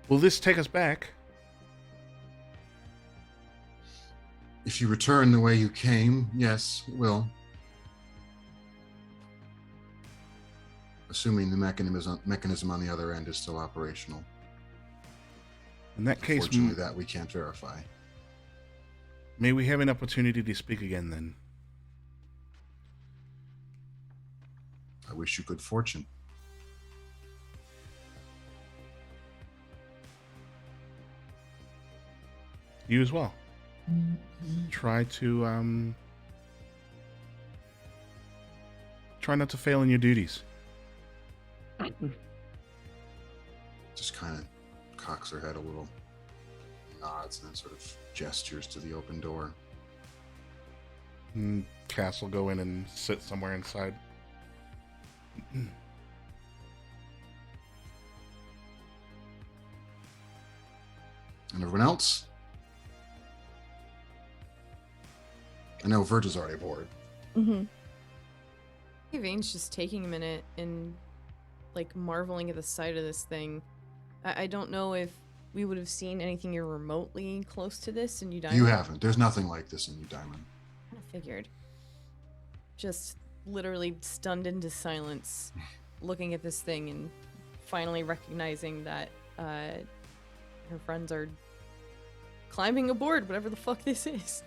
will this take us back? If you return the way you came, yes, it will. Assuming the mechanism on the other end is still operational. In that case, Fortunately, that we can't verify. may we have an opportunity to speak again then? I wish you good fortune. You as well. Try not to fail in your duties. Just kind of cocks her head a little, nods, and then sort of gestures to the open door. And Cass will go in and sit somewhere inside. And everyone else? I know Virgil's already aboard. Mm-hmm. Vane's just taking a minute and like marveling at the sight of this thing. I don't know if we would have seen anything here remotely close to this in Udine. You haven't. There's nothing like this in Udine. I figured. Just literally stunned into silence, looking at this thing and finally recognizing that her friends are climbing aboard whatever the fuck this is.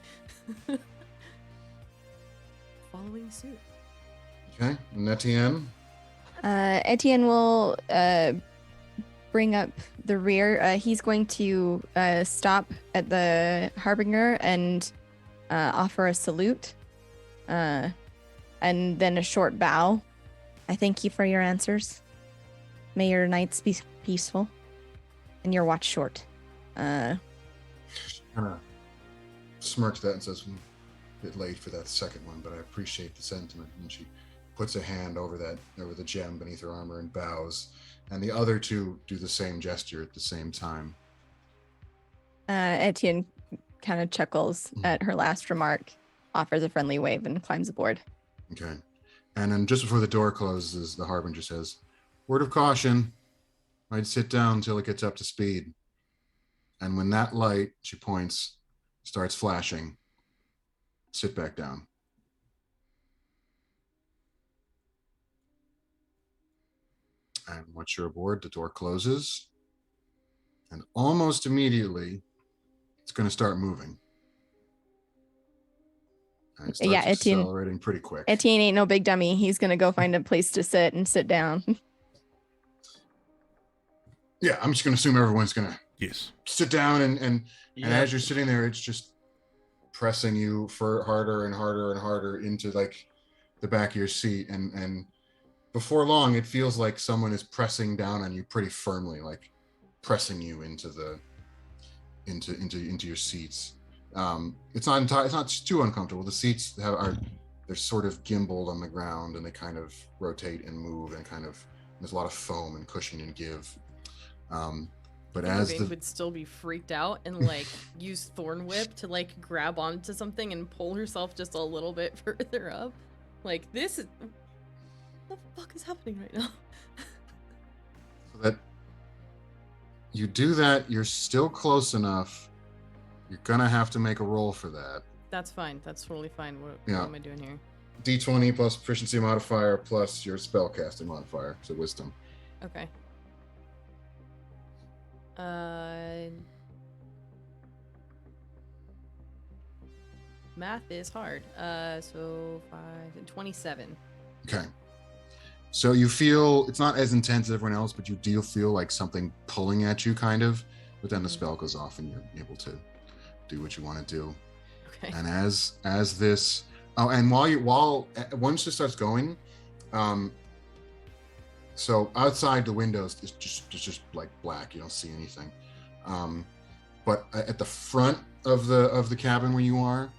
Following suit. Okay, and Etienne? Etienne will bring up the rear. He's going to stop at the Harbinger and offer a salute. And then a short bow. I thank you for your answers. May your nights be peaceful and your watch short. Kind of smirks that and says, a bit late for that second one, but I appreciate the sentiment. And she puts a hand over the gem beneath her armor and bows. And the other two do the same gesture at the same time. Etienne kind of chuckles at her last remark, offers a friendly wave, and climbs aboard. Okay. And then just before the door closes, the Harbinger says, word of caution, I'd sit down until it gets up to speed. And when that light, she points, starts flashing, sit back down. And once you're aboard, the door closes. And almost immediately, it's going to start moving. And it starts Yeah, Etienne- accelerating pretty quick. Etienne ain't no big dummy. He's going to go find a place to sit and sit down. Yeah, I'm just going to assume everyone's going to Yes. sit down. And Yeah. as you're sitting there, it's just pressing you for harder and harder and harder into like the back of your seat. And before long, it feels like someone is pressing down on you pretty firmly, like pressing you into your seats. It's not too uncomfortable. The seats they're sort of gimbaled on the ground, and they kind of rotate and move, and there's a lot of foam and cushion and give. But as Vane would still be freaked out and like use Thorn Whip to like grab onto something and pull herself just a little bit further up. Like this is what the fuck is happening right now? so that you do that, you're still close enough. You're gonna have to make a roll for that. That's fine. That's totally fine. What Yeah. am I doing here? D20 plus proficiency modifier plus your spellcasting modifier, so wisdom. Okay. Math is hard. So 5 and 27. Okay. So you feel it's not as intense as everyone else, but you do feel like something pulling at you, kind of. But then the spell goes off, and you're able to do what you want to do. Okay. And as this, and once it starts going, so outside the windows it's just like black. You don't see anything. But at the front of the cabin where you are,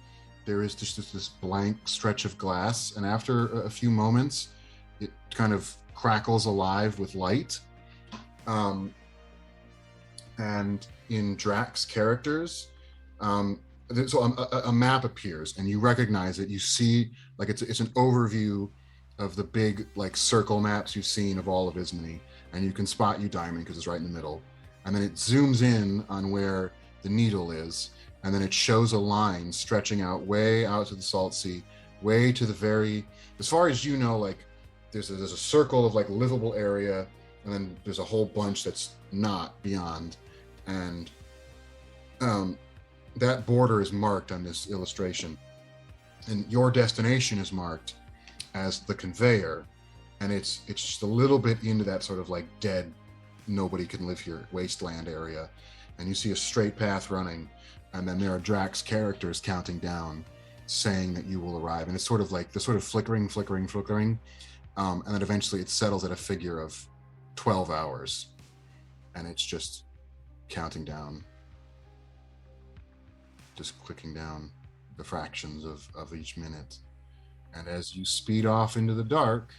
there is just this blank stretch of glass, and after a few moments, it kind of crackles alive with light. And in Drax's characters, so a map appears, and you recognize it. You see, like it's an overview of the big like circle maps you've seen of all of Ismany, and you can spot Eudaimon because it's right in the middle. And then it zooms in on where the needle is, and then it shows a line stretching out way out to the Salt Sea, way to the very, as far as you know, like there's a circle of like livable area, and then there's a whole bunch that's not beyond. And that border is marked on this illustration, and your destination is marked as the conveyor, and it's just a little bit into that sort of like dead, nobody can live here wasteland area, and you see a straight path running, and then there are Drax characters counting down, saying that you will arrive, and it's sort of like the sort of flickering, and then eventually it settles at a figure of 12 hours, and it's just counting down, just clicking down the fractions of each minute. And as you speed off into the dark,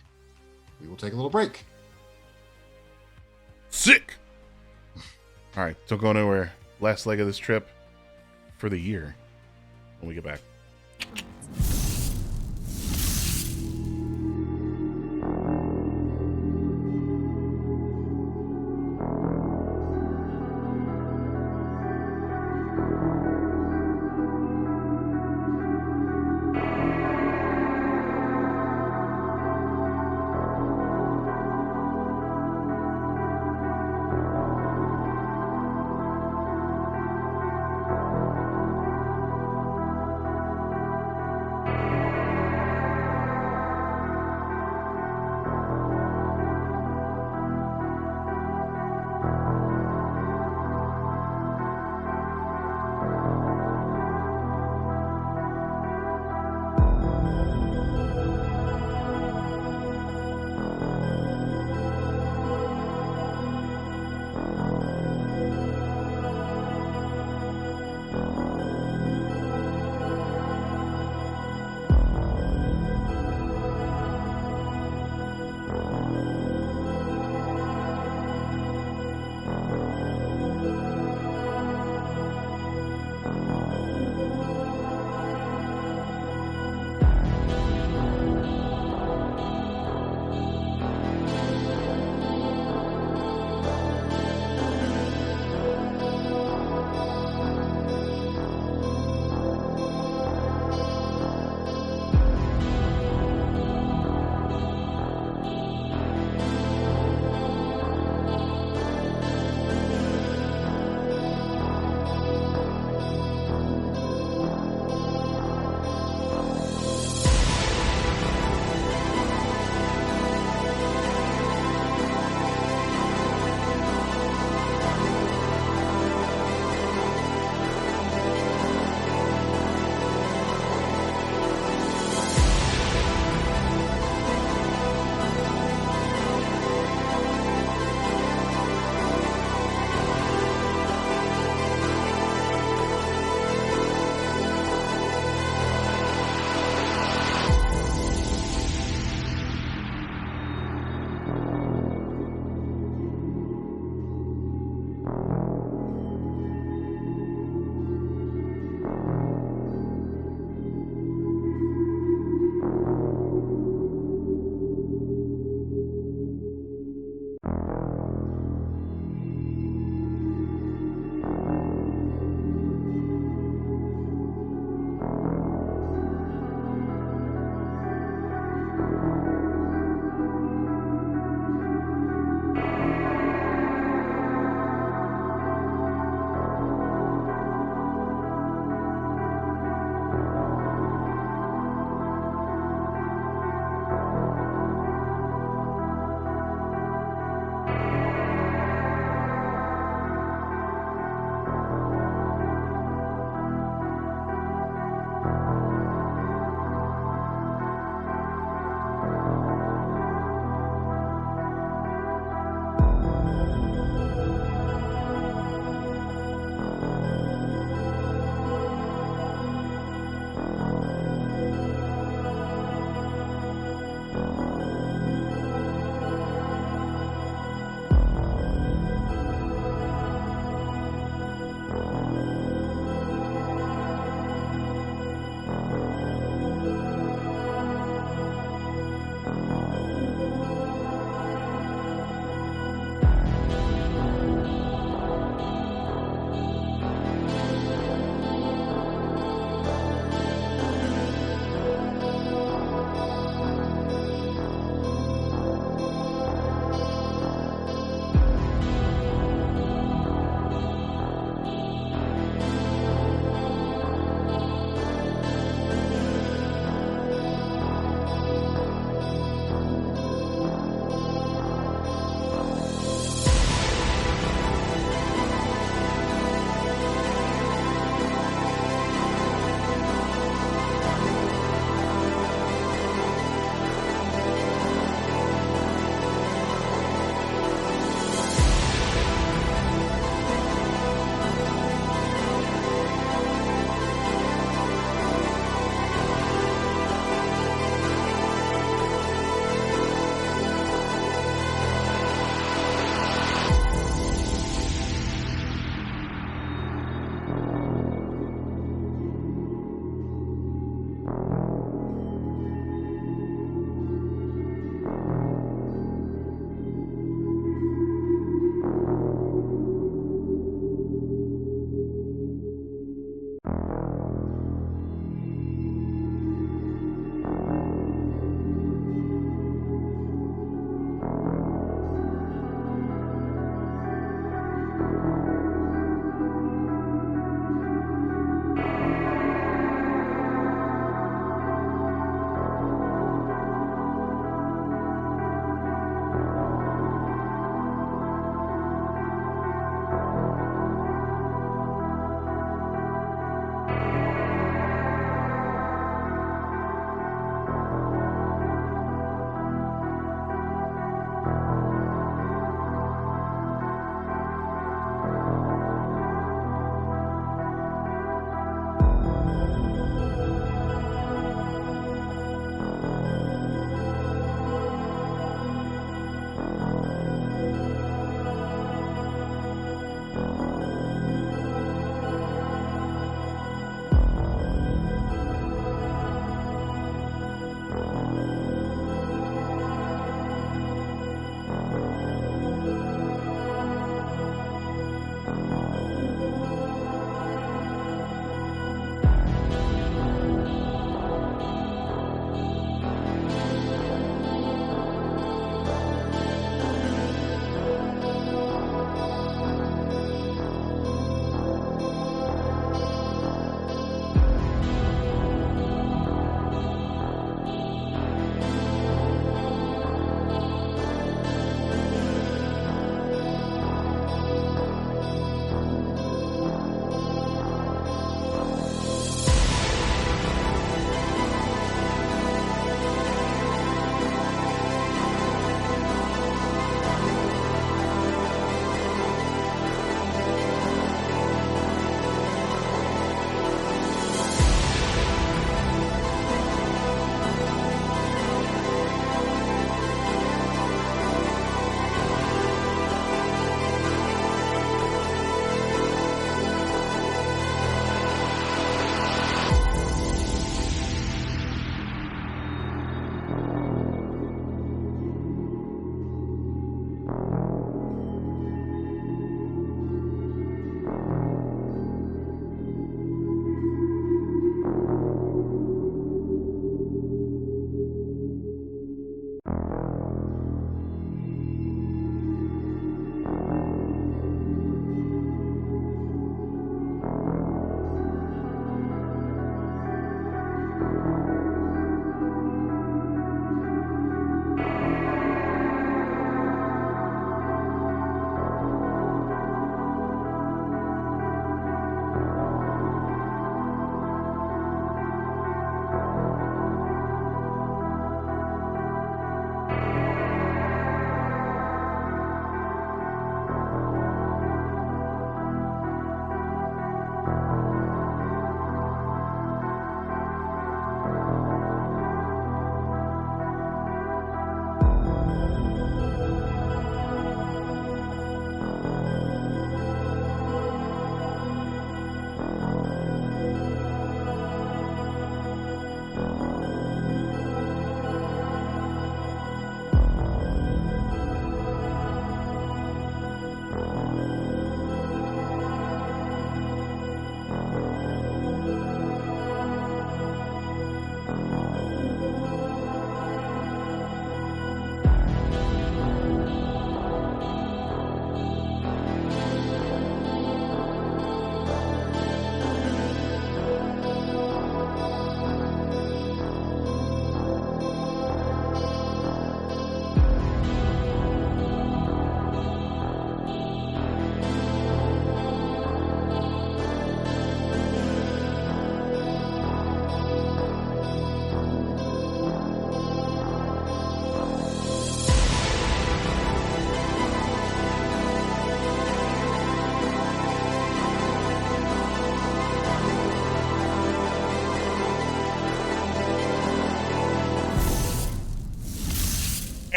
we will take a little break. Sick! All right, don't go nowhere. Last leg of this trip for the year when we get back.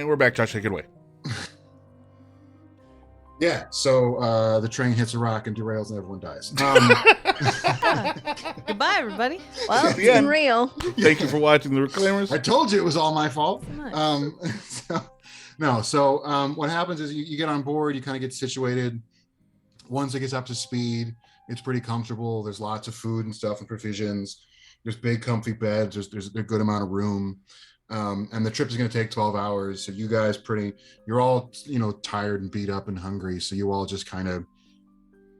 And we're back. Josh, take it away. Yeah, so the train hits a rock and derails and everyone dies. Goodbye, everybody. Well, it's The been end. real. Thank you for watching the Reclaimers. I told you it was all my fault. So much. What happens is you get on board, you kind of get situated. Once it gets up to speed, it's pretty comfortable. There's lots of food and stuff and provisions. There's big comfy beds. There's a good amount of room. And the trip is going to take 12 hours. So you guys you're all, tired and beat up and hungry. So you all just kind of,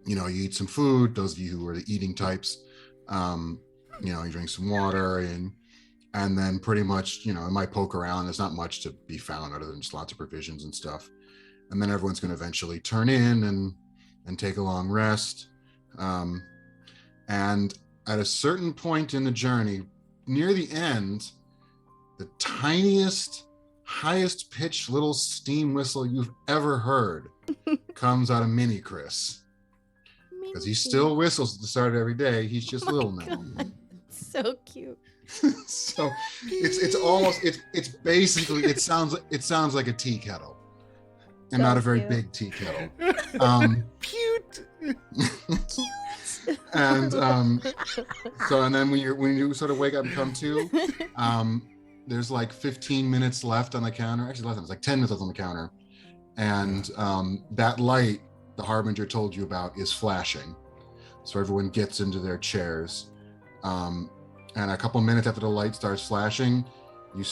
you eat some food. Those of you who are the eating types, you drink some water and then pretty much, it might poke around. There's not much to be found other than just lots of provisions and stuff. And then everyone's going to eventually turn in and take a long rest. And at a certain point in the journey, near the end, the tiniest, highest pitched little steam whistle you've ever heard comes out of Mini Chris. Because he still whistles at the start of every day. He's just little now. So cute. So it's basically it sounds like a tea kettle. And So not a very cute. big tea kettle. Cute. And then when you sort of wake up and come to, there's like 15 minutes left on the counter. Actually, less than it's like 10 minutes left on the counter, and that light the Harbinger told you about is flashing. So everyone gets into their chairs, and a couple minutes after the light starts flashing, you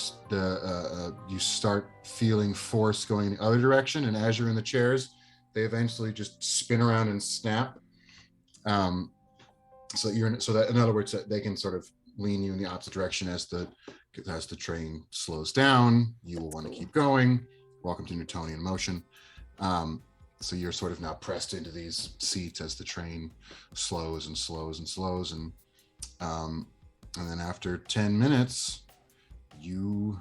start feeling force going in the other direction, and as you're in the chairs, they eventually just spin around and snap. So that in other words, they can sort of lean you in the opposite direction as the train slows down. You will want to keep going. Welcome to Newtonian motion. So you're sort of now pressed into these seats as the train slows and slows and slows, and then after 10 minutes, you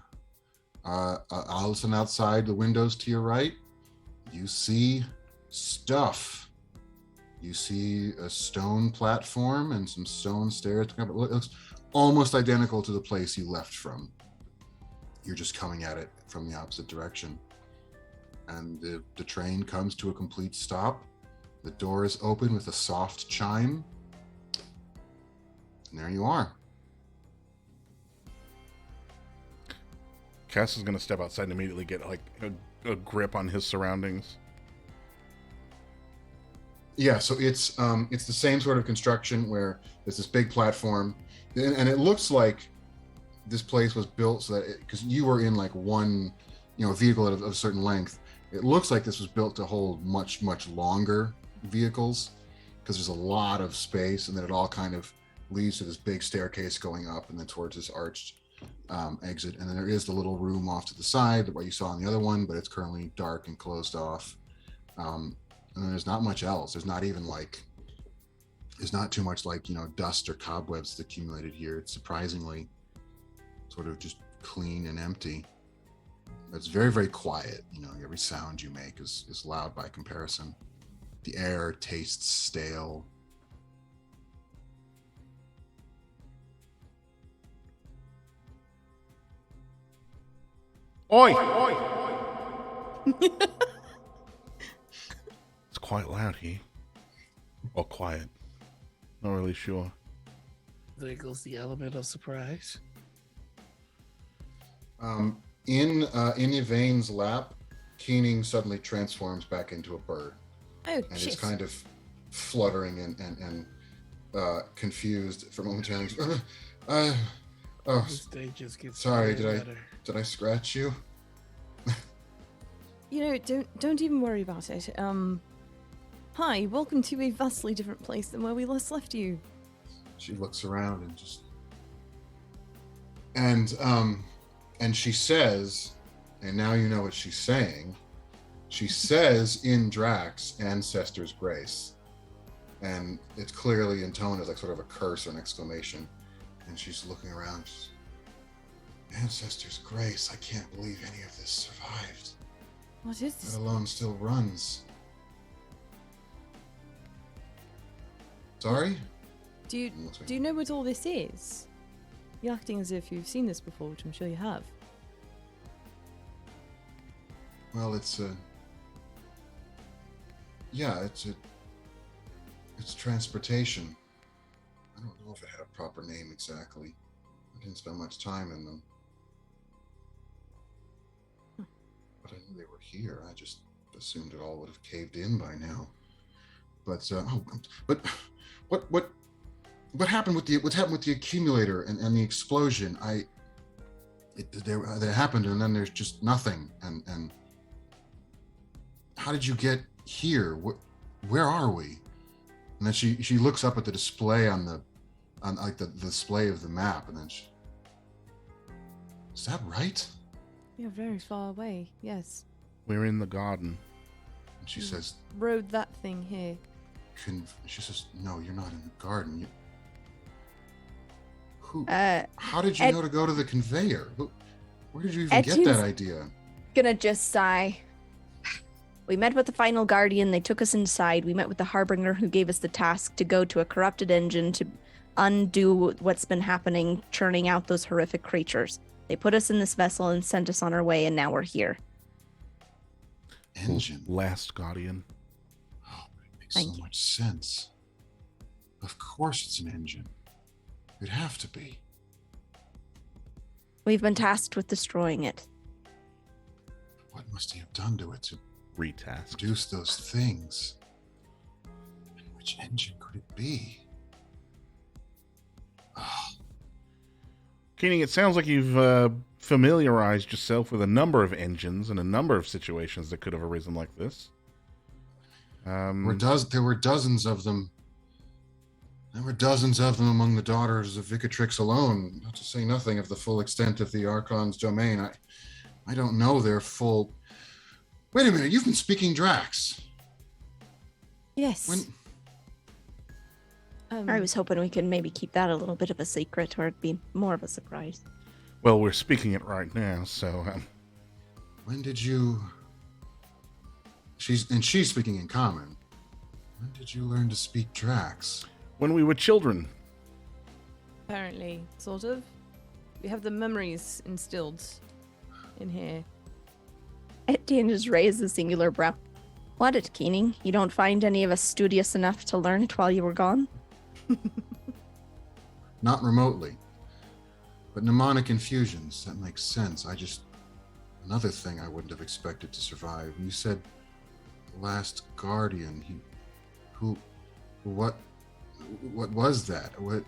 all of a sudden outside the windows to your right, you see stuff. You see a stone platform and some stone stairs. It looks almost identical to the place you left from. You're just coming at it from the opposite direction. And the train comes to a complete stop. The door is open with a soft chime. And there you are. Cass is going to step outside and immediately get like a grip on his surroundings. Yeah, so it's the same sort of construction where there's this big platform, and it looks like this place was built so that because you were in like one, vehicle of a certain length, it looks like this was built to hold much longer vehicles because there's a lot of space, and then it all kind of leads to this big staircase going up and then towards this arched exit, and then there is the little room off to the side what you saw on the other one, but it's currently dark and closed off. And then there's not much else. There's not too much like, dust or cobwebs that's accumulated here. It's surprisingly sort of just clean and empty. It's very, very quiet. Every sound you make is loud by comparison. The air tastes stale. Oi! It's quite loud here. Or quiet. Not really sure. There goes the element of surprise. In Yvain's lap, Keening suddenly transforms back into a bird. Oh, And shit. it's kind of fluttering and confused for momentarily. This day just gets Sorry, better. Did I scratch you? Don't even worry about it. Hi, welcome to a vastly different place than where we last left you. She looks around and just and she says, and now you know what she's saying. She says in Drax, "Ancestor's grace," and it's clearly intoned as like sort of a curse or an exclamation. And she's looking around. She's, "Ancestor's grace! I can't believe any of this survived. What is this? Let alone still runs." Sorry? Do you know what all this is? You're acting as if you've seen this before, which I'm sure you have. Well, it's it's transportation. I don't know if it had a proper name exactly. I didn't spend much time in them. But I knew they were here. I just assumed it all would have caved in by now. But what happened with the accumulator and the explosion? That happened, and then there's just nothing. And how did you get here? Where are we? And then she looks up at the display on the display of the map, and then is that right? You're very far away, yes. We're in the garden. And she says, Rode that thing here. she says, no, you're not in the garden. How did you Ed- know to go to the conveyor? Where did you even get that idea? Gonna just sigh. We met with the final guardian. They took us inside. We met with the harbinger who gave us the task to go to a corrupted engine to undo what's been happening, churning out those horrific creatures. They put us in this vessel and sent us on our way, and now we're here. Engine. Last guardian. Oh, it makes Thank so you. much sense. Of course it's an engine. It'd have to be. We've been tasked with destroying it. What must he have done to it to Retask. produce those things? And which engine could it be? Oh, Keening, it sounds like you've familiarized yourself with a number of engines and a number of situations that could have arisen like this. there were dozens of them. There were dozens of them among the daughters of Vicatrix alone, not to say nothing of the full extent of the Archon's domain. I don't know their full... Wait a minute, you've been speaking Drax. Yes. When... I was hoping we could maybe keep that a little bit of a secret, or it'd be more of a surprise. Well, we're speaking it right now, so... When did you... She's speaking in common. When did you learn to speak Drax? when we were children. Apparently, sort of. We have the memories instilled in here. Etienne just raised a singular brow. What it, Keening? You don't find any of us studious enough to learn it while you were gone? Not remotely. But mnemonic infusions, that makes sense. Another thing I wouldn't have expected to survive. You said the last guardian. What was that? What?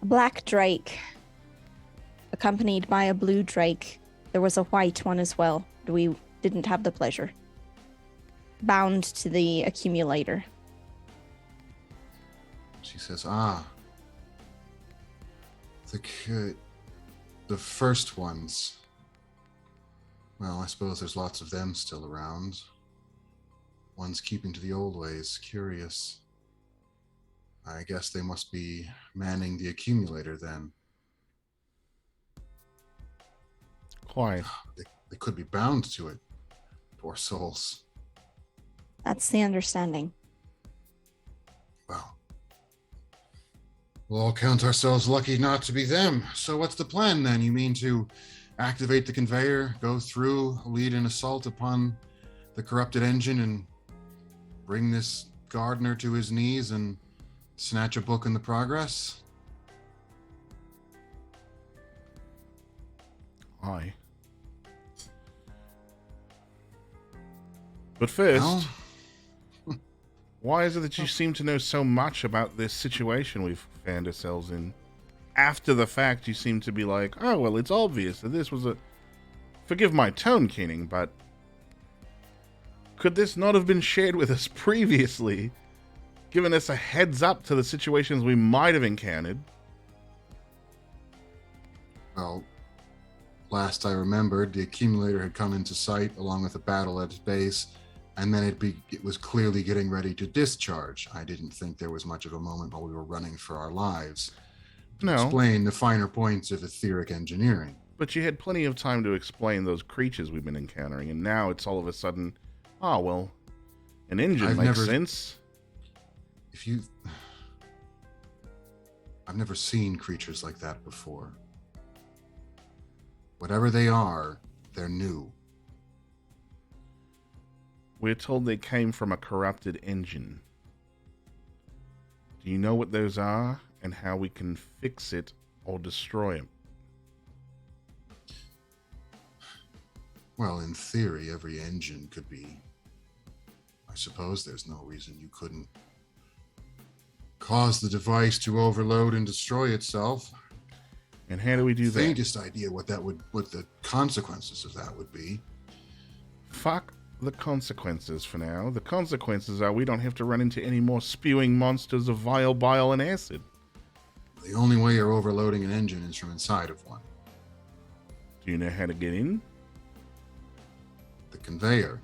A black drake, accompanied by a blue drake. There was a white one as well. We didn't have the pleasure. Bound to the accumulator. She says, the first ones. Well, I suppose there's lots of them still around. One's keeping to the old ways. Curious. I guess they must be manning the accumulator then. Quite. They could be bound to it. Poor souls. That's the understanding. Well, we'll all count ourselves lucky not to be them. So what's the plan then? You mean to activate the conveyor, go through, lead an assault upon the corrupted engine, and bring this gardener to his knees and snatch a book in the progress? Aye. But first, Well, why is it that you seem to know so much about this situation we've found ourselves in? After the fact, you seem to be like, oh, well, it's obvious that this was a... Forgive my tone, Keening, but... Could this not have been shared with us previously? Giving us a heads up to the situations we might have encountered? well, last I remembered, the accumulator had come into sight along with a battle at its base, and then it was clearly getting ready to discharge. I didn't think there was much of a moment while we were running for our lives to No. explain the finer points of etheric engineering. But you had plenty of time to explain those creatures we've been encountering, and now it's all of a sudden, oh, well, an engine I've makes never- sense. I've never seen creatures like that before. Whatever they are, they're new. We're told they came from a corrupted engine. Do you know what those are and how we can fix it or destroy them? Well, in theory, every engine could be. I suppose there's no reason you couldn't cause the device to overload and destroy itself. And how do we do that? Faintest idea what the consequences of that would be. Fuck the consequences for now. The consequences are we don't have to run into any more spewing monsters of vile bile and acid. The only way you're overloading an engine is from inside of one. Do you know how to get in? The conveyor,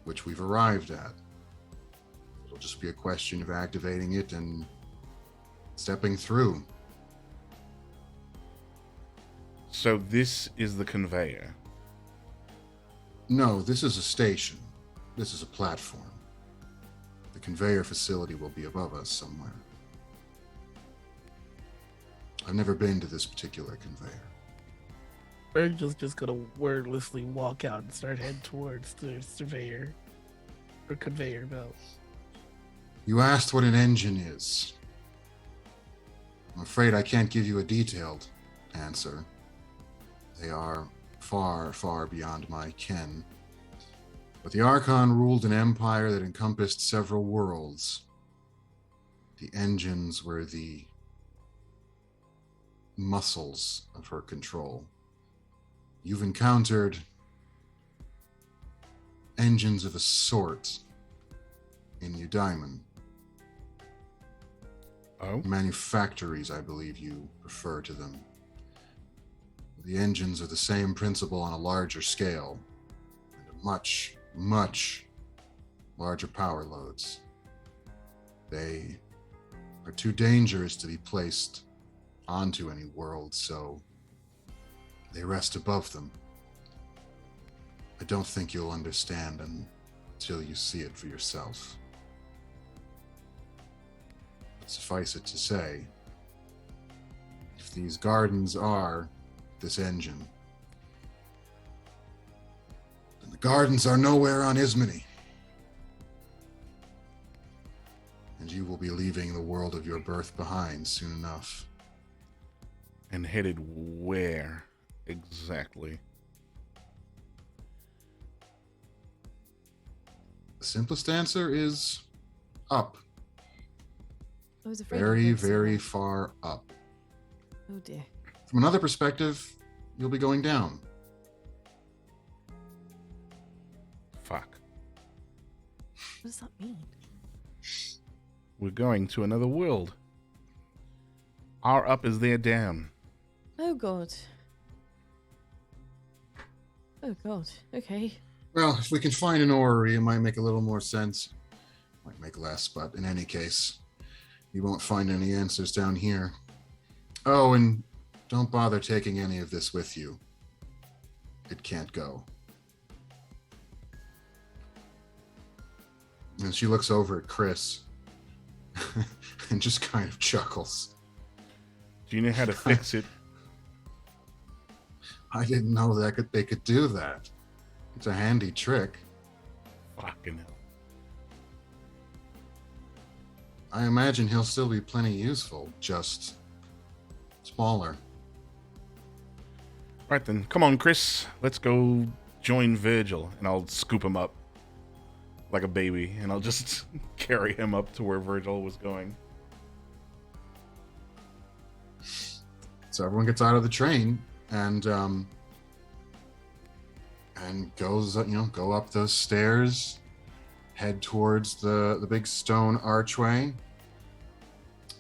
which we've arrived at. It'll just be a question of activating it and stepping through. So this is the conveyor. No, this is a station. This is a platform. The conveyor facility will be above us somewhere. I've never been to this particular conveyor. Virgil's just gonna wordlessly walk out and start heading towards the surveyor or conveyor belt. You asked what an engine is. I'm afraid I can't give you a detailed answer. They are far, far beyond my ken. But the Archon ruled an empire that encompassed several worlds. The engines were the muscles of her control. You've encountered engines of a sort in Eudaimon. Oh? Manufactories, I believe you refer to them. The engines are the same principle on a larger scale and a much, much larger power loads. They are too dangerous to be placed onto any world, so they rest above them. I don't think you'll understand until you see it for yourself. But suffice it to say, if these gardens are this engine, then the gardens are nowhere on Ismany. And you will be leaving the world of your birth behind soon enough. And headed where exactly? The simplest answer is up. I was afraid. Very, you'd go very somewhere. far up. Oh dear. From another perspective, you'll be going down. Fuck. What does that mean? We're going to another world. Our up is their down. Oh god. Oh god. Okay. Well, if we can find an orrery, it might make a little more sense. Might make less, but in any case, you won't find any answers down here. Oh, and don't bother taking any of this with you. It can't go. And she looks over at Chris and just kind of chuckles. Do you know how to fix it? I didn't know that they could do that. It's a handy trick. Fucking hell. I imagine he'll still be plenty useful, just smaller. Right then, come on, Chris. Let's go join Virgil, and I'll scoop him up like a baby, and I'll just carry him up to where Virgil was going. So everyone gets out of the train and goes, go up those stairs, head towards the big stone archway,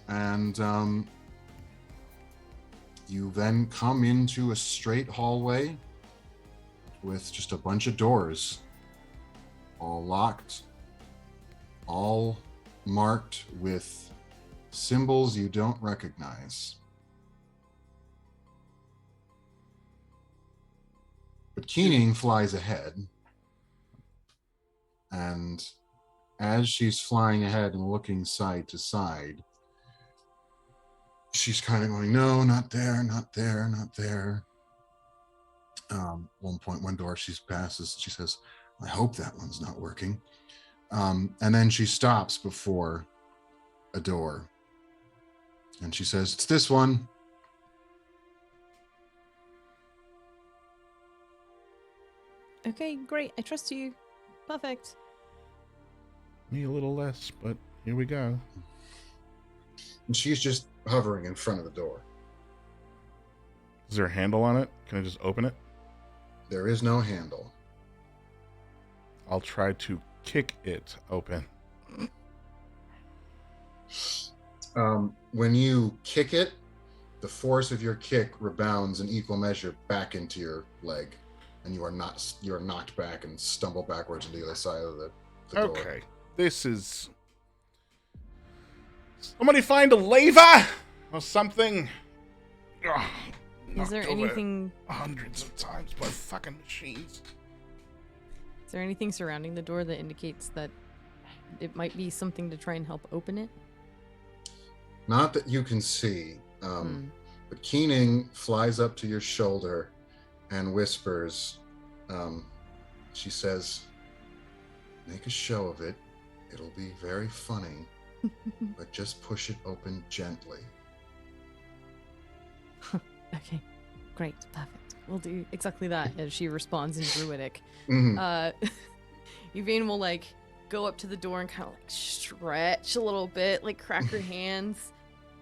and you then come into a straight hallway with just a bunch of doors, all locked, all marked with symbols you don't recognize. But Keening flies ahead, and as she's flying ahead and looking side to side, she's kind of going, no, not there, not there, not there. One point, one door she passes, she says, I hope that one's not working. And then she stops before a door. And she says, it's this one. Okay, great. I trust you. Perfect. Me a little less, but here we go. And she's just hovering in front of the door. Is there a handle on it? Can I just open it? There is no handle. I'll try to kick it open. When you kick it, the force of your kick rebounds in equal measure back into your leg, and you are knocked back and stumble backwards into the other side of the door. Okay, this is... Somebody find a lever or something. Ugh, Is there knocked over anything? hundreds of times by fucking machines. Is there anything surrounding the door that indicates that it might be something to try and help open it? Not that you can see, but Keening flies up to your shoulder and whispers. She says, make a show of it. It'll be very funny, but just push it open gently. Okay, great, perfect. We'll do exactly that as she responds in Druidic. Mhm. Yvain will like go up to the door and kind of like stretch a little bit, like crack her hands,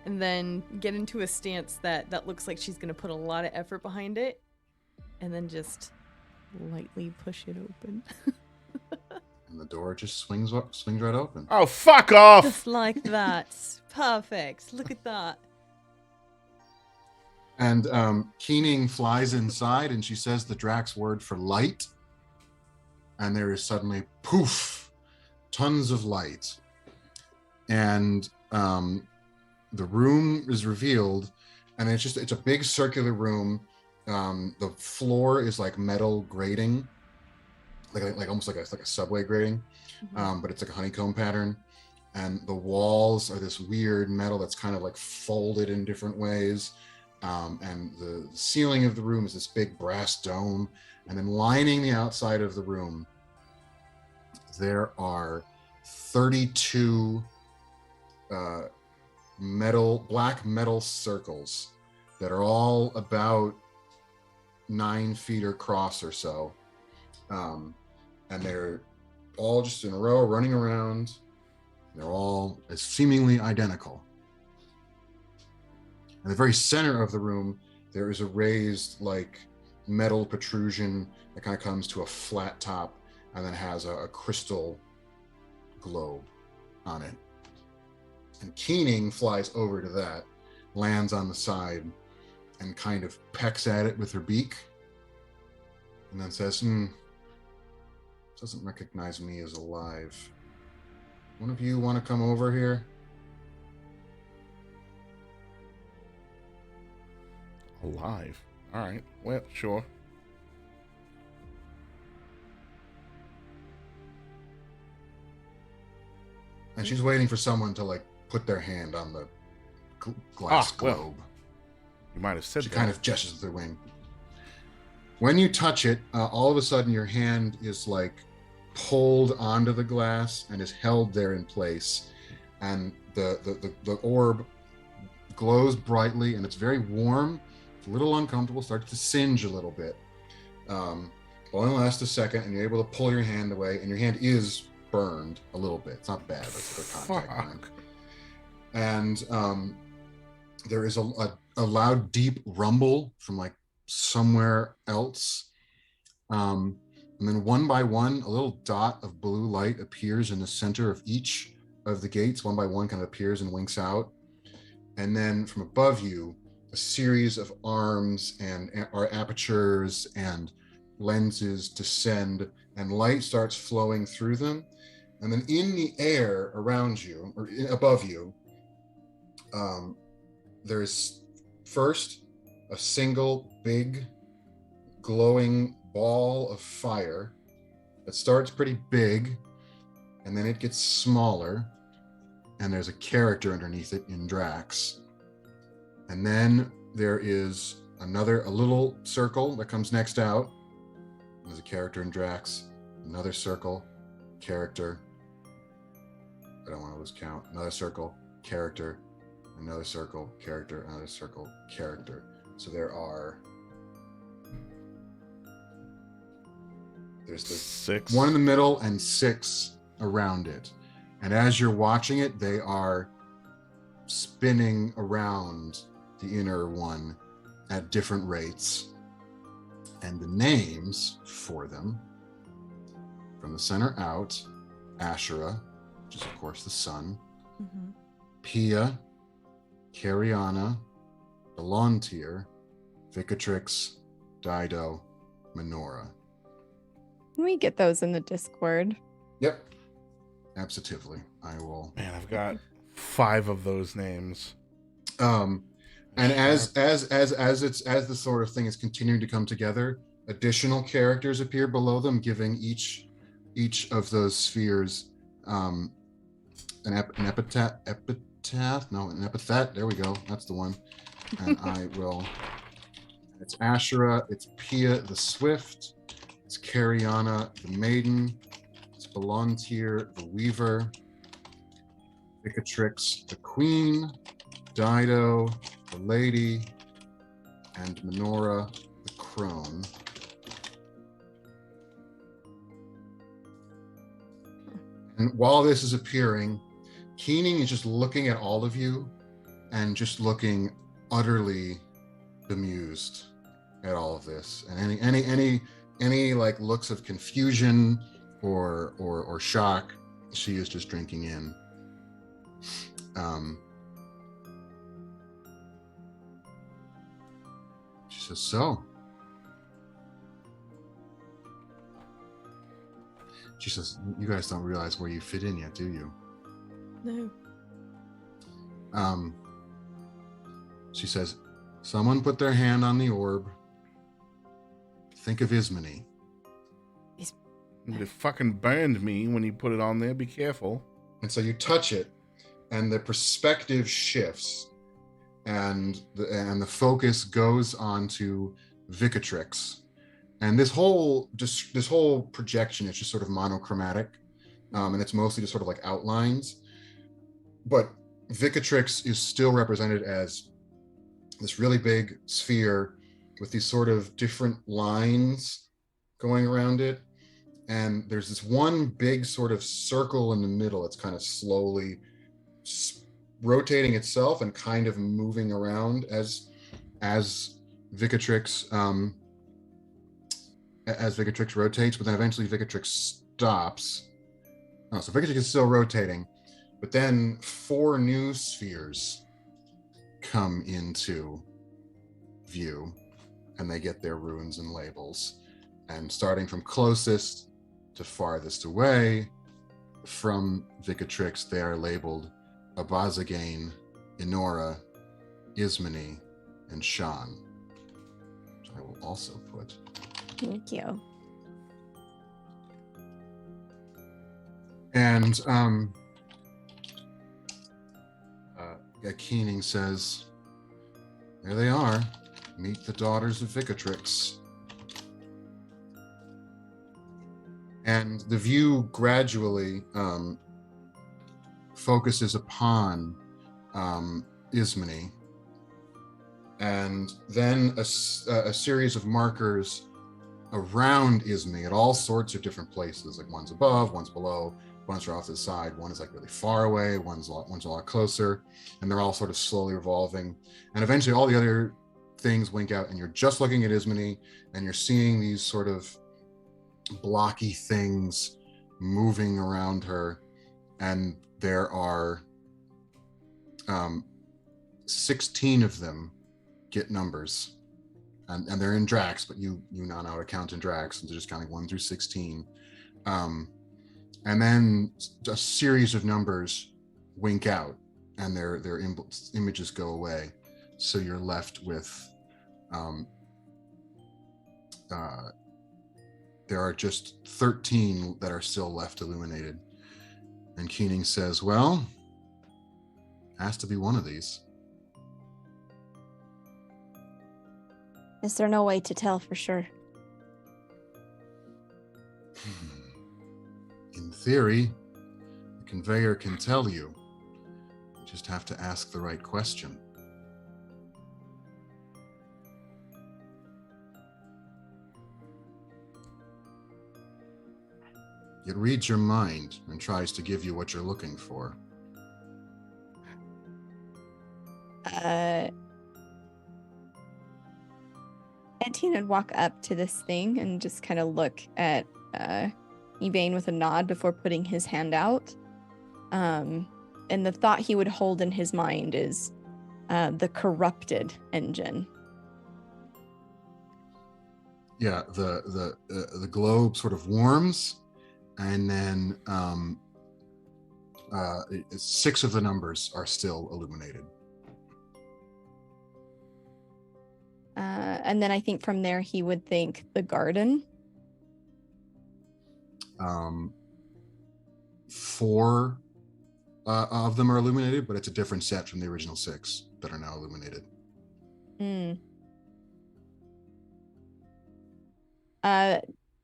and then get into a stance that looks like she's gonna put a lot of effort behind it, and then just lightly push it open. And the door just swings right open. Oh, fuck off! Just like that. Perfect. Look at that. And Keening flies inside, and she says the Drax word for light. And there is suddenly, poof, tons of light. And the room is revealed, and it's a big circular room. The floor is like metal grating, like almost like a subway grating, but it's like a honeycomb pattern. And the walls are this weird metal that's kind of like folded in different ways. And the ceiling of the room is this big brass dome. And then lining the outside of the room, there are 32 black metal circles that are all about 9 feet across or so. And they're all just in a row running around. They're all seemingly identical. In the very center of the room, there is a raised like metal protrusion that kind of comes to a flat top and then has a crystal globe on it. And Keening flies over to that, lands on the side, and kind of pecks at it with her beak, and then says, doesn't recognize me as alive. One of you want to come over here? Alive. All right. Well, sure. And she's waiting for someone to like put their hand on the glass well, globe. You might have said She that. kind of gestures with her wing. When you touch it, all of a sudden your hand is like pulled onto the glass and is held there in place. And the orb glows brightly, and it's very warm. It's a little uncomfortable, starts to singe a little bit. Only lasts a second, and you're able to pull your hand away, and your hand is burned a little bit. It's not bad, but it's a contact burn. And there is a loud, deep rumble from like somewhere else. And then one by one, a little dot of blue light appears in the center of each of the gates. One by one kind of appears and winks out. And then from above you, a series of arms and apertures and lenses descend, and light starts flowing through them. And then in the air around you, or above you, there's first a single big glowing ball of fire that starts pretty big, and then it gets smaller, and there's a character underneath it in Drax. And then there is a little circle that comes next out. There's a character in Drax. Another circle, character. I don't want to lose count. Another circle, character. Another circle, character. Another circle, character. So there's the 6. one in the middle and 6 around it. And as you're watching it, they are spinning around the inner one at different rates. And the names for them, from the center out, Asherah, which is of course the sun, Mm-hmm. Pia, Cariana, Belontir, Vicatrix, Dido, Menorah. Can we get those in the Discord? Yep. Absolutely. I will. Man, I've got 5 of those names. And as the sort of thing is continuing to come together, additional characters appear below them, giving each of those spheres an epithet. There we go. That's the one. And I will. It's Asherah. It's Pia the Swift. It's Cariana the Maiden. It's Belontir the Weaver. Vicatrix the Queen. Dido the Lady. And Menorah the Crone. And while this is appearing, Keening is just looking at all of you and just looking utterly bemused at all of this. And any like looks of confusion or shock, she is just drinking in. She says, so. She says, you guys don't realize where you fit in yet, do you? No. She says, someone put their hand on the orb. Think of Ismene. It fucking burned me when you put it on there. Be careful. And so you touch it, and the perspective shifts, and the focus goes onto Vicatrix. And this whole projection is just sort of monochromatic, and it's mostly just sort of like outlines. But Vicatrix is still represented as this really big sphere with these sort of different lines going around it. And there's this one big sort of circle in the middle. It's kind of slowly rotating itself and kind of moving around as Vicatrix rotates, but then eventually Vicatrix stops. Oh, so Vicatrix is still rotating, but then 4 new spheres come into view, and they get their runes and labels. And starting from closest to farthest away from Vicatrix, they are labeled Abazagain, Inora, Ismene, and Shan, which I will also put. Thank you. And Keening says, there they are. Meet the daughters of Vicatrix. And the view gradually focuses upon Ismene. And then a series of markers around Ismene at all sorts of different places, like one's above, one's below, one's are off to the side, one is like really far away, one's a lot closer, and they're all sort of slowly revolving. And eventually all the other things wink out, and you're just looking at Ismene, and you're seeing these sort of blocky things moving around her, and there are 16 of them get numbers, and they're in Drax, but you now know how to count in Drax, and they're just counting 1 through 16. And then a series of numbers wink out, and their images go away. So you're left with there are just 13 that are still left illuminated. And Keening says, well, has to be one of these. Is there no way to tell for sure? In theory, the conveyor can tell you. You just have to ask the right question. It reads your mind and tries to give you what you're looking for. Etienne would walk up to this thing and just kind of look at Yvain with a nod before putting his hand out. And the thought he would hold in his mind is the corrupted engine. Yeah, the globe sort of warms, and then 6 of the numbers are still illuminated. And then I think from there he would think the garden. 4 of them are illuminated, but it's a different set from the original 6 that are now illuminated.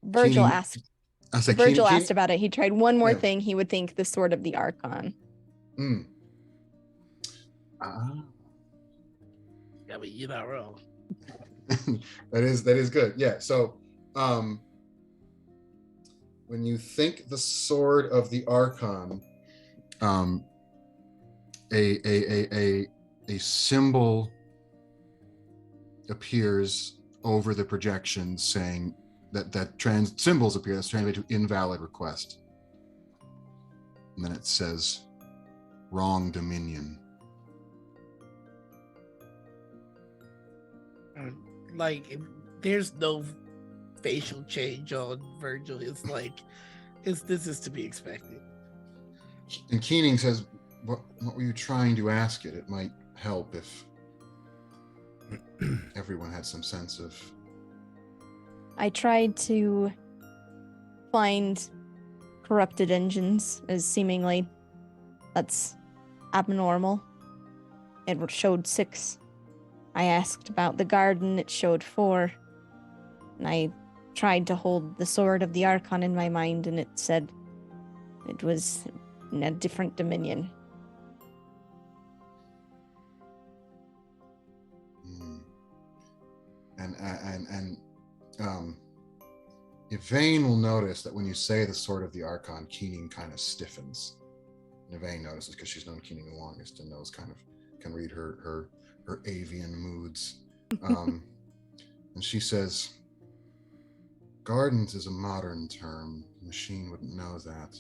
Virgil Keen- asked. I said, Virgil Keen- asked about it. He tried one more Yeah. thing. He would think the sword of the Archon. I mean, you're not wrong. that is good. Yeah. So, when you think the sword of the Archon, a symbol appears over the projection saying that symbols appear that's translated to invalid request, and then it says wrong dominion. Like, if there's no facial change on Virgil. It's like, this is to be expected. And Keening says, what were you trying to ask it? It might help if everyone had some sense of... I tried to find corrupted engines as seemingly that's abnormal. It showed 6. I asked about the garden, it showed 4. And I tried to hold the sword of the Archon in my mind, and it said it was in a different dominion. And Yvain will notice that when you say the sword of the Archon, Keening kind of stiffens. And Yvain notices because she's known Keening the longest and knows kind of can read her avian moods. And she says, "Gardens is a modern term. The machine wouldn't know that.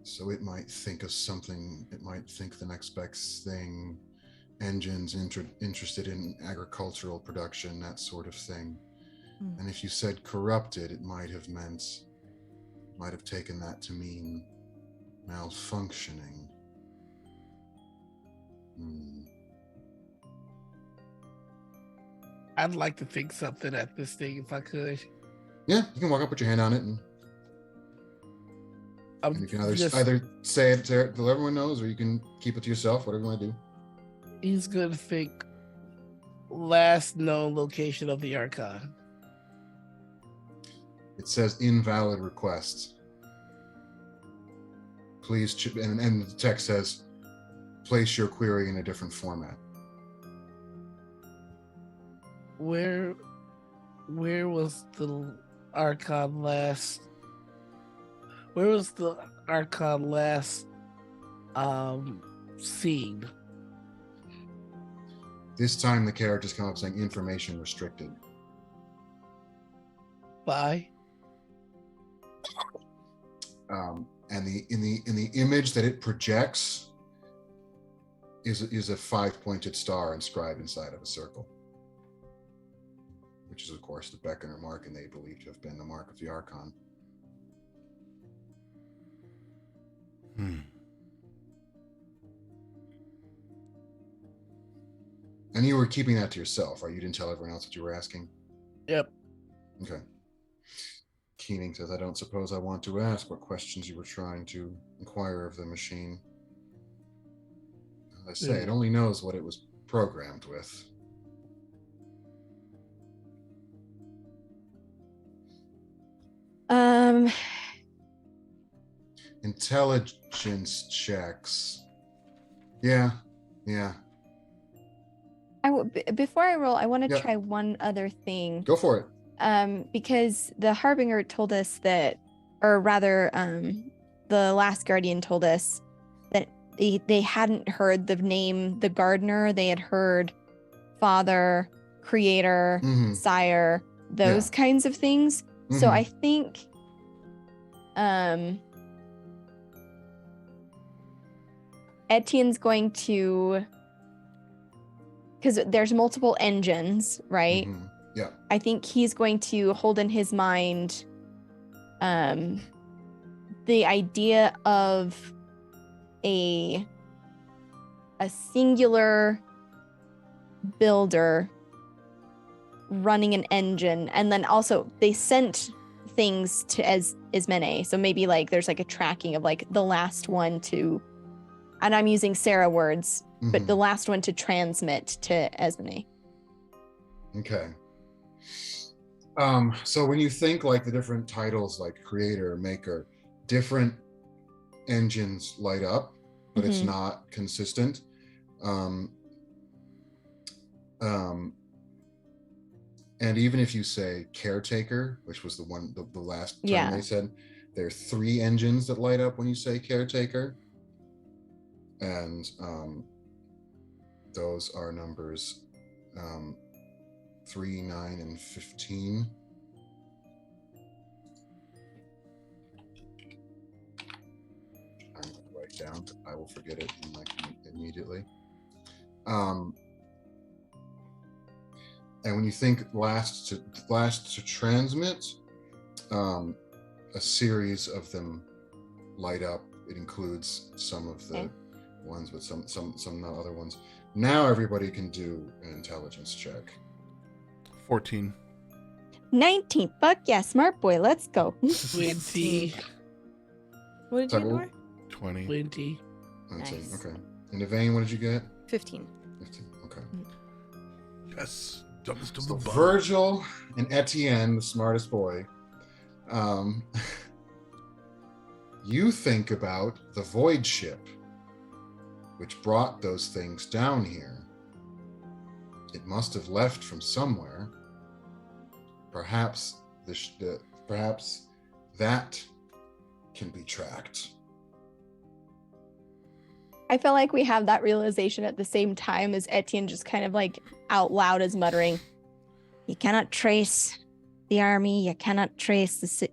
So it might think of something. It might think the next best thing. Engines interested in agricultural production, that sort of thing. And if you said corrupted, it might have taken that to mean malfunctioning." I'd like to think something at this thing if I could. Yeah, you can walk up, put your hand on it, and you can either say it to let everyone knows, or you can keep it to yourself, whatever you want to do. He's gonna think last known location of the Archon. It says invalid request. Please, and the text says, place your query in a different format. Where was the Archon last? Where was the Archon last seen? This time the characters come up saying information restricted. By? And in the image that it projects is a 5-pointed star inscribed inside of a circle, which is of course the Beckoner mark, and they believe to have been the mark of the Archon. And you were keeping that to yourself, right? You didn't tell everyone else what you were asking? Yep. Okay. Keening says, "I don't suppose I want to ask what questions you were trying to inquire of the machine. As I say, it only knows what it was programmed with." Intelligence checks. Yeah. Before I roll, I want to Yeah. try one other thing. Go for it. Because the Harbinger told us that, or rather, the last Guardian told us that they hadn't heard the name the Gardener. They had heard Father, Creator, Mhm. Sire, those kinds of things. So Mhm. I think, Etienne's going to, because there's multiple engines, right? Mhm. Yeah. I think he's going to hold in his mind the idea of a singular builder running an engine, and then also they sent things to Ismene, so maybe like there's like a tracking of like the last one to, and I'm using Sarah words, but the last one to transmit to Esmene. Okay. So when you think like the different titles like creator, maker, different engines light up, but it's not consistent. And even if you say caretaker, which was the last term they said, there are 3 engines that light up when you say caretaker. And those are numbers 3, 9, and 15. I'm going to write down. I will forget it immediately. And when you think last to transmit, a series of them light up. It includes some of the ones, but some not other ones. Now everybody can do an intelligence check. 14. 19. Fuck yeah, smart boy. Let's go. 20. What did you get, Nor? 20. 20. Nice. Okay. And Yvain, what did you get? 15. 15. Okay. Yes. Dumbest of So the bunch. Virgil and Etienne, the smartest boy, you think about the void ship, which brought those things down here. It must have left from somewhere. Perhaps perhaps that can be tracked. I feel like we have that realization at the same time as Etienne just kind of like out loud is muttering, "You cannot trace the army. You cannot trace the,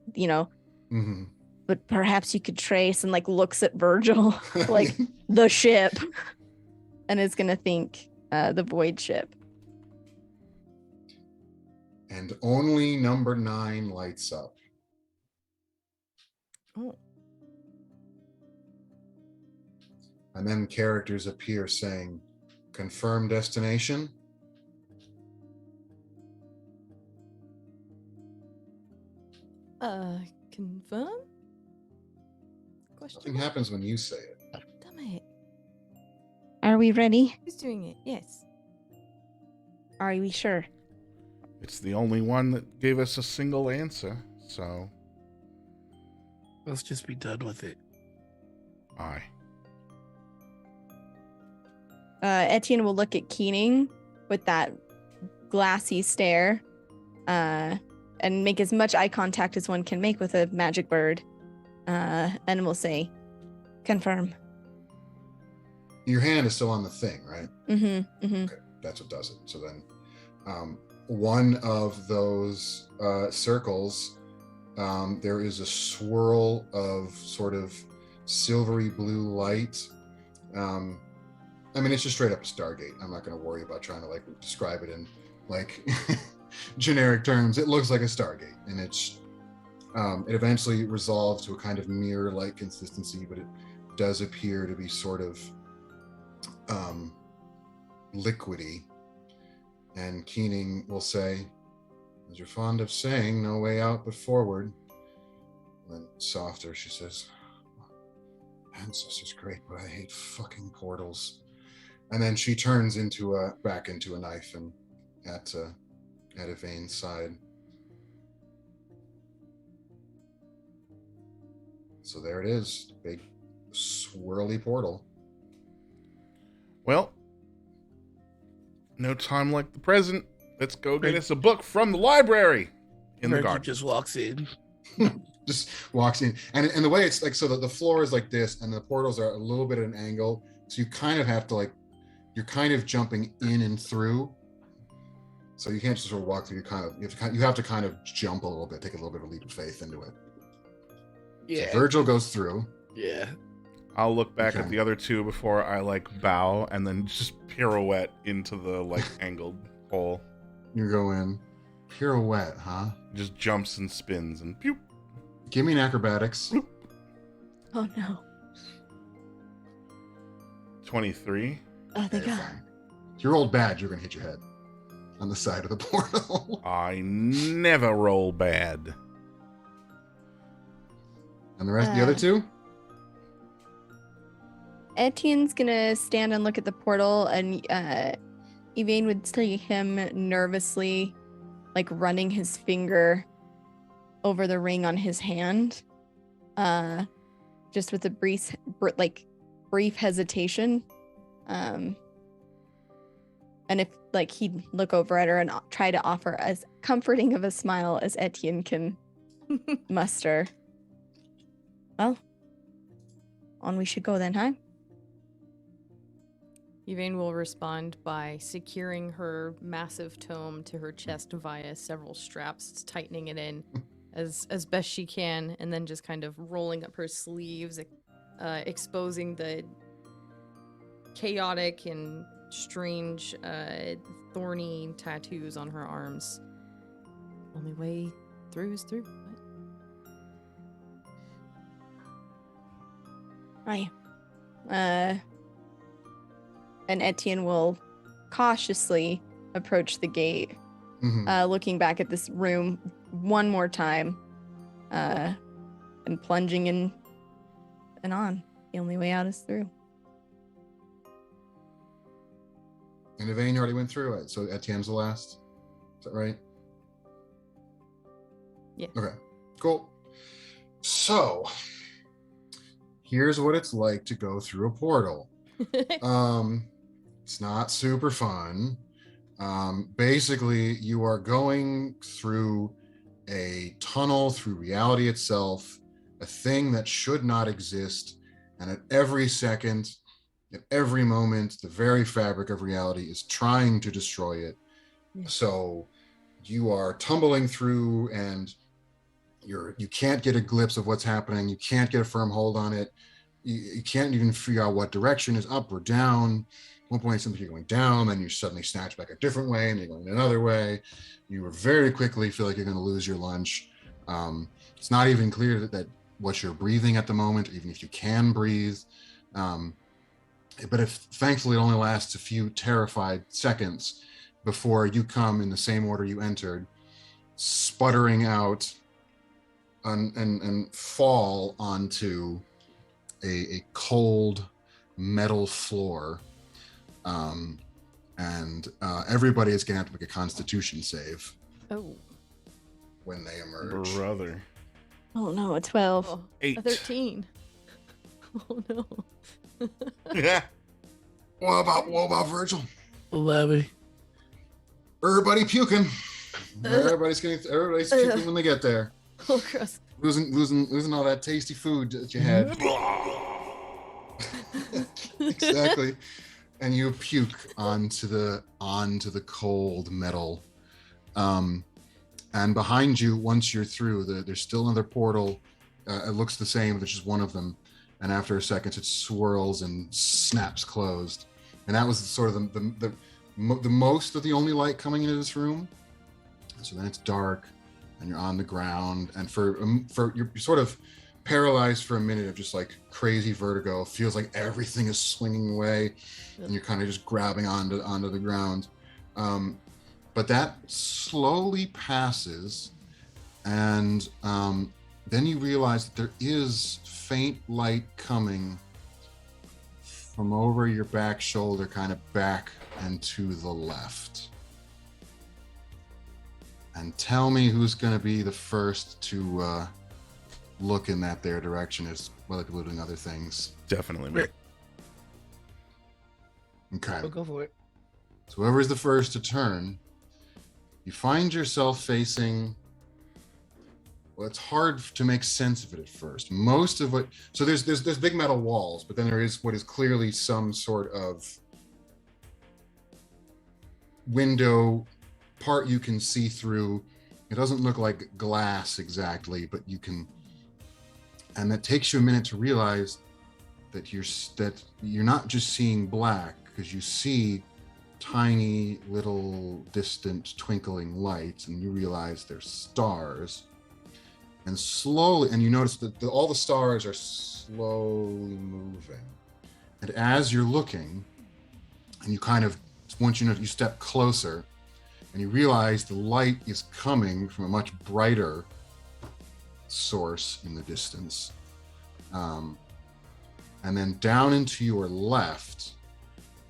but perhaps you could trace," and like looks at Virgil like the ship, and is gonna think the void ship. And only number 9 lights up. Oh. And then characters appear saying, "Confirm destination." Confirm? Question Nothing mark? happens when you say it. Damn it. Are we ready? Who's doing it? Yes. Are we sure? It's the only one that gave us a single answer, so Let's just be done with it. aye. Etienne will look at Keening with that glassy stare, and make as much eye contact as one can make with a magic bird, and will say, "Confirm." Your hand is still on the thing, right? Mm-hmm. Okay, that's what does it. So then one of those circles, there is a swirl of sort of silvery blue light. I mean, it's just straight up a Stargate. I'm not going to worry about trying to like describe it in like generic terms. It looks like a Stargate, and it's it eventually resolves to a kind of mirror-like consistency, but it does appear to be sort of liquidy. And Keening will say, "As you're fond of saying, no way out but forward." And then softer, she says, "Ancestor's great, but I hate fucking portals." And then she turns back into a knife and at Yvain's side. So there it is. Big swirly portal. Well, no time like the present. Let's go get us a book from the library in the Virgil garden. just walks in. Just walks in. And the way it's like, so the floor is like this, and the portals are a little bit at an angle. So you kind of have to like, you're kind of jumping in and through. So you can't just sort of walk through. You have to kind of jump a little bit, take a little bit of a leap of faith into it. Yeah. So Virgil goes through. Yeah. I'll look back Okay. at the other two before I like bow and then just pirouette into the like angled hole. You go in. Pirouette, huh? Just jumps and spins and pew. Give me an acrobatics. Oh no. 23. Oh, thank Okay, God. fine. If you rolled bad, you're gonna hit your head on the side of the portal. I never roll bad. And the rest of the other two? Etienne's gonna stand and look at the portal, and Yvain would see him nervously, like running his finger over the ring on his hand, just with a brief hesitation. And if like he'd look over at her and try to offer as comforting of a smile as Etienne can muster. Well, on we should go then, huh? Yvain will respond by securing her massive tome to her chest via several straps, tightening it in as best she can, and then just kind of rolling up her sleeves, exposing the chaotic and strange, thorny tattoos on her arms. Only way through is through. Aye. And Etienne will cautiously approach the gate, Mhm. looking back at this room one more time, and plunging in and on. The only way out is through. And Yvain already went through it, so Etienne's the last. Is that right? Yeah. Okay, cool. So, here's what it's like to go through a portal. It's not super fun. Basically, you are going through a tunnel through reality itself, a thing that should not exist, and at every second, at every moment, the very fabric of reality is trying to destroy it. Yeah. So you are tumbling through, and you can't get a glimpse of what's happening. You can't get a firm hold on it. You can't even figure out what direction is up or down. At one point, something you're going down, then you suddenly snatch back a different way, and you're going another way. You very quickly feel like you're going to lose your lunch. It's not even clear that what you're breathing at the moment, even if you can breathe. But thankfully, it only lasts a few terrified seconds before you come in the same order you entered, sputtering out and fall onto a cold metal floor. And everybody is going to have to make a Constitution save Oh. when they emerge. Brother. Oh no, a 12. Oh, 8. a 13. Oh no. Yeah. What about Virgil? 11. Everybody puking. Everybody's puking when they get there. Oh, gross. Losing all that tasty food that you had. Exactly. And you puke onto the cold metal. And behind you, once you're through, there's still another portal. It looks the same, there's just one of them. And after a second, it swirls and snaps closed. And that was sort of the most of the only light coming into this room. And so then it's dark, and you're on the ground, and for you're sort of paralyzed for a minute of just like crazy vertigo. Feels like everything is swinging away, and you're kind of just grabbing onto the ground. But that slowly passes, and then you realize that there is faint light coming from over your back shoulder, kind of back and to the left. And tell me who's going to be the first to look in that their direction as well as doing other things. Definitely me. Okay. We'll go for it. So whoever is the first to turn, you find yourself facing. Well, it's hard to make sense of it at first. Most of what so there's big metal walls, but then there is what is clearly some sort of window part you can see through. It doesn't look like glass exactly, but you can, and that takes you a minute to realize that you're not just seeing black, because you see tiny little distant twinkling lights, and you realize they're stars. And slowly, and you notice that all the stars are slowly moving. And as you're looking, and you kind of, once you step closer, and you realize the light is coming from a much brighter source in the distance. And then down into your left,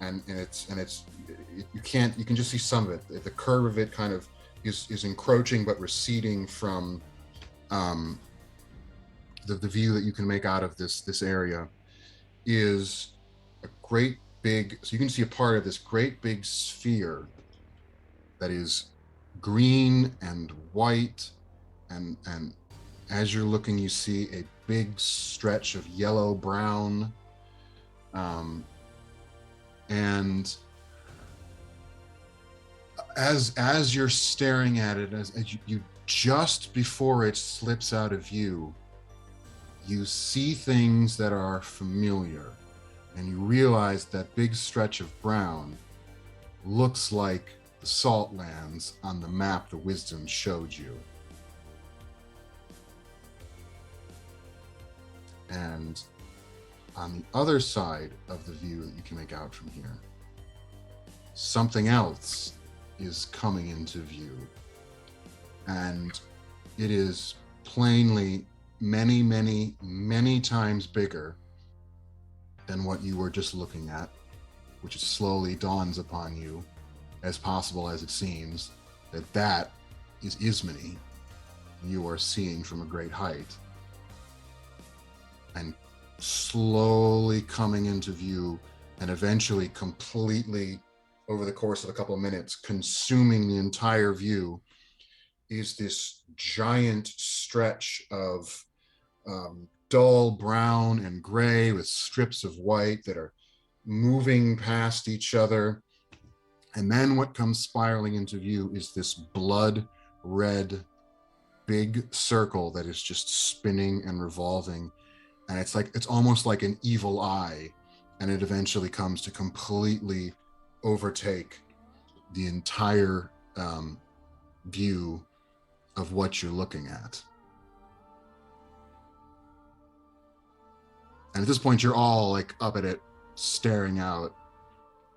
and you can just see some of it. The curve of it kind of is encroaching but receding from the view that you can make out of this area is a great big, so you can see a part of this great big sphere that is green and white, and as you're looking you see a big stretch of yellow brown, and as you're staring at it, as you just before it slips out of view, you see things that are familiar, and you realize that big stretch of brown looks like the salt lands on the map the Wisdom showed you. And on the other side of the view that you can make out from here, something else is coming into view. And it is plainly many, many, many times bigger than what you were just looking at, which slowly dawns upon you, as possible as it seems, that is Ismene. You are seeing from a great height. And slowly coming into view, and eventually completely, over the course of a couple of minutes, consuming the entire view, is this giant stretch of dull brown and gray with strips of white that are moving past each other. And then what comes spiraling into view is this blood red big circle that is just spinning and revolving. And it's almost like an evil eye. And it eventually comes to completely overtake the entire view of what you're looking at. And at this point, you're all like up at it, staring out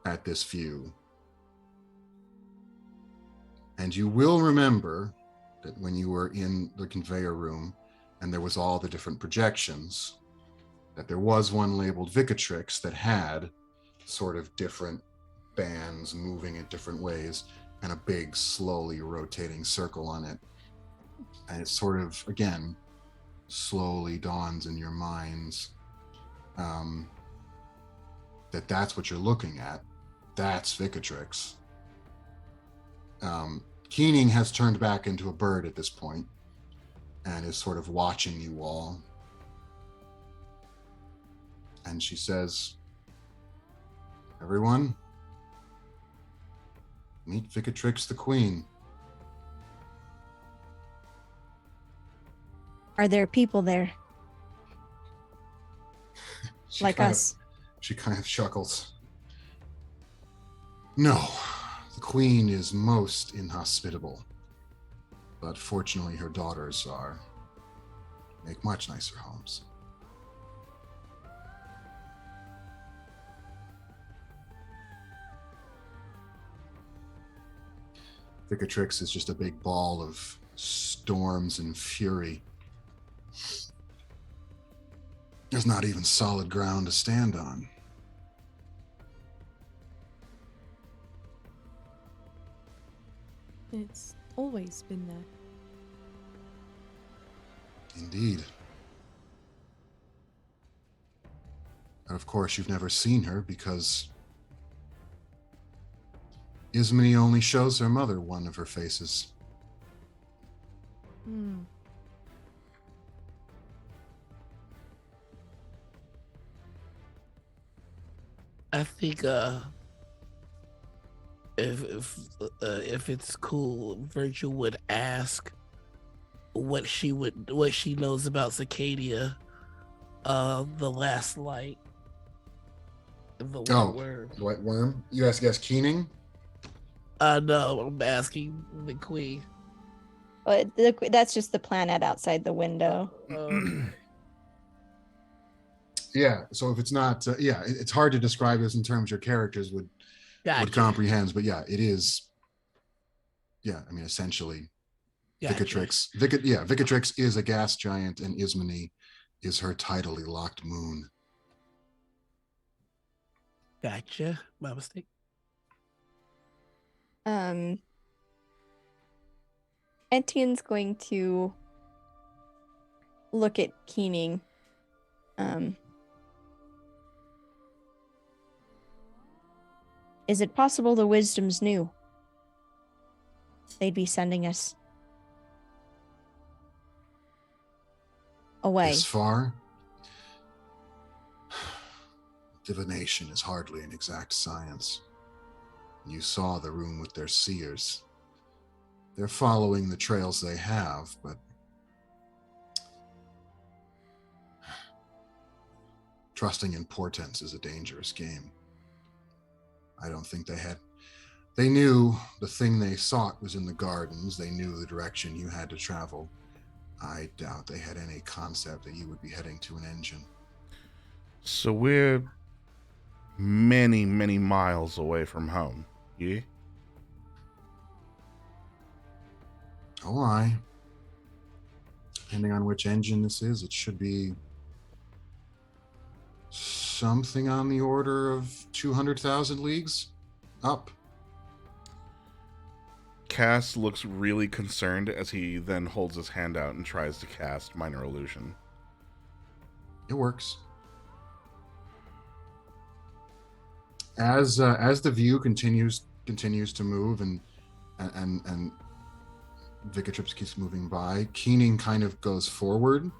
at this view. And you will remember that when you were in the conveyor room and there was all the different projections, that there was one labeled Vicatrix that had sort of different bands moving in different ways and a big slowly rotating circle on it. And it sort of, again, slowly dawns in your minds that's what you're looking at. That's Vicatrix. Keening has turned back into a bird at this point and is sort of watching you all. And she says, "Everyone, meet Vicatrix the Queen." Are there people there She like kind of- us? She kind of chuckles. "No, the Queen is most inhospitable, but fortunately her daughters make much nicer homes." Vicatrix is just a big ball of storms and fury. There's not even solid ground to stand on. It's always been there. Indeed. And of course, you've never seen her because Ismene only shows her mother one of her faces. Hmm. I think if it's cool, Virgil would ask what she knows about Cicadia, the last light, the white worm. The white worm. You guess Keening? No, I'm asking the queen. But that's just the planet outside the window. Yeah. So if it's not, it's hard to describe this in terms your characters would comprehend. But yeah, it is. Yeah, I mean, essentially, Gotcha. Vicatrix. Vicatrix is a gas giant, and Ismene is her tidally locked moon. Gotcha. My mistake. Etienne's going to look at Keening. Is it possible the Wisdoms knew they'd be sending us away? This far? Divination is hardly an exact science. You saw the room with their seers. They're following the trails they have, but trusting in portents is a dangerous game. I don't think they knew the thing they sought was in the gardens. They knew the direction you had to travel. I doubt they had any concept that you would be heading to an engine. So we're many, many miles away from home, yeah? Oh, aye. Depending on which engine this is, it should be something on the order of 200,000 leagues up. Cass looks really concerned as he then holds his hand out and tries to cast Minor Illusion. It works. As the view continues to move and Vicatrix keeps moving by, Keening kind of goes forward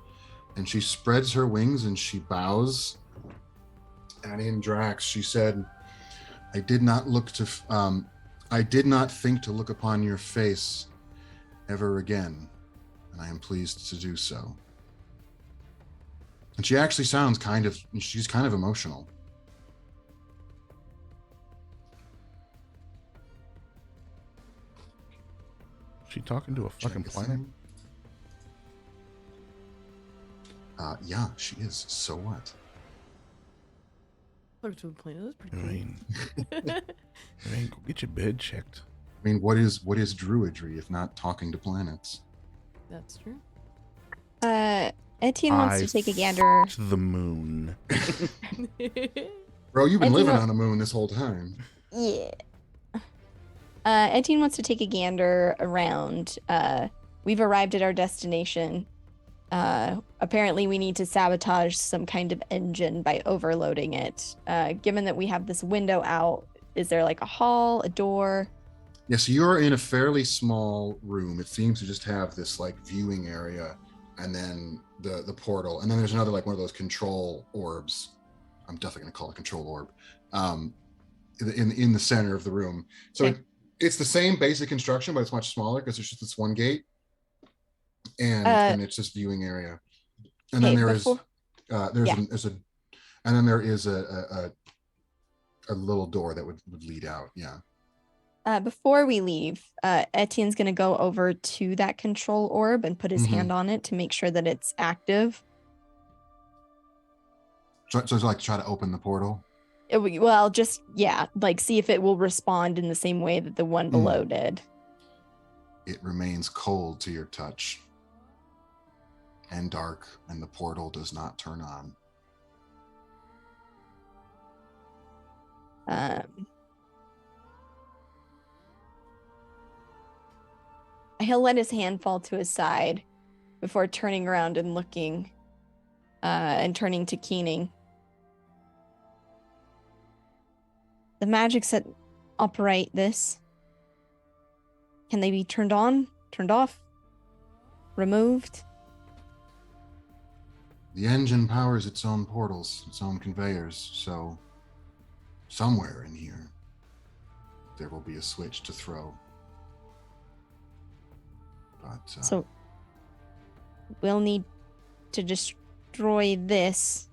and she spreads her wings and she bows. And in Drax, she said, I did not think to look upon your face ever again, and I am pleased to do so. And she actually sounds she's kind of emotional. She talking to a fucking planet? Yeah, she is. So what? Talk to a planet. That's pretty I cool. mean, go get your bed checked. I mean, what is druidry if not talking to planets? That's true. Etienne wants to take a gander. To the moon. Bro, you've been Etienne living on the moon this whole time. Yeah. Etienne wants to take a gander around. We've arrived at our destination. Apparently we need to sabotage some kind of engine by overloading it. Given that we have this window out, is there like a hall, a door? Yeah, so you're in a fairly small room. It seems to just have this like viewing area and then the portal. And then there's another like one of those control orbs. I'm definitely going to call it a control orb. In the center of the room. So Okay. It's the same basic construction, but it's much smaller because there's just this one gate. And it's this viewing area. And then there is a little door that would lead out. Yeah. Before we leave, Etienne's going to go over to that control orb and put his hand on it to make sure that it's active. So it's like try to open the portal? See if it will respond in the same way that the one below did. It remains cold to your touch and dark, and the portal does not turn on. He'll let his hand fall to his side before turning around and looking and turning to Keening. the magics that operate this, can they be turned on, turned off, removed? The engine powers its own portals, its own conveyors, so somewhere in here there will be a switch to throw. But So we'll need to destroy this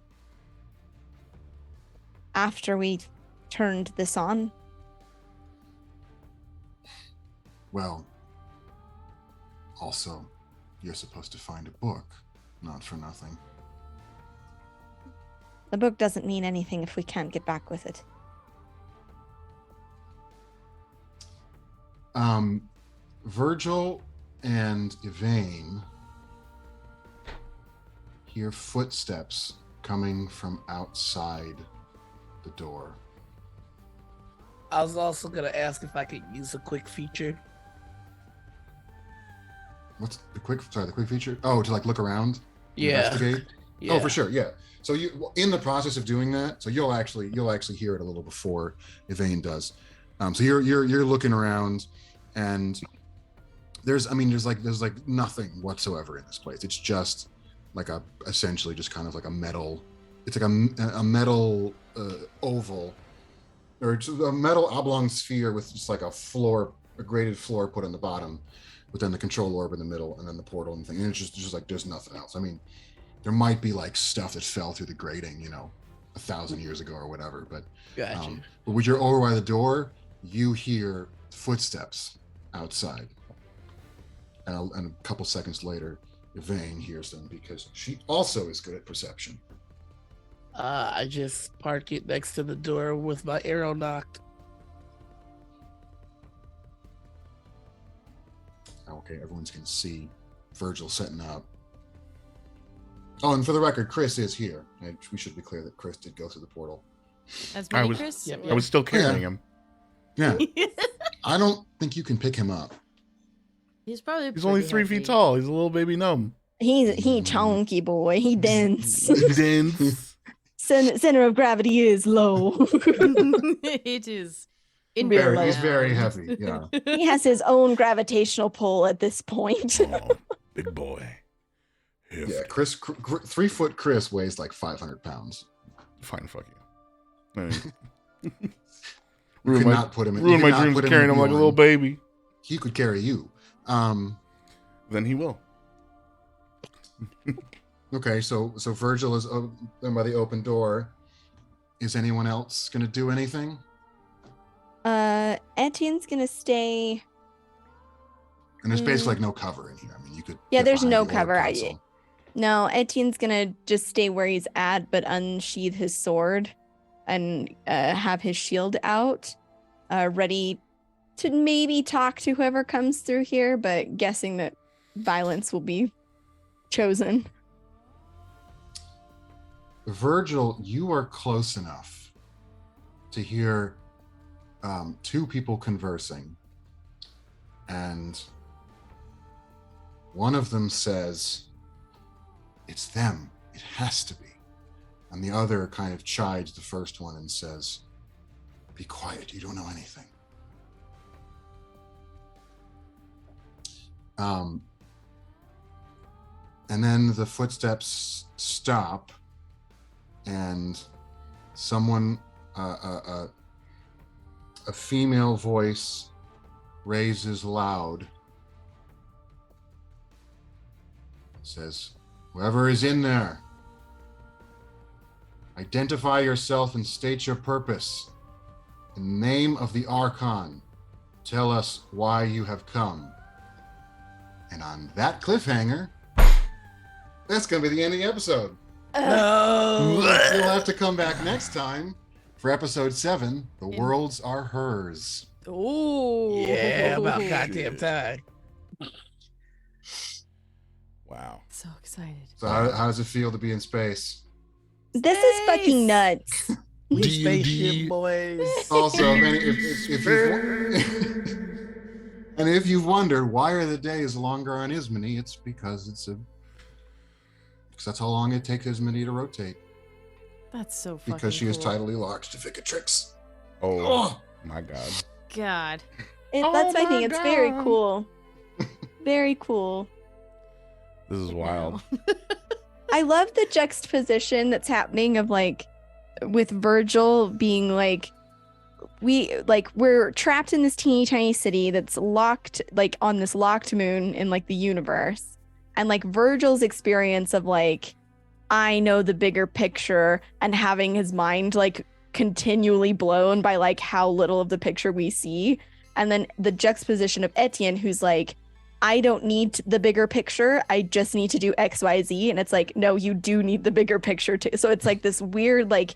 after we've turned this on. well, also, you're supposed to find a book, not for nothing. The book doesn't mean anything if we can't get back with it. Virgil and Yvain hear footsteps coming from outside the door. I was also gonna ask if I could use a quick feature. What's the quick feature? Oh, to like look around, Yeah. investigate. Yeah. Oh, for sure, yeah. So you, in the process of doing that, so you'll actually hear it a little before Yvain does. So you're looking around, and there's nothing whatsoever in this place. It's just like essentially just kind of like a metal. It's like a metal oval, or just a metal oblong sphere with just like a graded floor put on the bottom, with then the control orb in the middle, and then the portal and thing. And it's just like there's nothing else. I mean, there might be like stuff that fell through the grating, 1,000 years ago or whatever. But Gotcha. but when you're over by the door, you hear footsteps outside, and a couple seconds later, Yvain hears them because she also is good at perception. I just park it next to the door with my arrow knocked. Okay, everyone's gonna see Virgil setting up. Oh, and for the record, Chris is here. We should be clear that Chris did go through the portal. As I many, was- Chris? Yep. I was still carrying him. Yeah, I don't think you can pick him up. He's probably He's only pretty 3 heavy. feet tall. He's a little baby gnome. He chunky boy. He dense. Dense. Center of gravity is low. It is. In real He's life. very heavy. Yeah. He has his own gravitational pull at this point. Oh, big boy. Hefty. Yeah, Chris, 3 foot Chris weighs like 500 pounds. Fine, fuck you. I mean, You ruin could my, not put him in. ruin you my could not dreams put of him carrying in him like a Bjorn. little baby. He could carry you. Then he will. Okay, so Virgil is by the open door. Is anyone else gonna do anything? Etienne's gonna stay. And there's basically like no cover in here. I mean, you could. Yeah, get there's behind no the orb cover. console. No, Etienne's gonna just stay where he's at, but unsheath his sword and have his shield out, ready to maybe talk to whoever comes through here, but guessing that violence will be chosen. Virgil, you are close enough to hear 2 people conversing, and one of them says, "It's them. It has to be." And the other kind of chides the first one and says, "Be quiet. You don't know anything." And then the footsteps stop, and someone, a female voice raises loud, says, "Whoever is in there, identify yourself and state your purpose. In the name of the Archon, tell us why you have come." And on that cliffhanger, that's going to be the end of the episode. No. You'll have to come back next time for episode 7. The worlds are hers. Oh. Yeah, about goddamn time. Wow. So excited. So how does it feel to be in space? This is fucking nuts. We D&D. spaceship boys. Also, and if you've wondered why are the days longer on Ismini, it's because that's how long it takes Ismini to rotate. That's so fucking Because she is cool. tidally locked to Ficatrix. Oh Oh, my god. God. That's my my thing. It's very God. cool. Very cool. This is Like wild. now. I love the juxtaposition that's happening of like with Virgil being like we're trapped in this teeny tiny city that's locked like on this locked moon in like the universe. And like Virgil's experience of like I know the bigger picture and having his mind like continually blown by like how little of the picture we see. And then the juxtaposition of Etienne, who's like, I don't need the bigger picture. I just need to do XYZ. And it's like, no, you do need the bigger picture too. So it's like this weird, like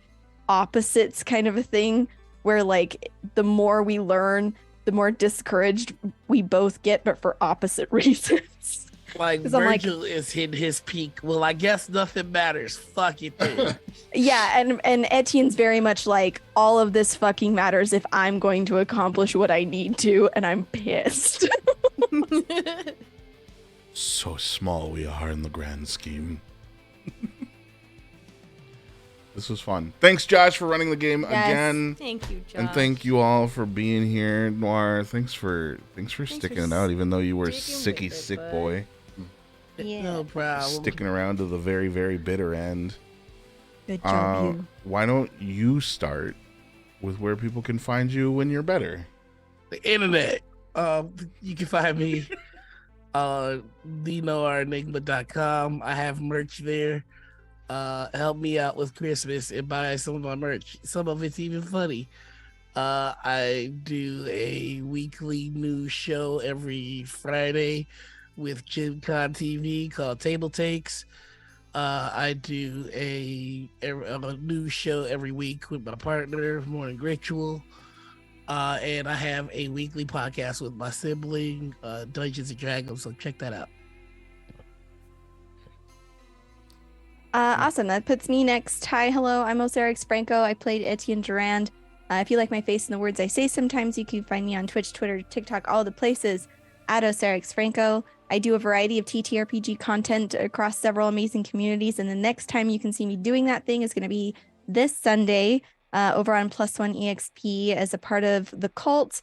opposites kind of a thing where like the more we learn, the more discouraged we both get, but for opposite reasons. Like 'Cause I'm like- Virgil is hitting his peak. Well, I guess nothing matters. Fuck it then. Yeah, and Etienne's very much like all of this fucking matters if I'm going to accomplish what I need to, and I'm pissed. So small we are in the grand scheme. This was fun. Thanks, Josh, for running the game Yes. again. Thank you, Josh. And thank you all for being here, Noir. Thanks for sticking it out, even though you were sticking sicky with it, sick bud. boy. Yeah. No problem. Sticking around to the very, very bitter end. Good job, you. Why don't you start with where people can find you when you're better? The internet. You can find me dnorenigma.com. I have merch there. Help me out with Christmas and buy some of my merch. Some of it's even funny. I do a weekly news show every Friday with Jim Con TV called Table Takes. I do a news show every week with my partner, Morning Ritual. And I have a weekly podcast with my sibling, Dungeons and Dragons. So check that out. Awesome. That puts me next. Hi, hello. I'm Osarix Franco. I played Etienne Durand. If you like my face and the words I say sometimes, you can find me on Twitch, Twitter, TikTok, all the places at Osarix Franco. I do a variety of TTRPG content across several amazing communities, and the next time you can see me doing that thing is going to be this Sunday over on Plus One EXP as a part of the cult.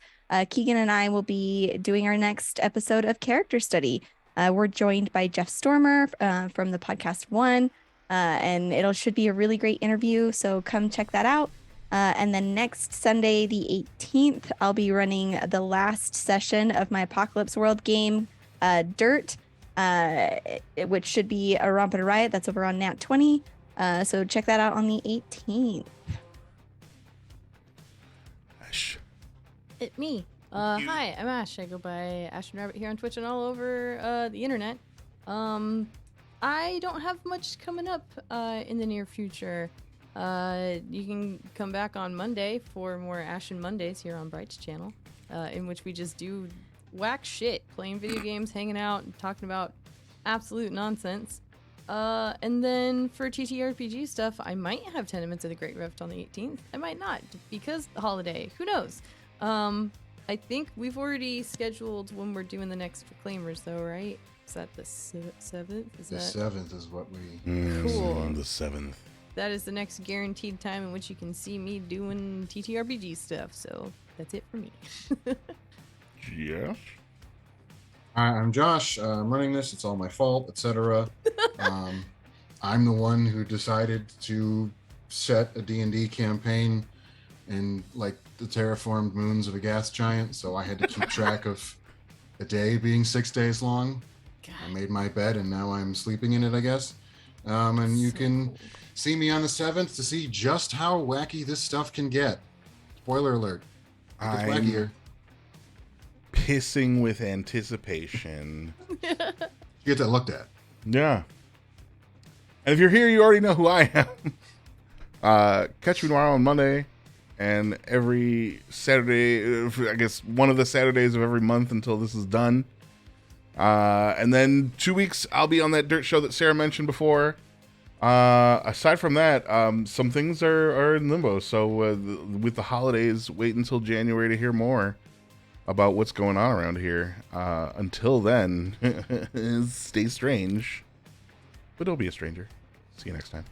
Keegan and I will be doing our next episode of Character Study. We're joined by Jeff Stormer from the podcast One, and should be a really great interview, so come check that out. And then next Sunday, the 18th, I'll be running the last session of my Apocalypse World game, Dirt, which should be a romp and a riot. That's over on Nat 20. So check that out on the 18th. Ash. It me. Hi, I'm Ash. I go by Ashton Rabbit here on Twitch and all over the internet. I don't have much coming up in the near future. You can come back on Monday for more Ashen Mondays here on Bright's channel, in which we just do whack shit, playing video games, hanging out, and talking about absolute nonsense. And then for TTRPG stuff, I might have Tenements of the Great Rift on the 18th. I might not, because the holiday. Who knows? I think we've already scheduled when we're doing the next Reclaimers, though, right? Is that the 7th? The 7th is what we. Cool. On the 7th. That is the next guaranteed time in which you can see me doing TTRPG stuff. So that's it for me. Yes. Hi, I'm Josh. I'm running this. It's all my fault, etc. I'm the one who decided to set a D&D campaign in like the terraformed moons of a gas giant, so I had to keep track of a day being 6 days long. I made my bed and now I'm sleeping in it, I guess. And you can see me on the 7th to see just how wacky this stuff can get. Spoiler alert. It gets I'm wackier. pissing with anticipation. You get that looked at. Yeah. And if you're here, you already know who I am. Catch me tomorrow on Monday and every Saturday, I guess one of the Saturdays of every month until this is done. And then 2 weeks, I'll be on that dirt show that Sarah mentioned before. Aside from that, some things are in limbo. So with the holidays, wait until January to hear more about what's going on around here. Until then, stay strange, but don't be a stranger. See you next time.